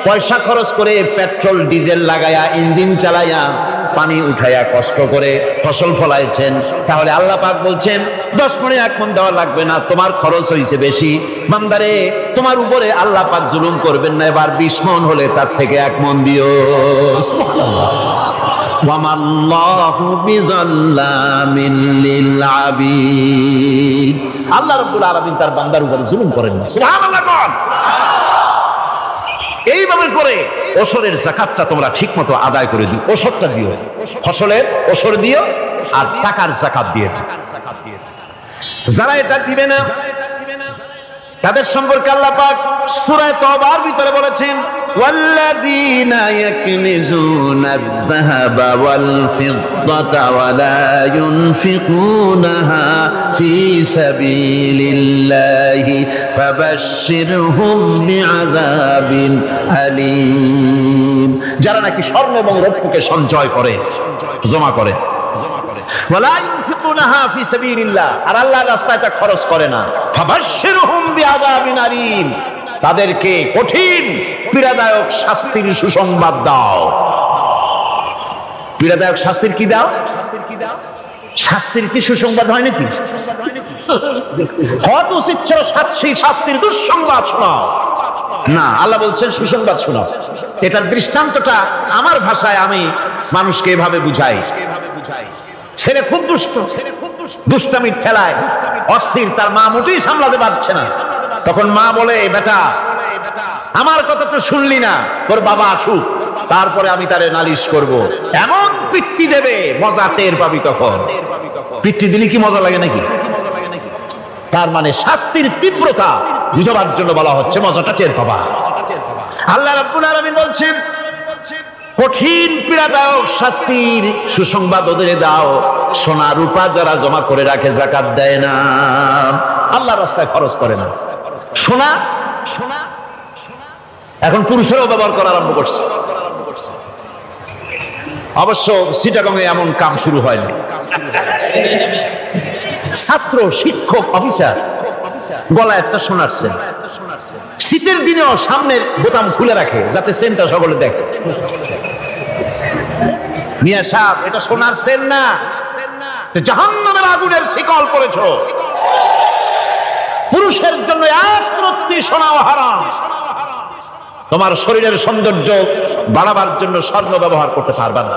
পয়সা খরচ করে পেট্রোল ডিজেল লাগায়া ইঞ্জিন চালাইয়া পানি উঠাইয়া কষ্ট করে ফসল ফলাইছেন, তাহলে আল্লাহ পাক বলছেন 10 মণে 1 মণ দেওয়া লাগবে না, তোমার খরচ হয়েছে বেশি। বান্দারে, তোমার উপরে আল্লাহ পাক জুলুম করবেন না, এবার 20 মণ হলে তার থেকে 1 মণ দিও। সুবহানাল্লাহ। ওয়ামাল্লাহু বিযাল্লামিন লিল আবিদ। আল্লাহ রাব্বুল আলামিন তার বান্দার উপরে জুলুম করেন না। সুবহানাল্লাহ। এইভাবে করে ওসরের যাকাতটা তোমরা ঠিকমতো আদায় করে দিও। ওসরটা দিও, ফসলের ওসর দিও, আর টাকার যাকাত দিয়ে দিও। যারা এটা দিবে না তাদের সম্পর্কে আল্লাহ পাক সূরা তওবার ভিতরে বলেছেন, ওয়াল্লাযীনা ইয়াকনিজুনা আয-যাহাবা ওয়াল ফিদ্দাতা ওয়া লা ইউনফিকুনাহা ফী সাবিলিল্লাহি ফাবাশশিরহুম বিআযাবিন আলীম। যারা নাকি স্বর্ণ এবং রৌপ্যকে সঞ্চয় করে, জমা করে, ওয়ালা ইউনফিকুনাহা ফী সাবিলিল্লাহ, আর আল্লাহর রাস্তায় তা খরচ করে না, ফাবাশশিরহুম বিআযাবিন আলীম, তাদেরকে কঠিন পীড়াদায়ক শাস্তির সুসংবাদ দাও। পীড়াদায়ক শাস্তির কি দাও? শাস্তির কি সুসংবাদ হয় নাকি? কত উচিত ছিল শাস্তির দুঃসংবাদ শোনাও, না, আল্লাহ বলছেন সুসংবাদ শোনাও। এটার দৃষ্টান্তটা আমার ভাষায় আমি মানুষকে এভাবে বুঝাই। ছেলে খুব দুষ্ট, দুষ্টামির ঠেলায় অস্থির, তার মা মোটেই সামলাতে পারছে না। তখন মা বলে, বেটা আমার কথা তো শুনলি না, তোর বাবা আসুক, তারপরে আমি তারে নালিশ করব। এমন পিট্টি দেবে, মজা টের পাবি তখন। পিট্টি দিলে কি মজা লাগে নাকি? তার মানে শাস্তির তীব্রতা বুঝাবার জন্য বলা হচ্ছে, মজাটা টের পাবা। আল্লাহ রাব্বুল আলামিন বলছেন, কঠিন পীড়াদায়ক শাস্তির সুসংবাদ ওদের দাও। সোনা রূপা যারা জমা করে রাখে, যাকাত দেয় না, আল্লাহর রাস্তায় খরচ করে না, সোনা এখন পুরুষেরাও ব্যবহার করা আরম্ভ করছে। অবশ্য চিটাগংয়ে এমন কাম শুরু হয়নি। ছাত্র, শিক্ষক, অফিসার গলায় একটা সোনার চেন, শীতের দিনেও সামনের বোতাম খুলে রাখে যাতে চেনটা সকলে দেখে। মিয়া সাহেব, এটা সোনার চেন না, জাহান্নামের আগুনের শিকল পড়েছো। পুরুষের জন্য এক রত্তি সোনাও হারাম। তোমার শরীরের সৌন্দর্য বাড়াবার জন্য স্বর্ণ ব্যবহার করতে পারবে না,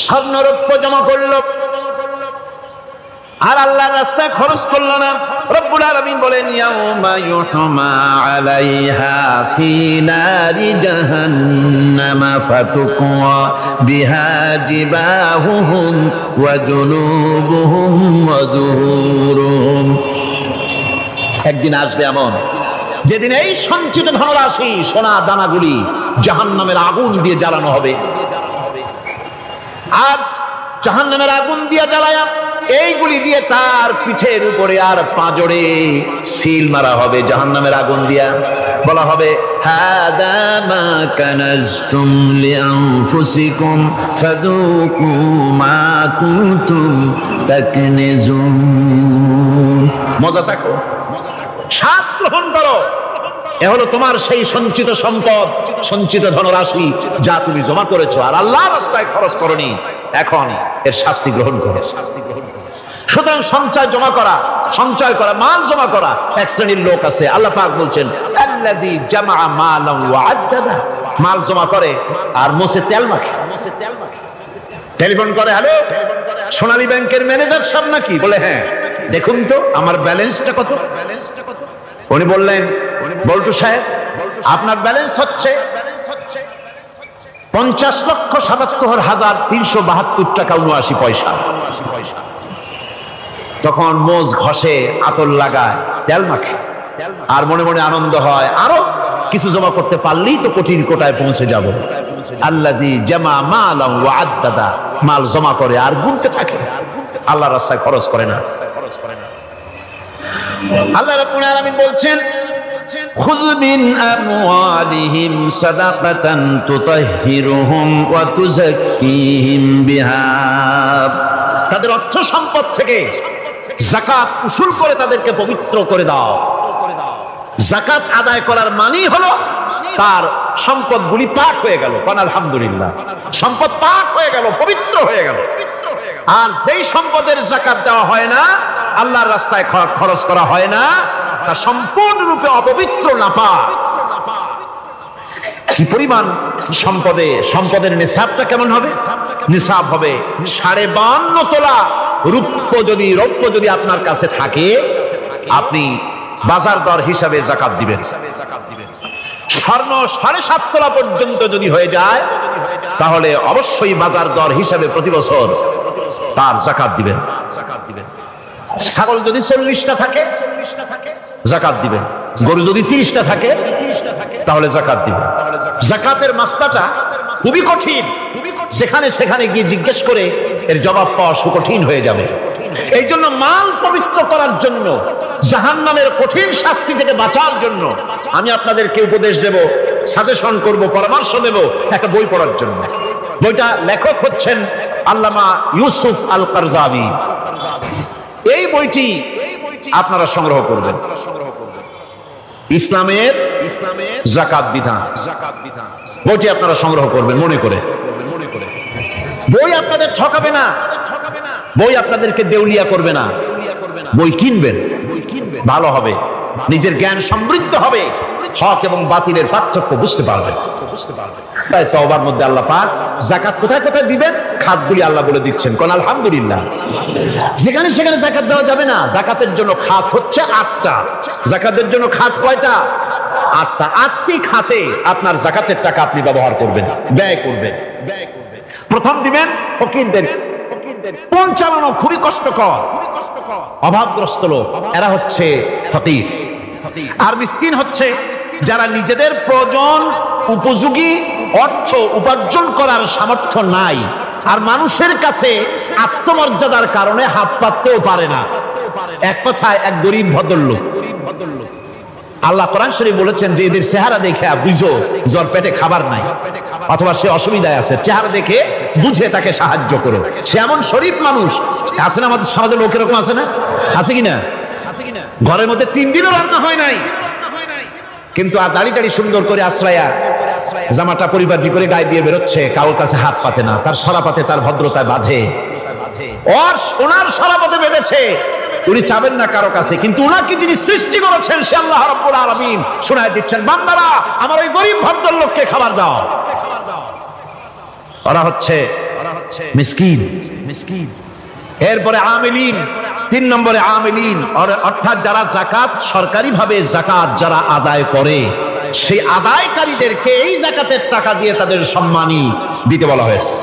স্বর্ণ রৌপ্য জমা করলো আর আল্লাহর রাস্তায় খরচ করলো না। রব্বুল আলামিন বলেন, ইয়াউমা ইউহমা আলাইহা ফি নারি জাহান্নামা ফাতুকওয়া বিহা জিবাহুহুম ওয়া জুনুবুহুম ওয়া যুহুরুহুম। একদিন আসবে এমন যেদিন এই সঞ্চিত ধনরাশি, সোনা দানাগুলি জাহান্নামের আগুন দিয়ে জ্বালানো হবে। আজ জাহান্নামের আগুন দিয়ে জ্বালায়া এইগুলি দিয়ে তার পিঠের উপরে আর পাঁজরে সিল মারা হবে জাহান্নামের আগুন দিয়া। বলা হবে, হাদা মা কানাজতুম লিআনফুসিকুম ফাযুকু মা কুনতুম তাকনিজুন। মজা চাখো, স্বাদ গ্রহণ করো। এ হলো তোমার সেই সঞ্চিত সম্পদ, সঞ্চিত ধনরাশি যা তুমি জমা করেছো আর আল্লাহর রাস্তায় খরচ করনি। এখন এর শাস্তি গ্রহণ করো। সুতরাং সঞ্চয় জমা করা, সঞ্চয় করা, মাল জমা করা এক শ্রেণীর লোক আছে। আল্লাহ পাক বলছেন, আল্লাযী জামা মালান ওয়া আদ্দাদা, মাল জমা করে আর মুছে তেল মাখে। টেলিফোন করে, হ্যালো সোনালী ব্যাংকের ম্যানেজার সাহেব নাকি? বলে, হ্যাঁ, দেখুন তো আমার ব্যালেন্সটা কত। উনি বললেন, বল্টু সাহেব আপনার ব্যালেন্স হচ্ছে 50,77,372 টাকা 79 পয়সা। তখন মোজ ঘষে, আতর লাগায়, তেল মাখে আর মনে মনে আনন্দ হয়, আরো কিছু জমা করতে পারলেই তো কঠিন কোটায় পৌঁছে যাব। আল্লাযী জামা মালান ওয়া আদ্দাদা, মাল জমা করে আর গুনতে থাকে। আল্লাহর রাস্তায় খরচ করে না। আল্লাহ রাব্বুল আলামিন বলছেন, খুয মিন আমওয়ালিহিম সাদাকাতান তুতাহহিরুহুম ওয়া তুযাক্কিহিম বিহা, তাদের অর্থ সম্পদ থেকে যাকাত উসুল করে তাদেরকে পবিত্র করে দাও। যাকাত আদায় করার মানেই হলো তার সম্পদগুলি পাক হয়ে গেল, কারণ আলহামদুলিল্লাহ সম্পদ পাক হয়ে গেল, পবিত্র হয়ে গেল। আর যেই সম্পদের যাকাত দেওয়া হয় না, আল্লাহর রাস্তায় খরচ করা হয় না, তা সম্পূর্ণরূপে অপবিত্র, নাপাক। কি পরিমাণ সম্পদের নিসাবটা কেমন হবে? নিসাব হবে 52.5 তোলা রৌপ্য যদি আপনার কাছে থাকে, আপনি বাজার দর হিসাবে যাকাত দিবেন। স্বর্ণ 7.5 তোলা পর্যন্ত যদি হয়ে যায়, তাহলে অবশ্যই বাজার দর হিসাবে প্রতি বছর তার যাকাত দিবেন। ছাগল যদি 40টা থাকে, যাকাত দিবেন। গরু যদি 30টা থাকে, তাহলে যাকাত দিবেন। যাকাতের মাসলাটা খুবই কঠিন, সেখানে গিয়ে জিজ্ঞেস করে এর জবাব পাওয়া সুকঠিন হয়ে যাবে। এই জন্য মাল পবিত্র করার জন্য, জাহান্নামের কঠিন শাস্তি থেকে বাঁচার জন্য আমি আপনাদেরকে উপদেশ দেব, সাজেশন করব, পরামর্শ দেব একটা বই পড়ার জন্য। বইটা লেখক হচ্ছেন আল্লামা ইউসুফ আল কারজাবী। এই বইটি আপনারা সংগ্রহ করবেন, ইসলামের যাকাত বিধান। বইটি আপনারা সংগ্রহ করবেন মনে করে। বই আপনাদের ঠকাবে না, বই আপনাদেরকে দেউলিয়া করবে না। বই কিনবেন, ভালো হবে, নিজের জ্ঞান সমৃদ্ধ হবে, হক এবং বাতিলের পার্থক্য বুঝতে পারবেন। তাই তওবার মধ্যে আল্লাহ পাক যাকাত কোথায় কোথায় দিবেন, খাতগুলি আল্লাহ বলে দিচ্ছেন, কোন আলহামদুলিল্লাহ। যেখানে সেখানে যাকাত দেওয়া যাবে না। যাকাতের জন্য খাত হচ্ছে 8টা। যাকাতের জন্য খাত কয়টা? 8টা। 8টি খাতে আপনার যাকাতের টাকা আপনি ব্যবহার করবেন, ব্যয় করবেন। প্রথম দিবেন ফকিরদের। পৌঁছানো খুবই কষ্টকর, অভাবগ্রস্ত লোক, এরা হচ্ছে ফকির। আর মিসকিন হচ্ছে যারা নিজেদের প্রয়োজন উপযোগী অর্থ উপার্জন করার সামর্থ্য নাই, আর মানুষের কাছে আত্মমর্যাদার কারণে হাত পাততেও পারে না। এক কথায় এক গরিব ভদ্রলোক। আল্লাহ কোরআন শরীফ বলেছেন যে এদের চেহারা দেখে বুঝো জ্বর পেটে খাবার নাই, অথবা সে অসুবিধায় আছে, চেহারা দেখে বুঝে তাকে সাহায্য করো। সে এমন শরীফ মানুষ আছে না আমাদের সমাজে, লোক এরকম আছে না? আছে কিনা? ঘরের মধ্যে 3 দিনও রান্না হয় নাই, কিন্তু আর দাড়ি সুন্দর করে আশ্রয়া জামাটা পরিপাটি করে গায়ে দিয়ে বেরোচ্ছে, কারোর কাছে হাত পাতে না, তার সরাপাতে তার ভদ্রতায় বাঁধে। ওর সোনার সরাপাতে বেঁধেছে, উনি চাবেন না কারো কাছে, কিন্তু উনাকে যিনি সৃষ্টি করেছেন সে আল্লাহ রাব্বুল আলামিন শোনায় দিচ্ছেন, বান্দারা আমার ওই গরিব ভদ্রলোককে খাবার দাও। ওরা হচ্ছে মিসকিন। এরপরে আমিলিন, 3 নম্বরে আমিলিন, অর্থাৎ যারা যাকাত সরকারিভাবে যাকাত যারা আদায় করে, সেই আদায়কারীদেরকে এই যাকাতের টাকা দিয়ে তাদের সম্মানী দিতে বলা হয়েছে।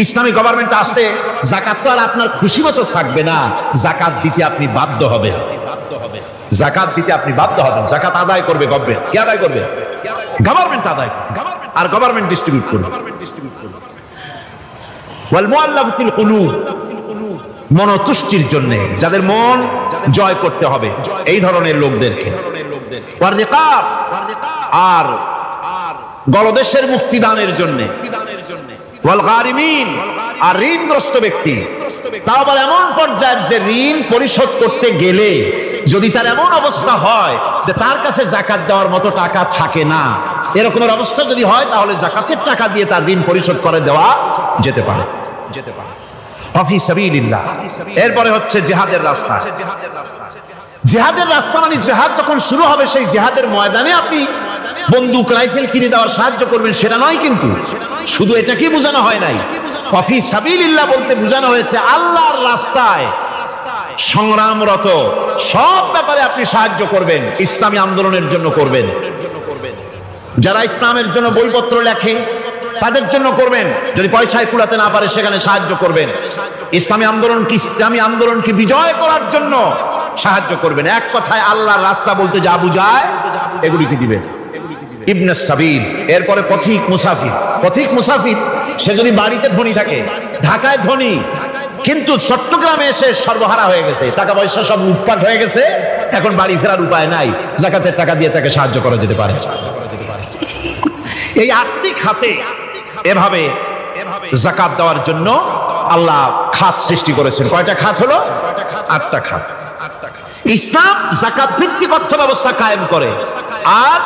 ইসলামী গভর্নমেন্ট আসতে যাকাত তো আর আপনার খুশি মতো থাকবে না, যাকাত দিতে আপনি বাধ্য হবেন। যাকাত দিতে আপনি বাধ্য হবেন। যাকাত আদায় করবে গভর্নমেন্ট। কে আদায় করবে? গভর্নমেন্ট আদায় করবে, আর গভর্নমেন্ট ডিস্ট্রিবিউট করবে। ওয়াল মুআল্লাফাতিল কুলুব, মনতুষ্টির জন্য, যাদের মন জয় করতে হবে, এই ধরনের লোকদেরকে। ওয়ার রিকাব, আর গলদেশের মুক্তিদানের জন্য। ওয়াল গারিমিন, আর ঋণগ্রস্ত ব্যক্তি। তাও আবার এমন পর্যায়ের যে ঋণ পরিশোধ করতে গেলে যদি তার এমন অবস্থা হয় যে তার কাছে যাকাত দেওয়ার মতো টাকা থাকে না, এরকমের অবস্থা যদি হয়, তাহলে যাকাতের টাকা দিয়ে তার ঋণ পরিশোধ করে দেওয়া যেতে পারে। ফি সাবিলিল্লাহ। এরপরে হচ্ছে জিহাদের রাস্তা। জিহাদের রাস্তা মানে জিহাদ যখন শুরু হবে, সেই জিহাদের ময়দানে আপনি বন্দুক রাইফেল কিনে দেওয়ার সাহায্য করবেন, সেটা নয়। কিন্তু শুধু এটাকেই বোঝানো হয় নাই। ফি সাবিলিল্লাহ বলতে বোঝানো হয়েছে আল্লাহর রাস্তায় সংগ্রামরত সব ব্যাপারে আপনি সাহায্য করবেন, ইসলামী আন্দোলনের জন্য করবেন। যারা ইসলামের জন্য বইপত্র লেখে তাদের জন্য করবেন, যদি পয়সায় কুলাতে না পারে সেখানে সাহায্য করবেন। ইসলামী আন্দোলনকে বিজয় করার জন্য সাহায্য করবেন। এক কথায় আল্লাহর রাস্তা বলতে যা বুঝায় এগুলিকে দিবেন। ইবনে সাবিল, এরপরে পথিক মুসাফির। পথিক মুসাফির সে যদি বাড়িতে ধনী থাকে, ঢাকায় ধনী, কিন্তু চট্টগ্রামে এসে সর্বহারা হয়ে গেছে, টাকা পয়সা সব লুটপাট হয়ে গেছে, এখন বাড়ি ফেরার উপায় নাই, যাকাতের টাকা দিয়ে তাকে সাহায্য করা যেতে পারে। এই 8টি খাতে এভাবে যাকাত দেওয়ার জন্য আল্লাহ খাত সৃষ্টি করেছেন। কয়টা খাত হলো? 8টা খাত। ইসলাম যাকাত ভিত্তিক অর্থ ব্যবস্থা কায়েম করে, আর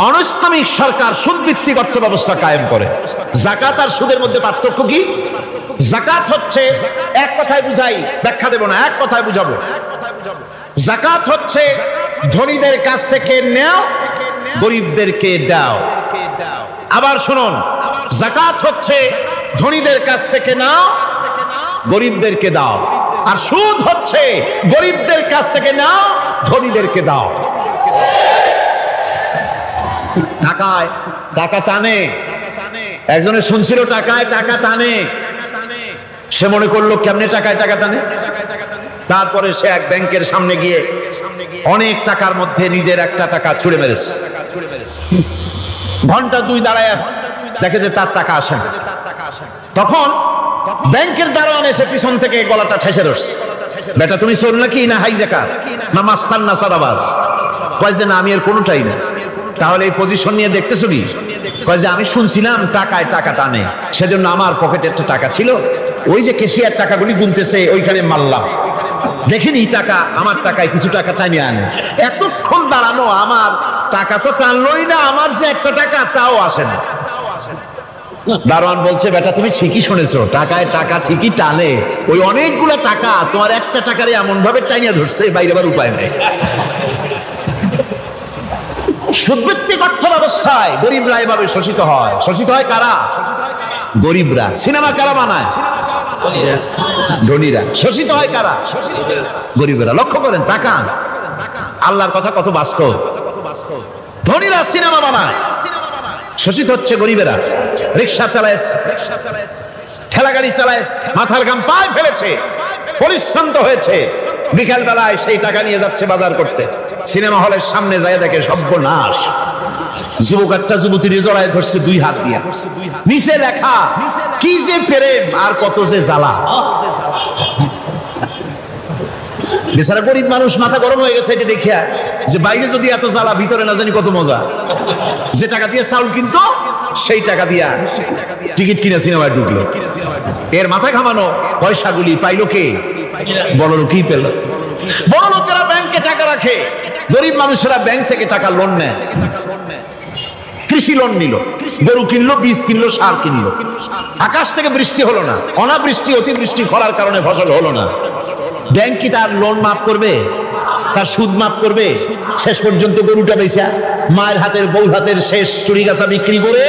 অনৈসলামিক সরকার সুদ ভিত্তিক অর্থ ব্যবস্থা কায়েম করে। যাকাত আর সুদের মধ্যে পার্থক্য কি? যাকাত হচ্ছে, এক কথায় বুঝাই, ব্যাখ্যা দেব না, এক কথায় বুঝাবো। যাকাত হচ্ছে ধনীদের কাছ থেকে নেও, গরিবদেরকে দাও। আবার শুনুন, যাকাত হচ্ছে ধনীদের কাছ থেকে নাও, গরিবদেরকে দাও। আর সুদ হচ্ছে গরিবদের কাছ থেকে নাও, ধনীদেরকে দাও। টাকায় টাকা টানে, একজনে শুনছিল টাকায় টাকা টানে, সে মনে করলো কেমনে টাকায় টাকা টানে। তারপরে সে এক ব্যাংকের সামনে গিয়ে অনেক টাকার মধ্যে নিজের একটা টাকা ছুড়ে মেরেছে। ঘন্টা 2 দাঁড়ায় আছে, দেখে যে তার টাকা আসে না। তখন ব্যাংকের দারোয়ান এসে পিছন থেকে গলাটা ঠেসে ধরছে, বেটা তুমি চোর নাকি, না হাইজাকার, না মাস্তান, না সাদাবাজ? কয় যে না, আমি এর কোনোটাই না। তাহলে এই পজিশন নিয়ে দেখতেছো কি? কয় যে আমি শুনছিলাম টাকায় টাকা টানে, সেজন্য আমার পকেটে একটা টাকা ছিল, ওই যে কেশিয়ার টাকাগুলি গুনতেছে ওইখানে মারলাম, দেখিনি টাকা, আমার টাকায় কিছু টাকা টানিয়ে আনে। এতক্ষণ দাঁড়ানো, আমার টাকা তো টানলোই না, আমার যে একটা টাকা তাও আসে না। দারোয়ান বলছে, বেটা তুমি ঠিকই শুনেছো, টাকায় টাকা ঠিকই টানে, ওই অনেকগুলো টাকা তোমার একটা টাকারে এমন ভাবে টানিয়ে ধরছে, বাইরে আবার উপায় নেই। সুদভিত্তিক অর্থ ব্যবস্থায় গরিবরা এভাবে শোষিত হয়। শোষিত হয় কারা? গরিবরা। সিনেমা কারা বানায়? ধনীরা। শোষিত হয় কারা? গরিবরা। লক্ষ্য করেন, তাকান, আল্লাহর কথা কত বাস্তব। ধনীরা সিনেমা বানায়, শোষিত হচ্ছে গরিবেরা। রিক্সা চালায়, ঠেলা গাড়ি চালায়, মাথার ঘাম পায়ে ফেলেছে, পরিশ্রান্ত হয়েছে, বিকাল বেলায় সেই টাকা নিয়ে যাচ্ছে বাজার করতে। সিনেমা হলের সামনে যায় দেখে সর্বনাশ, যুবক একটা যুবতীর জড়ায় ধরছে 2 হাত দিয়া, নিচে লেখা কি যে প্রেম আর কত যে জ্বালা। বেচারা গরিব মানুষ মাথা গরম হয়ে গেছে এটা দেখিয়া, যে বাইরে যদি এত জ্বালা, ভিতরে না জানি কত মজা। যে টাকা দিয়ে চাউল কিনতো, সেই টাকা দিয়া টিকিট কিনে সিনেমায় ঢুকলো। এর মাথা ঘামানো পয়সাগুলি পাইলো কে? বড় লোকই পেল। বড় লোকেরা ব্যাংকে টাকা রাখে, গরিব মানুষেরা ব্যাংক থেকে টাকা লোন নেয়। কৃষি লোন নিল, গরু কিনলো, বীজ কিনলো, সার কিনলো। আকাশ থেকে বৃষ্টি হলো না, অনাবৃষ্টি, অতিবৃষ্টি, খরার কারণে ফসল হলো না। ব্যাংক কি তার লোন মাফ করবে? তার সুদ মাফ করবে? শেষ পর্যন্ত গরুটা বেচা, মায়ের হাতের, বউর হাতের শেষ চুরি গাছা বিক্রি করে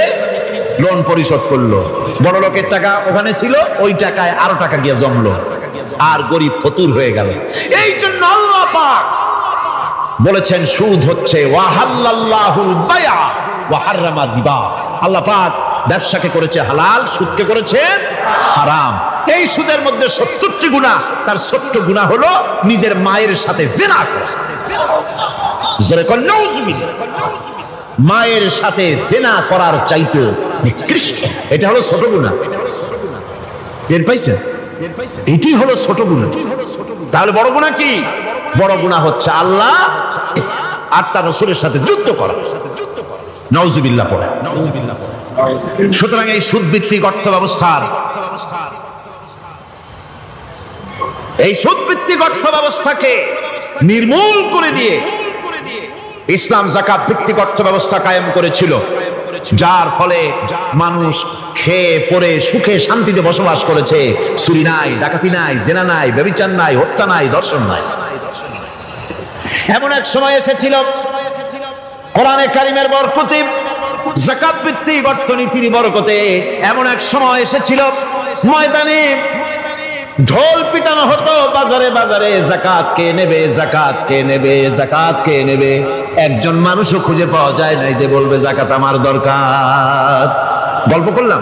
লোন পরিশোধ করলো। বড় লোকের টাকা ওখানে ছিল, ওই টাকায় আরো টাকা গিয়ে জমলো, আর গরিব ফতুর হয়ে গেল। এই জন্য আল্লাহ পাক বলেছেন, সুদ হচ্ছে ওয়াহাল্লাল্লাহুল বায়আ ওয়া হাররামা রিবা। আল্লাহ পাক ব্যবসাকে করেছে হালাল, সুদকে করেছেন হারাম। এই সুদের মধ্যে 70টি গুনাহ, তার 70 গুনাহ হলো নিজের মায়ের সাথে জিনা করা। জোরে কোন নাউজুবিল্লাহ। মায়ের সাথে জিনা করার চাইতে নিকৃষ্ট, এটা হলো ছোট গুনাহ। টের পাইছেন? এটি হলো ছোট গুনাহ। তাহলে বড় গুনাহ কি? বড় গুনাহ হচ্ছে আল্লাহ আর তার রাসূলের সাথে যুদ্ধ করা। নাউজুবিল্লাহ পড়ে। সুতরাং এই সুদভিত্তিক অর্থ ব্যবস্থার, এই সুদভিত্তিক অর্থ ব্যবস্থাকে নির্মূল করে দিয়ে ইসলাম যাকাত ভিত্তিক অর্থ ব্যবস্থা কায়েম করেছিল, যার ফলে মানুষ খেয়ে পরে সুখে শান্তিতে বসবাস করেছে। চুরি নাই, ডাকাতি নাই, জেনা নাই, ব্যভিচার নাই, হত্যা নাই, ধর্ষণ নাই। এমন এক সময় এসেছিল কোরআনে কারিমের বরকতে, যাকাত ভিত্তিক অর্থনীতির বরকতে, এমন এক সময় এসেছিল ময়দানে ঢোল পিটানো হতো বাজারে বাজারে, যাকাত কে নেবে, যাকাত কে নেবে, যাকাত কে নেবে। একজন মানুষও খুঁজে পাওয়া যায় নাই যে বলবে যাকাত আমার দরকার। গল্প করলাম,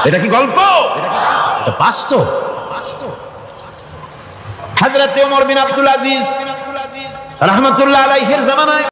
এটা কি গল্প? বাস্তব। হযরত ওমর বিন আব্দুল আজিজ রাহমাতুল্লাহ আলাইহির জামানায়